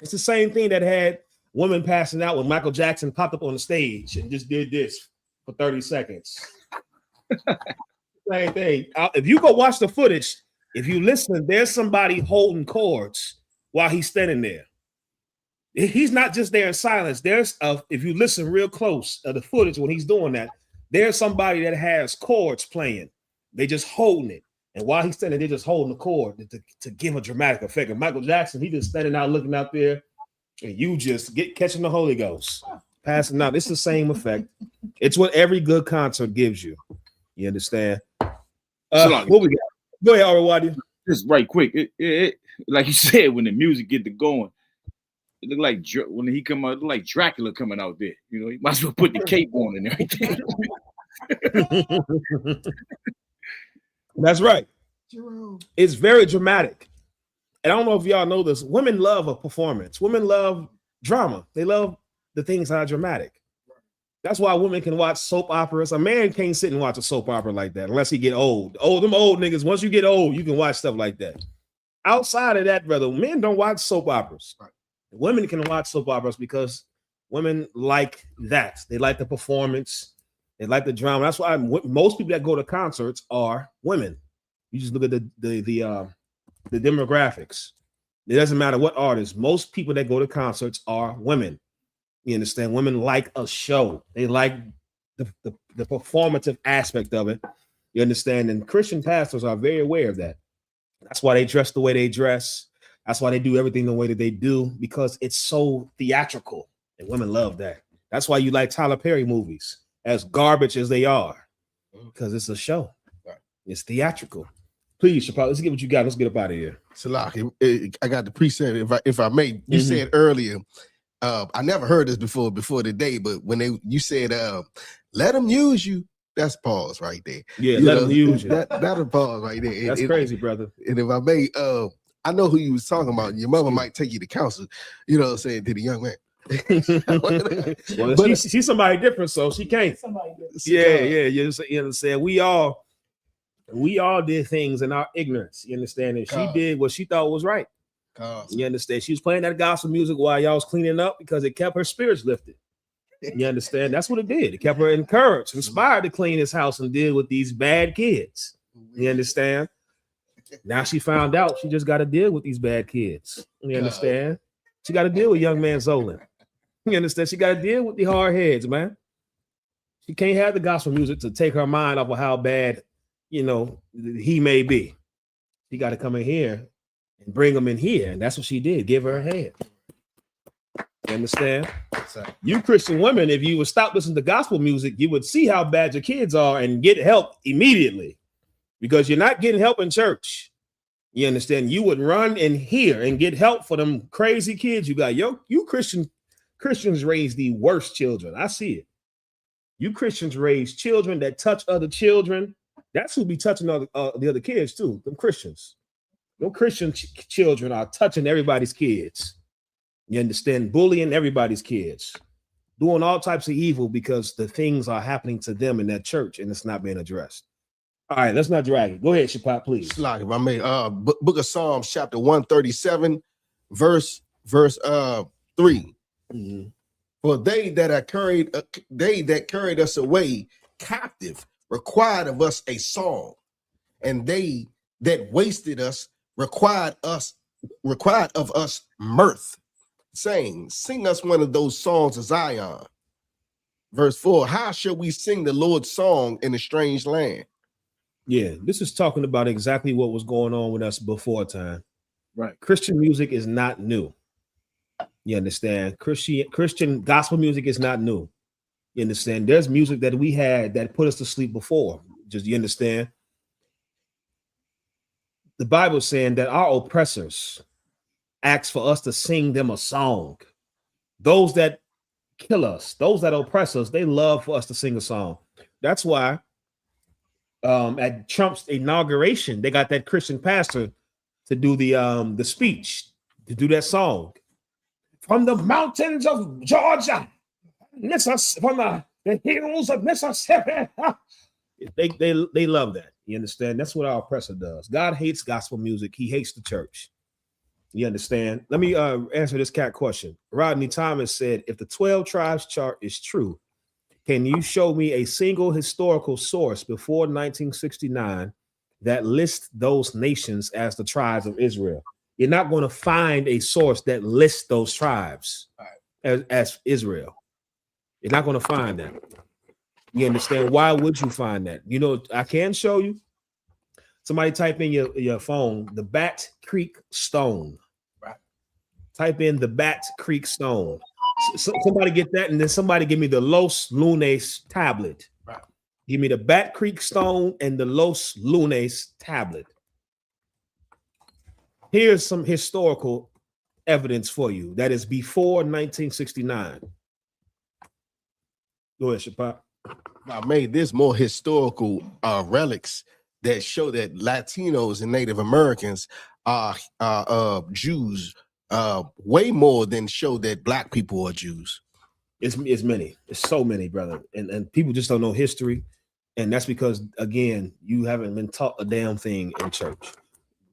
It's the same thing that had women passing out when Michael Jackson popped up on the stage and just did this for 30 seconds. Same thing. If you go watch the footage, if you listen, there's somebody holding chords while he's standing there. He's not just there in silence. If you listen real close to the footage when he's doing that, there's somebody that has chords playing. They just holding it. And while he's standing, they're just holding the chord to give a dramatic effect. And Michael Jackson, he just standing out looking out there, and you just catching the Holy Ghost. Passing out. It's the same effect. It's what every good concert gives you. You understand? What we got? Go ahead, Arwadi. Just right quick. It like you said, when the music get to going, it look like when he come out, it look like Dracula coming out there. You know, he might as well put the cape on and everything. That's right. It's very dramatic. And I don't know if y'all know this. Women love a performance. Women love drama. They love the things that are dramatic. That's why women can watch soap operas. A man can't sit and watch a soap opera like that unless he get old. Them old niggas, once you get old, you can watch stuff like that. Outside of that, brother, men don't watch soap operas. Right. Women can watch soap operas because women like that. They like the performance. They like the drama. That's why most people that go to concerts are women. You just look at the demographics. It doesn't matter what artist. Most people that go to concerts are women. You understand? Women like a show. They like the performative aspect of it. You understand? And Christian pastors are very aware of that. That's why they dress the way they dress. That's why they do everything the way that they do, because it's so theatrical. And women love that. That's why you like Tyler Perry movies, as garbage as they are, because it's a show. Right. It's theatrical. Please, Chappelle, let's get what you got. Let's get up out of here. Salak, I got the precept. If I may, you said earlier, I never heard this before today, but when you said, let them use you, that's pause right there. Yeah, let them use you. That'll pause right there. That's crazy, brother. And if I may, I know who you was talking about. Your mother might take you to counsel, you know what I'm saying, to the young man. Well, she's somebody different, so she can't. Yeah. You understand? We all did things in our ignorance. You understand? And she did what she thought was right. You understand? She was playing that gospel music while y'all was cleaning up because it kept her spirits lifted. You understand? That's what it did. It kept her encouraged, inspired to clean his house and deal with these bad kids. You understand? Now she found out she just got to deal with these bad kids. You understand? She got to deal with young man Zolan. You understand? She got to deal with the hard heads, man. She can't have the gospel music to take her mind off of how bad, he may be. She got to come in here and bring them in here. And that's what she did. Give her a hand. You understand? You Christian women, if you would stop listening to gospel music, you would see how bad your kids are and get help immediately because you're not getting help in church. You understand? You would run in here and get help for them crazy kids you got. You Christians raise the worst children. I see it. You Christians raise children that touch other children. That's who be touching the other kids too. Them Christians. No Christian children are touching everybody's kids. You understand? Bullying everybody's kids, doing all types of evil because the things are happening to them in that church and it's not being addressed. All right, let's not drag it. Go ahead, Shapat, please. Like if I may, Book of Psalms, chapter 137, verse 3. Mm-hmm. For they that carried us away captive required of us a song, and they that wasted us required of us mirth, saying, sing us one of those songs of Zion. Verse 4, how shall we sing the Lord's song in a strange land? Yeah, this is talking about exactly what was going on with us before time. Right. Christian music is not new. You understand? Christian gospel music is not new. You understand? There's music that we had that put us to sleep before. Just, you understand? The Bible is saying that our oppressors ask for us to sing them a song. Those that kill us, those that oppress us, they love for us to sing a song. That's why at Trump's inauguration, they got that Christian pastor to do the speech, to do that song. From the mountains of Georgia, from the hills of Mississippi. They love that. You understand? That's what our oppressor does. God hates gospel music. He hates the church. You understand? Let me answer this cat question. Rodney Thomas said, if the 12 tribes chart is true, can you show me a single historical source before 1969 that lists those nations as the tribes of Israel? You're not going to find a source that lists those tribes as Israel. You're not going to find that. You understand? Why would you find that? You know, I can show you. Somebody type in your phone, the Bat Creek Stone. Right. Type in the Bat Creek Stone. So somebody get that, and then somebody give me the Los Lunes tablet. Right. Give me the Bat Creek Stone and the Los Lunes tablet. Here's some historical evidence for you that is before 1969. Go ahead, Shapap. I made this more historical relics that show that Latinos and Native Americans are Jews way more than show that Black people are Jews. It's many. It's so many, brother. And people just don't know history. And that's because, again, you haven't been taught a damn thing in church.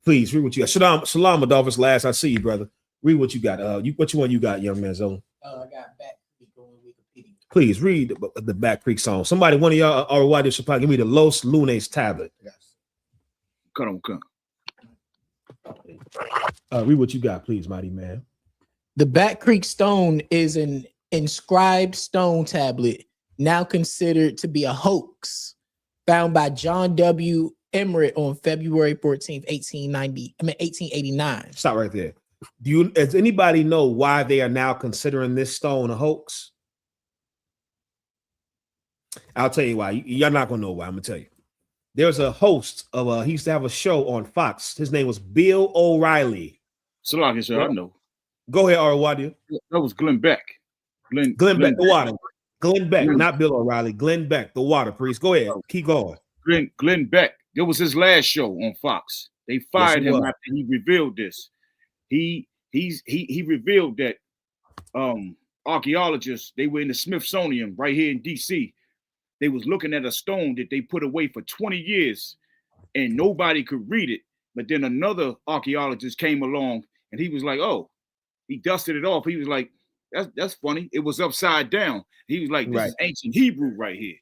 Please read what you got. Shalom, Adolphus last. I see you, brother. Read what you got. What one you got, young man zone? I got Back Creek on Wikipedia. Please read the Back Creek song. Somebody, one of y'all, or why did Shapap give me the Los Lunes tablet? Yes. Come. Read what you got, please, mighty man. The Back Creek Stone is an inscribed stone tablet now considered to be a hoax, found by John W. Emmerich on February 14th, 1889. Stop right there. Does anybody know why they are now considering this stone a hoax? I'll tell you why. You're not gonna know why. I'm gonna tell you. There's a host of he used to have a show on Fox. His name was Bill O'Reilly. Salaki, sir, I know. Go ahead, Arwadia. That was Glenn Beck. Glenn Beck, the water. Glenn Beck, not Bill O'Reilly. Glenn Beck, the water priest. Go ahead. Keep going. Glenn Beck. It was his last show on Fox. They fired him after he revealed this. He revealed that archaeologists, they were in the Smithsonian right here in DC. They was looking at a stone that they put away for 20 years and nobody could read it. But then another archaeologist came along and he was like, oh, he dusted it off. He was like, that's funny. It was upside down. He was like, this is ancient Hebrew right here.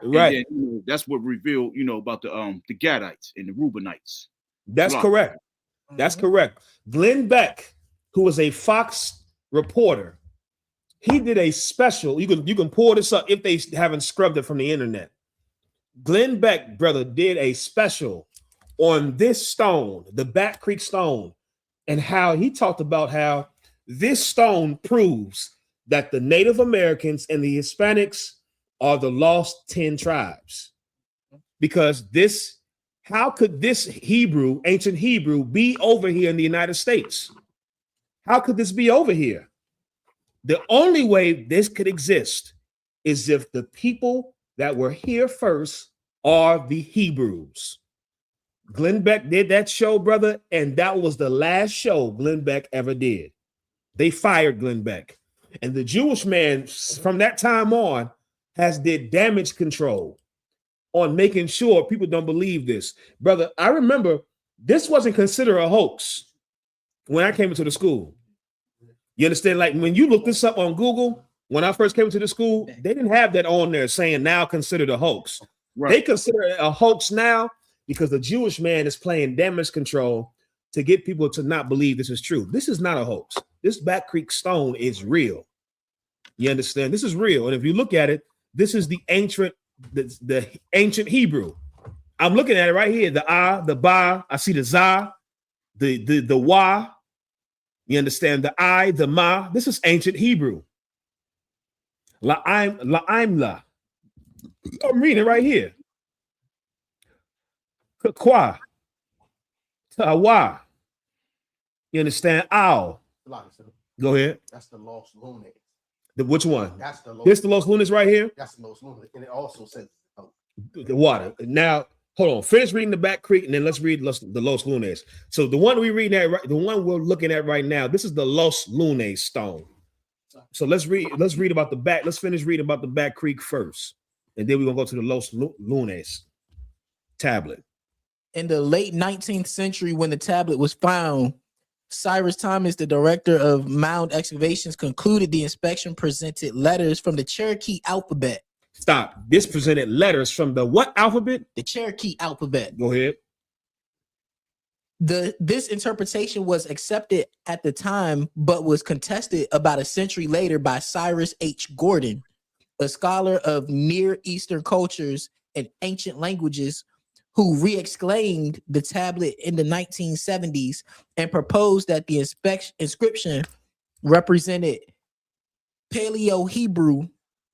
Right. And then, that's what revealed, about the Gadites and the Reubenites. That's correct. That's correct. Glenn Beck, who was a Fox reporter, he did a special. You can pull this up if they haven't scrubbed it from the internet. Glenn Beck, brother, did a special on this stone, the Bat Creek stone, and how he talked about how this stone proves that the Native Americans and the Hispanics are the lost 10 tribes. Because how could this Hebrew, ancient Hebrew, be over here in the United States? How could this be over here? The only way this could exist is if the people that were here first are the Hebrews. Glenn Beck did that show, brother, and that was the last show Glenn Beck ever did. They fired Glenn Beck. And the Jewish man from that time on did damage control on making sure people don't believe this. Brother, I remember this wasn't considered a hoax when I came into the school. You understand? Like when you look this up on Google, when I first came to the school, they didn't have that on there saying now considered a hoax. Right. They consider it a hoax now because the Jewish man is playing damage control to get people to not believe this is true. This is not a hoax. This Bat Creek stone is real. You understand? This is real. And if you look at it, this is the ancient Hebrew. I'm looking at it right here. The ah, the ba, I see the za, the wa. You understand? The I, the ma. This is ancient Hebrew. La'imla. I'm reading it right here. Kwa. Tawa. You understand? Ow. Go ahead. That's the Los Lunes. Which one? That's the Los. This the Los Lunes right here? That's the Los Lunes. And it also says the water. Now, hold on. Finish reading the Bat Creek, and then let's read the Los Lunes. So the one we reading at, the one we're looking at right now, this is the Los Lunes stone. So let's read about the Bat. Let's finish reading about the Bat Creek first, and then we're gonna go to the Los Lunes tablet. In the late 19th century, when the tablet was found, Cyrus Thomas, the director of mound excavations, concluded the inspection presented letters from the Cherokee alphabet. Stop. This presented letters from the what alphabet? The Cherokee alphabet. Go ahead. This interpretation was accepted at the time, but was contested about a century later by Cyrus H. Gordon, a scholar of Near Eastern cultures and ancient languages, who re-exclaimed the tablet in the 1970s and proposed that the inscription represented Paleo-Hebrew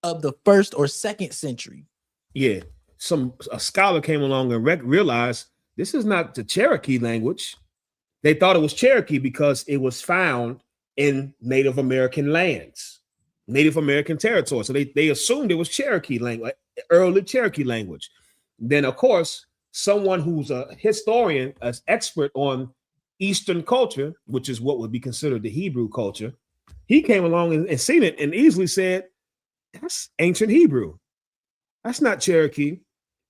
of the 1st or 2nd century. Yeah, a scholar came along and realized this is not the Cherokee language. They thought it was Cherokee because it was found in Native American lands, Native American territory. So they assumed it was Cherokee language, early Cherokee language. Then, of course, someone who's a historian, an expert on Eastern culture, which is what would be considered the Hebrew culture, he came along and seen it and easily said, that's ancient Hebrew. That's not Cherokee.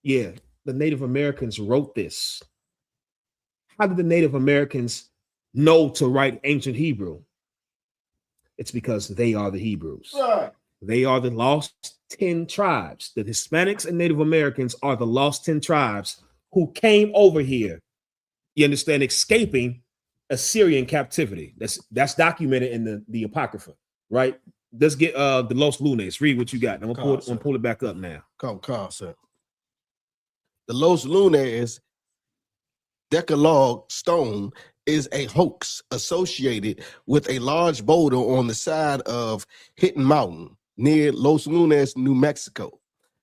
Yeah, the Native Americans wrote this. How did the Native Americans know to write ancient Hebrew? It's because they are the Hebrews. Right. They are the lost 10 tribes. The Hispanics and Native Americans are the lost 10 tribes who came over here, you understand, escaping Assyrian captivity. That's documented in the Apocrypha, right? Let's get the Los Lunes. Read what you got. I'm gonna pull it back up now. Come, sir. The Los Lunes Decalogue stone is a hoax associated with a large boulder on the side of Hidden Mountain near Los Lunes, New Mexico,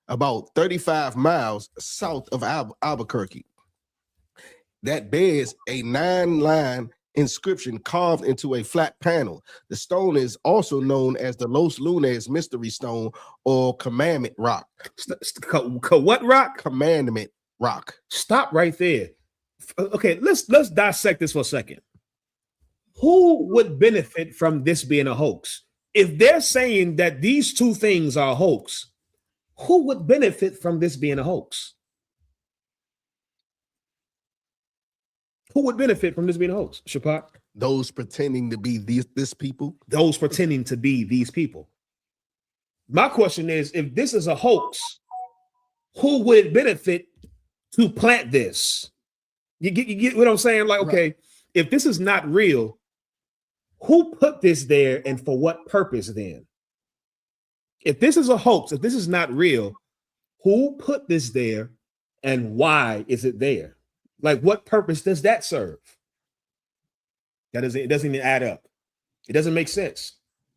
about 35 miles south of Albuquerque. That bears a 9-line inscription carved into a flat panel. The stone is also known as the Los Lunes Mystery Stone or Commandment Rock. What rock? Commandment Rock. Stop right there. Okay, let's dissect this for a second. Who would benefit from this being a hoax? if they're saying that these two things are a hoax, who would benefit from this being a hoax? Who would benefit from this being a hoax, Shapak? Those pretending to be this people. Those pretending to be these people. My question is, if this is a hoax, who would it benefit to plant this? You get what I'm saying? Like, okay, if this is not real, who put this there and for what purpose then? If this is a hoax, if this is not real, who put this there and why is it there? Like, what purpose does that serve? It doesn't even add up. It doesn't make sense.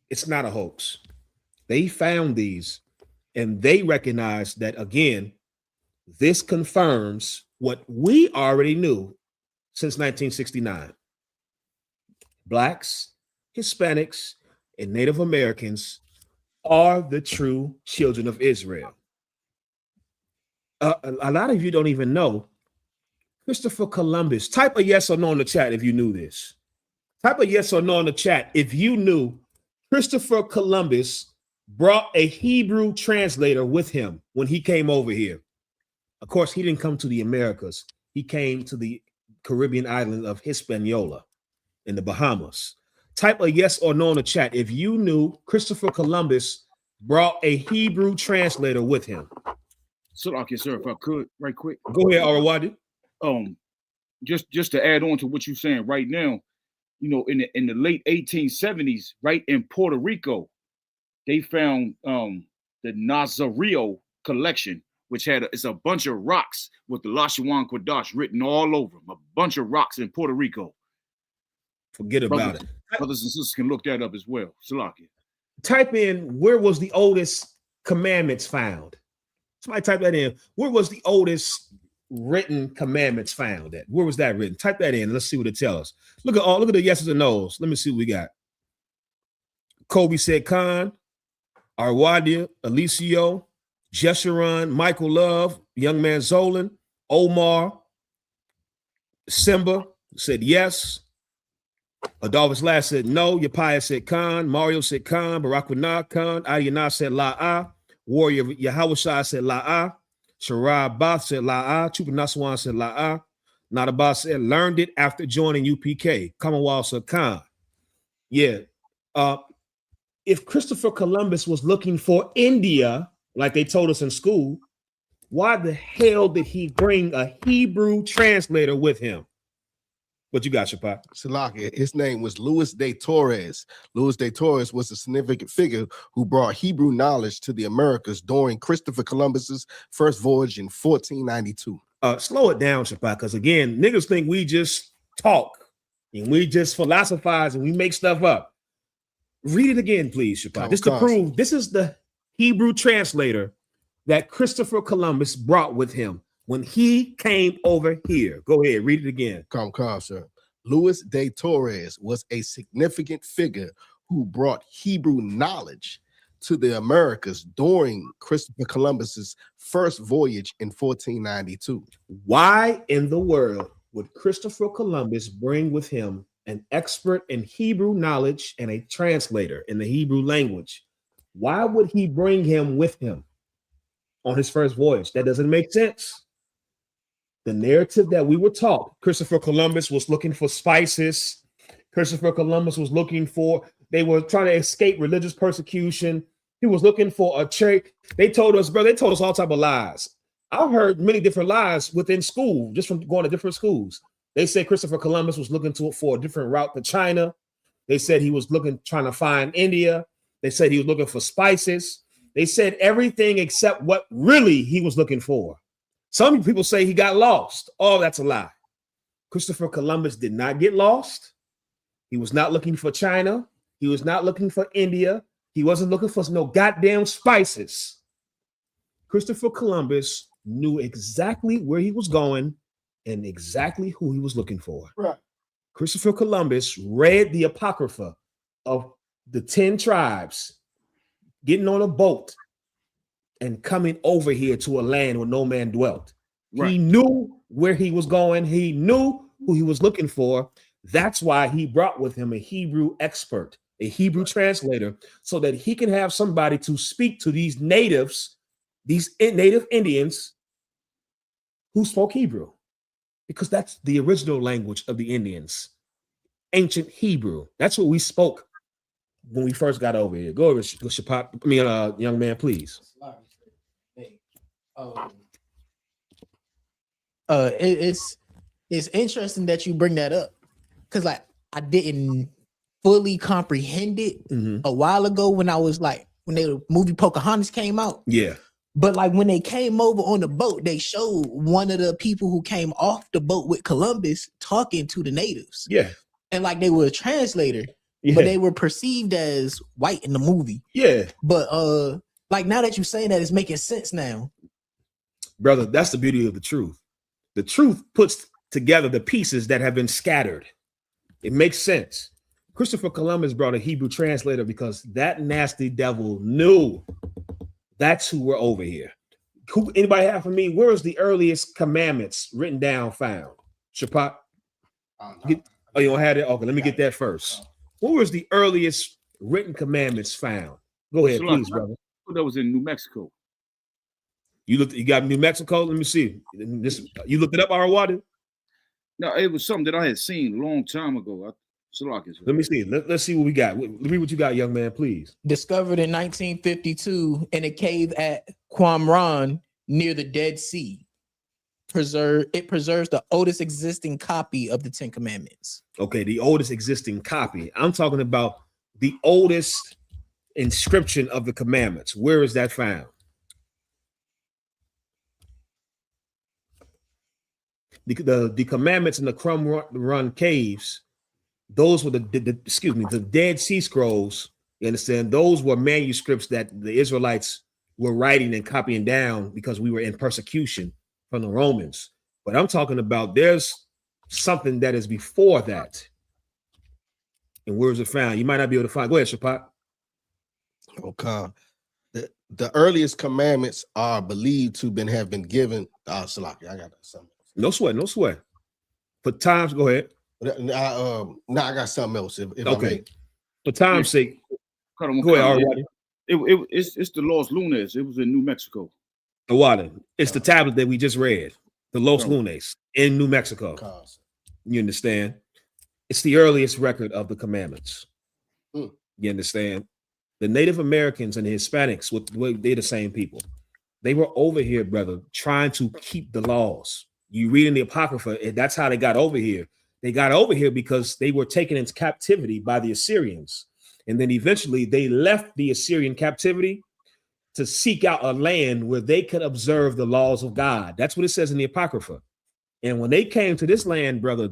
It's not a hoax. They found these and they recognized that, again, this confirms what we already knew since 1969. Blacks, Hispanics, and Native Americans are the true children of Israel. A lot of you don't even know Christopher Columbus. Type a yes or no in the chat if you knew this. Type a yes or no in the chat if you knew Christopher Columbus brought a Hebrew translator with him when he came over here. Of course, he didn't come to the Americas. He came to the Caribbean island of Hispaniola in the Bahamas. Type a yes or no in the chat if you knew Christopher Columbus brought a Hebrew translator with him. So, okay, sir, if I could, right quick. Go ahead, Arawadi. Just to add on to what you're saying right now, you know, in the late 1870s, right in Puerto Rico, they found the Nazario collection, which it's a bunch of rocks with the Lashawan Quadash written all over them. A bunch of rocks in Puerto Rico. Forget about it. Brothers and sisters can look that up as well. Salakia. Type in, where was the oldest commandments found? Somebody type that in. Where was the oldest written commandments found at? Where was that written? Type that in. Let's see what it tells us. Look at the yeses and nos. Let me see what we got. Kobe said Khan, Arwadia, Alicio, Jeshurun, Michael Love, Young Man Zolan, Omar, Simba said yes. Adolphus Last said no. Yapaya said Khan. Mario said Khan. Barakwana Khan. Adiyana said La'ah. Warrior Yahawashai said La'ah. Sharab Bath said La'ah. Chupa Naswan said La'ah. Nadabah said learned it after joining UPK. Commonwealth said Khan. Yeah. If Christopher Columbus was looking for India, like they told us in school, why the hell did he bring a Hebrew translator with him? What you got, Shapak? Salaki, his name was Luis de Torres. Luis de Torres was a significant figure who brought Hebrew knowledge to the Americas during Christopher Columbus's first voyage in 1492. Slow it down, Shapak, because again, niggas think we just talk and we just philosophize and we make stuff up. Read it again, please, Shapak. Just to prove this is the Hebrew translator that Christopher Columbus brought with him when he came over here. Go ahead, read it again. Come, sir. Luis de Torres was a significant figure who brought Hebrew knowledge to the Americas during Christopher Columbus's first voyage in 1492. Why in the world would Christopher Columbus bring with him an expert in Hebrew knowledge and a translator in the Hebrew language? Why would he bring him with him on his first voyage? That doesn't make sense. The narrative that we were taught, Christopher Columbus was looking for spices. Christopher Columbus was looking for, they were trying to escape religious persecution. He was looking for a church. They told us, bro, they told us all type of lies. I've heard many different lies within school, just from going to different schools. They said Christopher Columbus was looking for a different route to China. They said he was trying to find India. They said he was looking for spices. They said everything except what really he was looking for. Some people say he got lost. Oh, that's a lie. Christopher Columbus did not get lost. He was not looking for China. He was not looking for India. He wasn't looking for no goddamn spices. Christopher Columbus knew exactly where he was going and exactly who he was looking for. Right. Christopher Columbus read the Apocrypha of the 10 tribes, getting on a boat and coming over here to a land where no man dwelt. Right. He knew where he was going. He knew who he was looking for. That's why he brought with him a Hebrew expert a Hebrew translator, so that he can have somebody to speak to these natives, these native Indians who spoke Hebrew, because that's the original language of the Indians, ancient Hebrew. That's what we spoke when we first got over here. Go over, Shapat. I mean, young man, please. It's interesting that you bring that up, because like I didn't fully comprehend it a while ago when the movie Pocahontas came out. Yeah. But like when they came over on the boat, they showed one of the people who came off the boat with Columbus talking to the natives. Yeah. And like they were a translator, but they were perceived as white in the movie. Yeah. But like now that you're saying that, it's making sense now. Brother, that's the beauty of the truth. The truth puts together the pieces that have been scattered. It makes sense. Christopher Columbus brought a Hebrew translator because that nasty devil knew that's who we're over here. Anybody have for me? Where is the earliest commandments written down found? Shapat? Oh, you don't have it? Okay, let me get that first. Where was the earliest written commandments found? Go ahead, please, brother. That was in New Mexico. You got New Mexico? Let me see. You looked it up, Arwadi? No, it was something that I had seen a long time ago. Let me see. Let's see what we got. Read what you got, young man, please. Discovered in 1952 in a cave at Qumran near the Dead Sea. It preserves the oldest existing copy of the Ten Commandments. Okay, the oldest existing copy. I'm talking about the oldest inscription of the commandments. Where is that found? The commandments in the Qumran caves, those were the Dead Sea Scrolls. You understand? Those were manuscripts that the Israelites were writing and copying down because we were in persecution from the Romans. But I'm talking about there's something that is before that. And where is it found? You might not be able to find. Go ahead, Shapat. Okay. The earliest commandments are believed to have been given. Salaki, I got something. No sweat. For times, go ahead. I got something else. If okay. For time's sake, go ahead, Arwadi. It's the Los Lunes. It was in New Mexico. The water. It's the tablet that we just read. The Los Lunes in New Mexico. You understand? It's the earliest record of the commandments. You understand? The Native Americans and the Hispanics, they're the same people. They were over here, brother, trying to keep the laws. You read in the Apocrypha, and that's how they got over here. They got over here because they were taken into captivity by the Assyrians. And then eventually they left the Assyrian captivity to seek out a land where they could observe the laws of God. That's what it says in the Apocrypha. And when they came to this land, brother,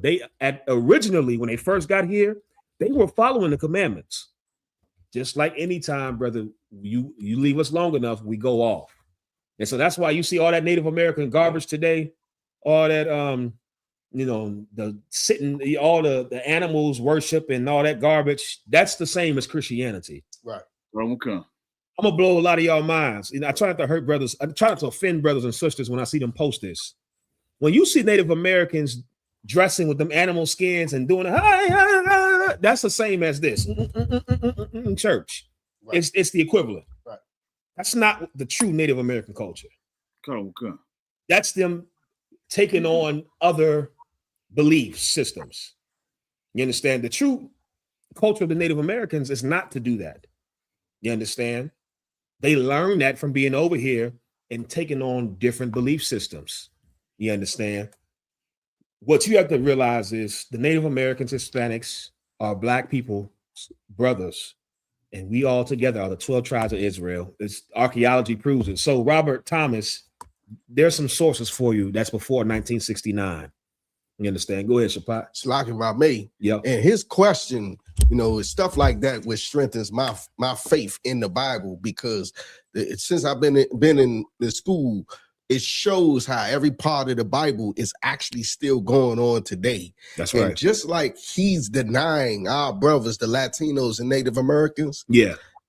originally, when they first got here, they were following the commandments. Just like any time, brother, you leave us long enough, we go off. And so that's why you see all that Native American garbage today, all that, all the animals worship and all that garbage. That's the same as Christianity. Right. Okay. I'm gonna blow a lot of y'all minds. I try not to hurt brothers. I try not to offend brothers and sisters when I see them post this. When you see Native Americans dressing with them animal skins and doing that's the same as this in church. Right. It's the equivalent. Right. That's not the true Native American culture. Okay. That's them taking on other belief systems. You understand? The true culture of the Native Americans is not to do that. You understand? They learned that from being over here and taking on different belief systems. You understand? What you have to realize is the Native Americans, Hispanics are Black people, brothers, and we all together are the 12 tribes of Israel. Archaeology proves it. So Robert Thomas, there's some sources for you that's before 1969. You understand? Go ahead, Shapat. Slocking about me. Yeah. And his question, is stuff like that which strengthens my faith in the Bible, because since I've been in the school, it shows how every part of the Bible is actually still going on today. That's right. And just like he's denying our brothers, the Latinos and Native Americans,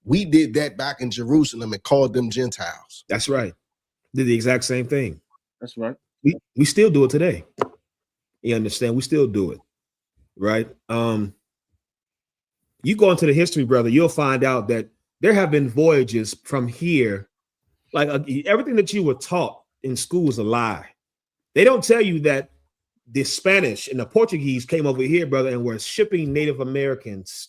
we did that back in Jerusalem and called them Gentiles. That's right. Did the exact same thing. That's right. We still do it today. You understand? We still do it. Right. You go into the history, brother, you'll find out that there have been voyages from here. Like everything that you were taught in school is a lie. They don't tell you that the Spanish and the Portuguese came over here, brother, and were shipping Native Americans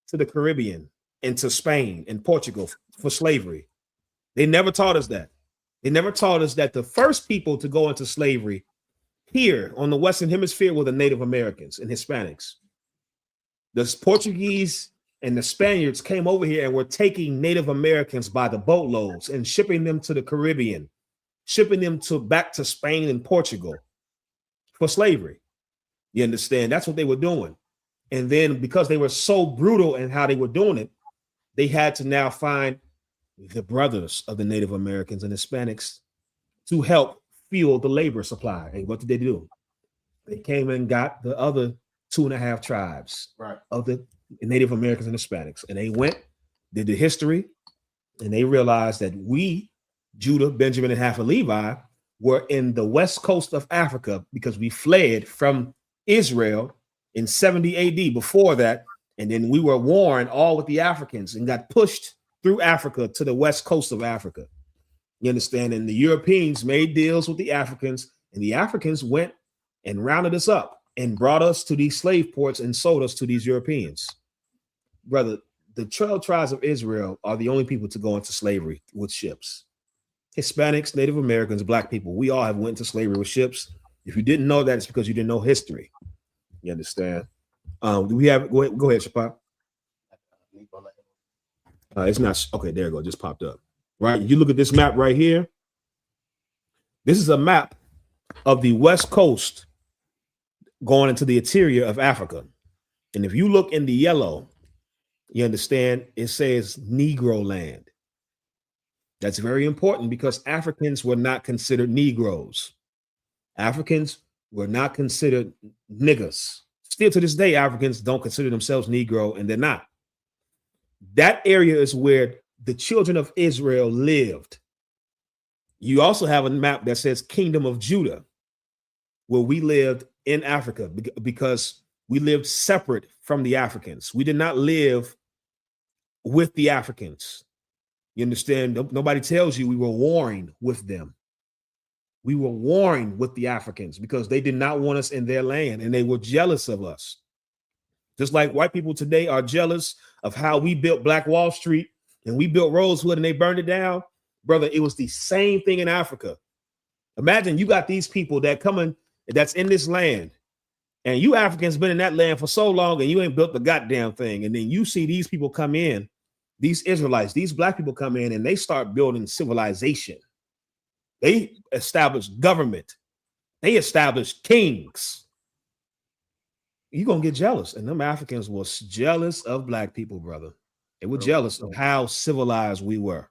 to the Caribbean and to Spain and Portugal for slavery. They never taught us that. They never taught us that the first people to go into slavery here on the Western Hemisphere were the Native Americans and Hispanics. The Portuguese and the Spaniards came over here and were taking Native Americans by the boatloads and shipping them to the Caribbean, shipping them back to Spain and Portugal for slavery. You understand? That's what they were doing. And then because they were so brutal in how they were doing it, they had to now find the brothers of the Native Americans and Hispanics to help fuel the labor supply. And what did they do? They came and got the other 2.5 tribes of the Native Americans and Hispanics. And they went, did the history, and they realized that we, Judah, Benjamin, and half of Levi, were in the west coast of Africa because we fled from Israel in 70 AD before that. And then we were warring all with the Africans and got pushed through Africa to the west coast of Africa. You understand? And the Europeans made deals with the Africans, and the Africans went and rounded us up and brought us to these slave ports and sold us to these Europeans. Brother, the 12 tribes of Israel are the only people to go into slavery with ships. Hispanics, Native Americans, Black people, we all have went to slavery with ships. If you didn't know that, it's because you didn't know history. You understand? Do we have, go ahead, Shapap. It's not, okay, there you go, just popped up. Right, you look at this map right here. This is a map of the west coast going into the interior of Africa. And if you look in the yellow, you understand it says Negro land. That's very important because Africans were not considered Negroes. Africans were not considered niggas. Still to this day, Africans don't consider themselves Negro, and they're not. That area is where the children of Israel lived. You also have a map that says Kingdom of Judah, where we lived in Africa because we lived separate from the Africans. We did not live with the Africans. You understand? Nobody tells you we were warring with them. We were warring with the Africans because they did not want us in their land and they were jealous of us. Just like white people today are jealous of how we built Black Wall Street and we built Rosewood and they burned it down. Brother, it was the same thing in Africa. Imagine you got these people that's in this land, and you Africans been in that land for so long and you ain't built the goddamn thing. And then you see these people come in, these Israelites, these Black people come in and they start building civilization. They established government. They established kings. You're going to get jealous. And them Africans was jealous of Black people, brother. They were jealous of how civilized we were.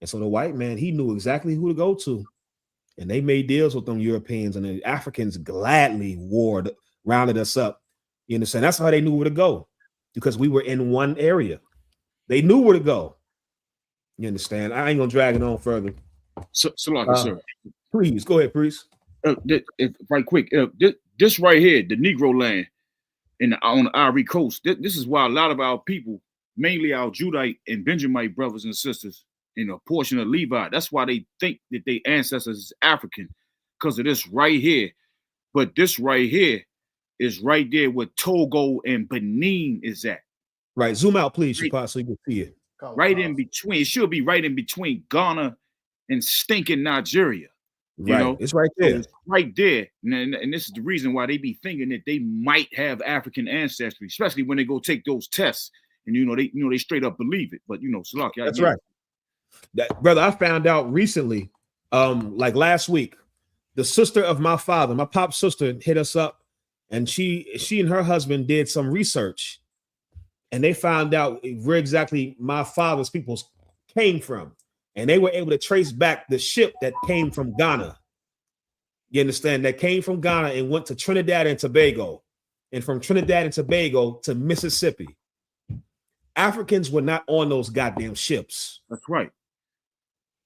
And so the white man, he knew exactly who to go to. And they made deals with them Europeans, and the Africans gladly rounded us up. You understand? That's how they knew where to go, because we were in one area. They knew where to go. You understand? I ain't going to drag it on further. Sir. Please, go ahead, priest. Right quick. This right here, the Negro land on the Ivory Coast, this is why a lot of our people, mainly our Judite and Benjamite brothers and sisters, and a portion of Levi, that's why they think that their ancestors is African, because of this right here. But this right here is right there where Togo and Benin is at. Right. Zoom out, please, Shapar, so you can see it. Right in between. It should be right in between Ghana and stinking Nigeria. You know? It's right there. So it's right there. And this is the reason why they be thinking that they might have African ancestry, especially when they go take those tests. And they straight up believe it. But Salak, that's right. That, brother, I found out recently, like last week, the sister of my father, my pop's sister, hit us up, and she and her husband did some research, and they found out where exactly my father's people came from, and they were able to trace back the ship that came from Ghana. You understand? That came from Ghana and went to Trinidad and Tobago, and from Trinidad and Tobago to Mississippi. Africans were not on those goddamn ships. That's right.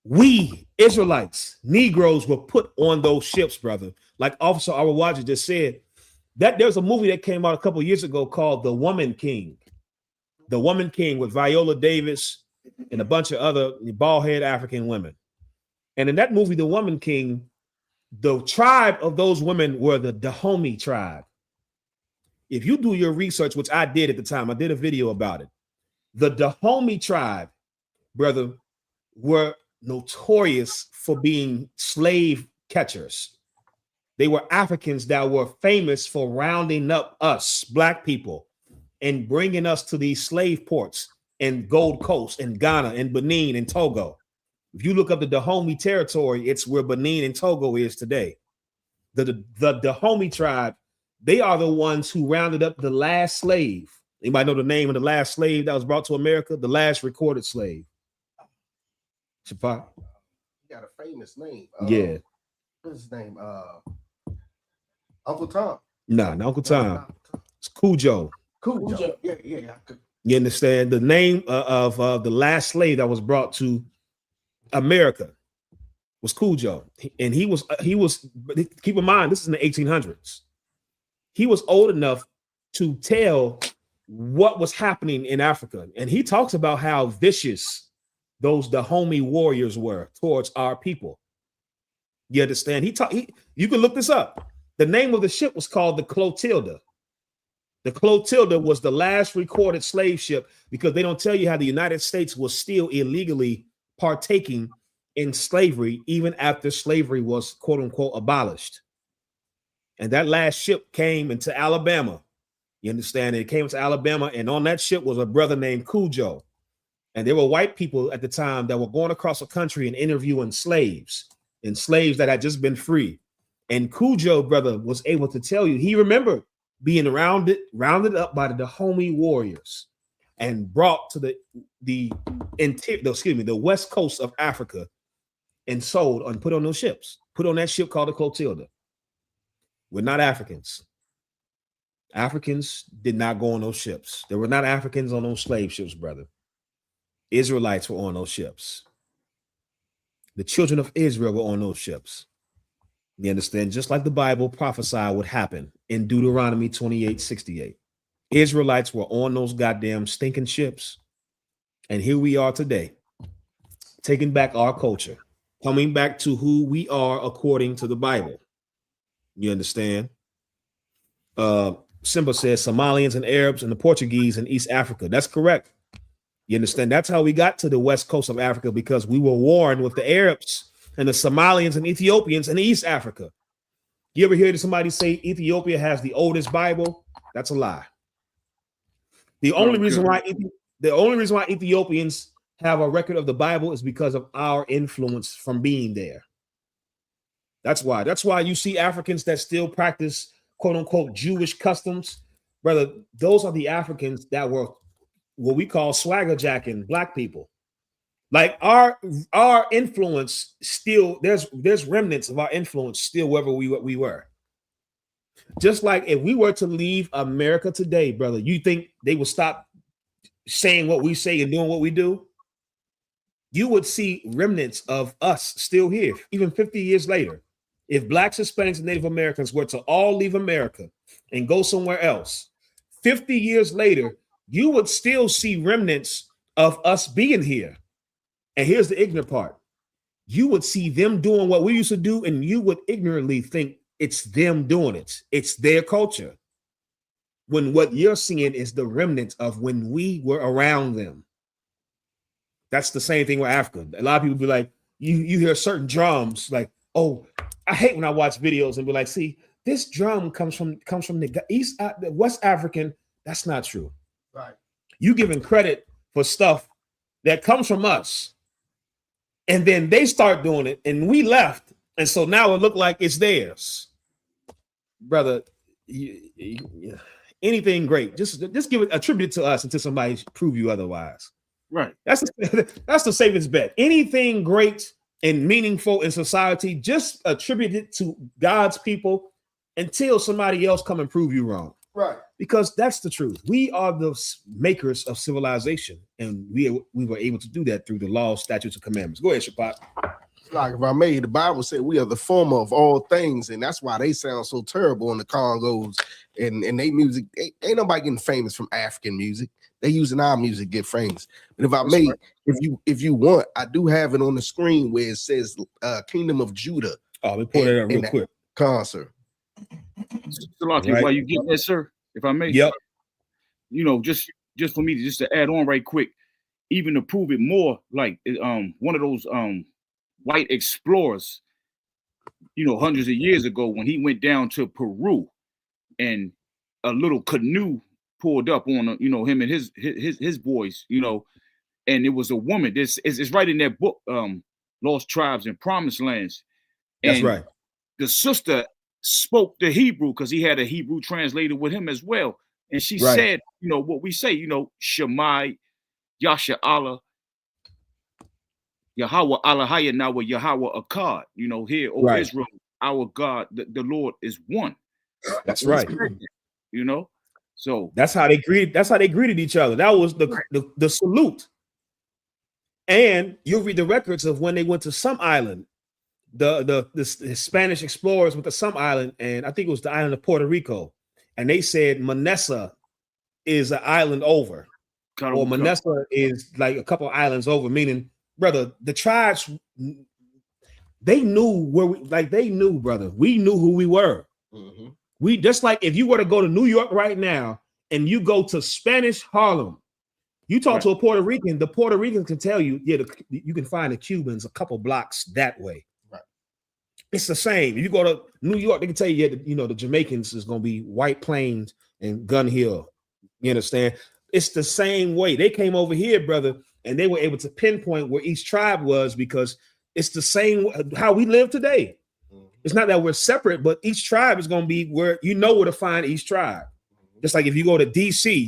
We Israelites, Negroes, were put on those ships, brother. Like Officer Arawaji just said, that there's a movie that came out a couple years ago called The Woman King. The Woman King with Viola Davis and a bunch of other bald-head African women. And in that movie, The Woman King, the tribe of those women were the Dahomey tribe. If you do your research, which I did at the time, I did a video about it. The Dahomey tribe, brother, were notorious for being slave catchers. They were Africans that were famous for rounding up us, black people, and bringing us to these slave ports in Gold Coast, in Ghana, in Benin, and Togo. If you look up the Dahomey territory, it's where Benin and Togo is today. The Dahomey tribe, they are the ones who rounded up the last slave. Anybody know the name of the last slave that was brought to America? The last recorded slave. Shapak? He got a famous name. Yeah. What's his name? Uncle Tom. Nah, not Uncle Tom. It's Cujo. Cujo. Yeah. You understand? The name of the last slave that was brought to America was Cujo. And he was, keep in mind, this is in the 1800s. He was old enough to tell what was happening in Africa. And he talks about how vicious those Dahomey warriors were towards our people. You understand? You can look this up. The name of the ship was called the Clotilda. The Clotilda was the last recorded slave ship, because they don't tell you how the United States was still illegally partaking in slavery even after slavery was, quote unquote, abolished. And that last ship came into Alabama. You understand? It came to Alabama, and on that ship was a brother named Cujo. And there were white people at the time that were going across the country and interviewing slaves, and slaves that had just been free. And Cujo, brother, was able to tell you, he remembered being rounded up by the Dahomey warriors and brought to the west coast of Africa and sold and put on those ships, put on that ship called the Clotilda. We're not Africans. Africans did not go on those ships. There were not Africans on those slave ships, brother. Israelites were on those ships. The children of Israel were on those ships. You understand? Just like the Bible prophesied would happen in Deuteronomy 28:68. Israelites were on those goddamn stinking ships. And here we are today, taking back our culture, coming back to who we are according to the Bible. You understand? Simba says Somalians and Arabs and the Portuguese in East Africa. That's correct. You understand? That's how we got to the west coast of Africa, because we were warring with the Arabs and the Somalians and Ethiopians in East Africa. You ever hear somebody say Ethiopia has the oldest Bible? That's a lie. The only reason why Ethiopians have a record of the Bible is because of our influence from being there. That's why. That's why you see Africans that still practice quote unquote Jewish customs. Brother, those are the Africans that were what we call swagger jacking black people. Like our influence still, there's remnants of our influence still wherever we were. Just like if we were to leave America today, brother, you think they would stop saying what we say and doing what we do? You would see remnants of us still here, even 50 years later. If blacks, Hispanics, and Native Americans were to all leave America and go somewhere else, 50 years later, you would still see remnants of us being here. And here's the ignorant part. You would see them doing what we used to do, and you would ignorantly think it's them doing it. It's their culture. When what you're seeing is the remnants of when we were around them. That's the same thing with Africa. A lot of people be like, you hear certain drums, like, oh, I hate when I watch videos and be like, see, this drum comes from the West African. That's not true. Right. You giving credit for stuff that comes from us. And then they start doing it and we left. And so now it looked like it's theirs. Brother, anything great, just give it, attribute it to us until somebody prove you otherwise. Right. That's the safest bet. Anything great and meaningful in society, just attribute it to God's people until somebody else come and prove you wrong. Right. Because that's the truth. We are the makers of civilization, and we were able to do that through the law, statutes, and commandments. Go ahead, Shapak. Like if I may, the Bible said we are the former of all things, and that's why they sound so terrible in the Congos and they music. Ain't nobody getting famous from African music. They using our music to get famous. But if I may, right. if you want, I do have it on the screen where it says Kingdom of Judah. Oh, let me pull that up real quick. Concert. Salaki, right. While you get that, sir, if I may. Yep. You know, just for me to add on right quick, even to prove it more, like one of those white explorers, you know, hundreds of years ago when he went down to Peru and a little canoe pulled up on him and his boys, you know, and it was a woman. It's right in that book, Lost Tribes and Promised Lands. And that's right. The sister spoke the Hebrew because he had a Hebrew translator with him as well. And she said, you know, what we say, you know, Shemai, Yasha Allah, Yahweh Allahaya Nawa Yahweh Akkad, you know, here, O Israel, our God, the Lord is one. That's right. You know, so that's how they greeted each other. That was the salute. And you'll read the records of when they went to some island, the Spanish explorers went to some island, and I think it was the island of Puerto Rico, and they said Manessa is an island over, or Manessa is like a couple islands over, meaning, brother, the tribes, they knew brother, we knew who we were. Mm-hmm. We just like if you were to go to New York right now and you go to Spanish Harlem, you talk to a Puerto Rican, the Puerto Ricans can tell you, you can find the Cubans a couple blocks that way. Right. It's the same. If you go to New York, they can tell you, the Jamaicans is going to be White Plains and Gun Hill. You understand? It's the same way. They came over here, brother, and they were able to pinpoint where each tribe was because it's the same how we live today. It's not that we're separate, but each tribe is going to be where to find each tribe. Just like if you go to DC,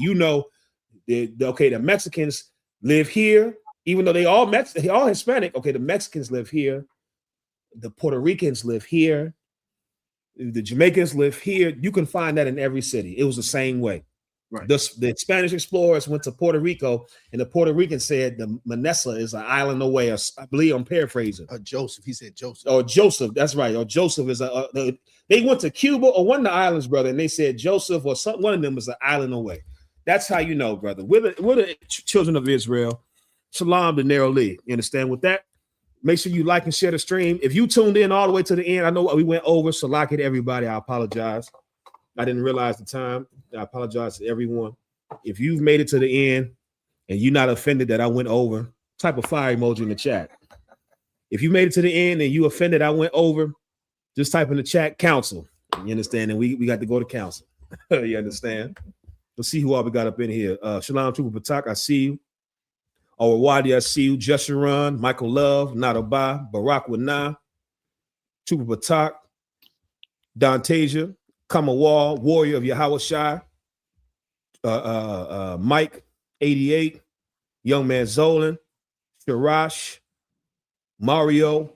the Mexicans live here, even though they all Hispanic. Okay, the Mexicans live here, the Puerto Ricans live here, the Jamaicans live here. You can find that in every city. It was the same way. Right. The Spanish explorers went to Puerto Rico, and the Puerto Ricans said the Manessa is an island away. I believe I'm paraphrasing. Joseph, he said Joseph. Oh, Joseph, that's right. Or Joseph is they went to Cuba or one of the islands, brother, and they said Joseph or one of them is an island away. That's how you know, brother. We're the children of Israel. Shalom to Narrow Lee. You understand? With that, make sure you like and share the stream. If you tuned in all the way to the end, I know we went over, so like it, everybody. I apologize. I didn't realize the time. I apologize to everyone. If you've made it to the end and you're not offended that I went over, type a fire emoji in the chat. If you made it to the end and you offended I went over, just type in the chat council. You understand? And we got to go to council. You understand? Let's see who all we got up in here. Shalom Trooper Patak, I see you. Owawadi, I see you. Jesharon, Michael Love, Nadaba, Barack Wana, Trooper Patak, Dontasia, Kamawal, Warrior of Yahweh Shai, Mike, 88, Young Man Zolan, Shirash, Mario,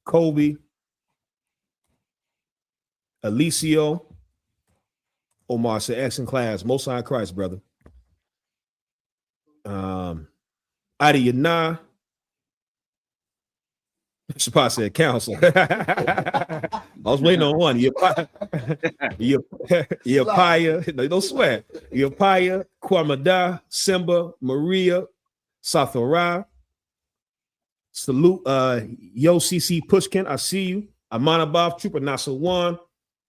Kobe, Alicio, Omar said, excellent class, Most High Christ, brother. Adi Yana, Shapa said counsel. I was waiting on one. Yapaya, no, don't sweat. Yapaya, Kwamada, Simba, Maria, Sathora. Salute Yo CC Pushkin. I see you. Amanabov, Trooper Nasa One.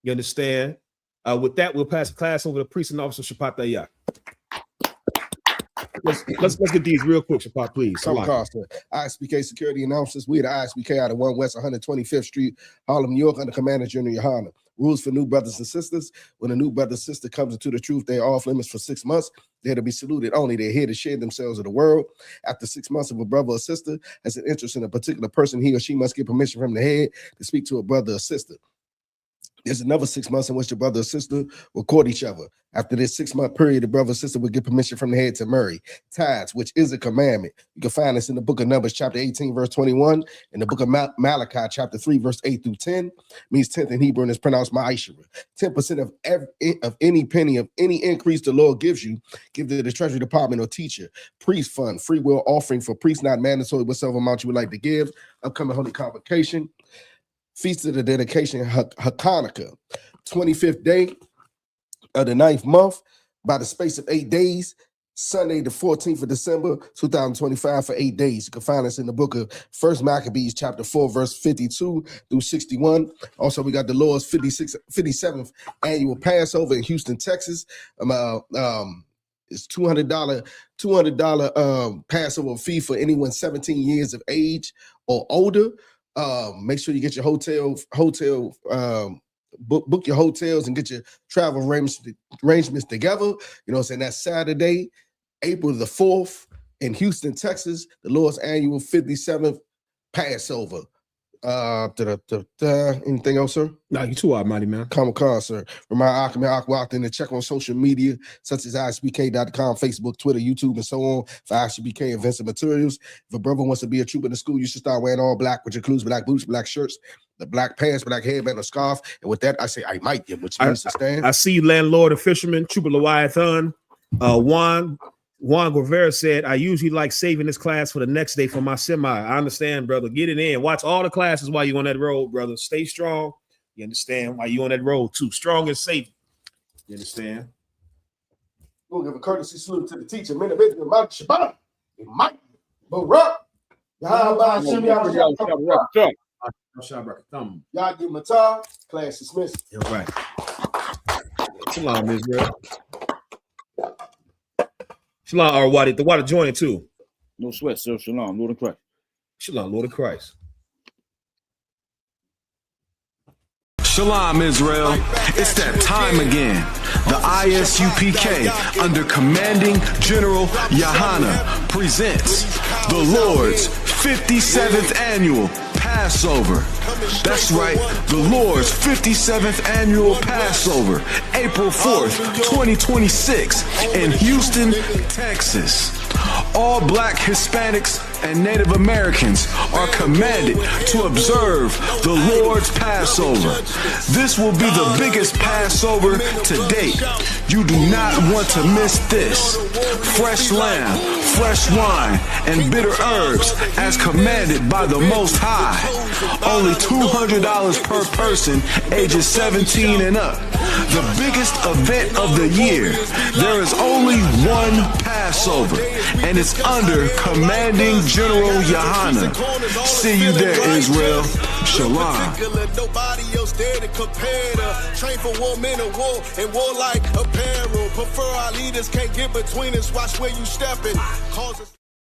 You understand? With that, we'll pass the class over to Priest and Officer Shapat Daya. Let's get these real quick, Shapat, please. I.S.U.P.K security announcements. We at the I.S.U.P.K out of 1 West 125th Street, Harlem, New York, under Commander General Yahanna. Rules for new brothers and sisters. When a new brother or sister comes into the truth, they are off limits for 6 months. They're to be saluted only. They're here to share themselves with the world. After 6 months, if a brother or sister has an interest in a particular person, he or she must get permission from the head to speak to a brother or sister. There's another 6 months in which the brother or sister will court each other. After this 6-month period, the brother or sister will get permission from the head to marry. Tithes, which is a commandment. You can find this in the book of Numbers, chapter 18, verse 21, in the book of Malachi, chapter 3, verse 8 through 10. Means 10th in Hebrew and is pronounced ma'ashera. 10% of any penny of any increase the Lord gives you, give to the treasury department or teacher. Priest fund, free will offering for priests, not mandatory, whatever amount you would like to give. Upcoming holy convocation. Feast of the dedication, Hanukkah, 25th day of the 9th month, by the space of 8 days, Sunday the 14th of December, 2025 for 8 days. You can find us in the book of 1 Maccabees, chapter 4, verse 52 through 61. Also, we got the Lord's 57th annual Passover in Houston, Texas. It's $200 Passover fee for anyone 17 years of age or older. Make sure you get your book your hotels and get your travel arrangements together. You know what I'm saying? That's Saturday, April the 4th in Houston, Texas, the Lord's annual 57th Passover. Anything else, sir? No, you too almighty, man. Come on, sir. Remind Akim to check on social media such as ISUPK.com, Facebook, Twitter, YouTube, and so on for I.S.U.P.K events and materials. If a brother wants to be a trooper in the school, you should start wearing all black, which includes black boots, black shirts, the black pants, black headband, or scarf. And with that, I say I might get, which means to stand. I see you, landlord and fisherman, Trooper Leviathan. Juan Guevara said, I usually like saving this class for the next day for my semi. I understand, brother. Get it in. Watch all the classes while you're on that road, brother. Stay strong. You understand? While you're on that road, too. Strong and safe. You understand? We'll give a courtesy salute to the teacher. Shabbat. Mike. Barak. Y'all give Matar. Class dismissed. You're right. Shalom, Israel. Shalom, or Wadi, the water joining too. No sweat, sir. Shalom, Lord of Christ. Shalom, Lord of Christ. Shalom, Israel. It's that time again. The I.S.U.P.K. under Commanding General Yahanna presents the Lord's 57th annual Passover. That's right, the Lord's 57th annual Passover, April 4th, 2026 in Houston, Texas. All Black, Hispanics, and Native Americans are commanded to observe the Lord's Passover. This will be the biggest Passover to date. You do not want to miss this. Fresh lamb, fresh wine, and bitter herbs as commanded by the Most High. Only $200 per person ages 17 and up. The biggest event of the year. There is only one Passover, and it's under Commanding General Yahanna. See you there, Israel. Shalom. Nobody else there to compare to. Train for war, men of war, and war like apparel. Prefer our leaders, can't get between us. Watch where you stepping.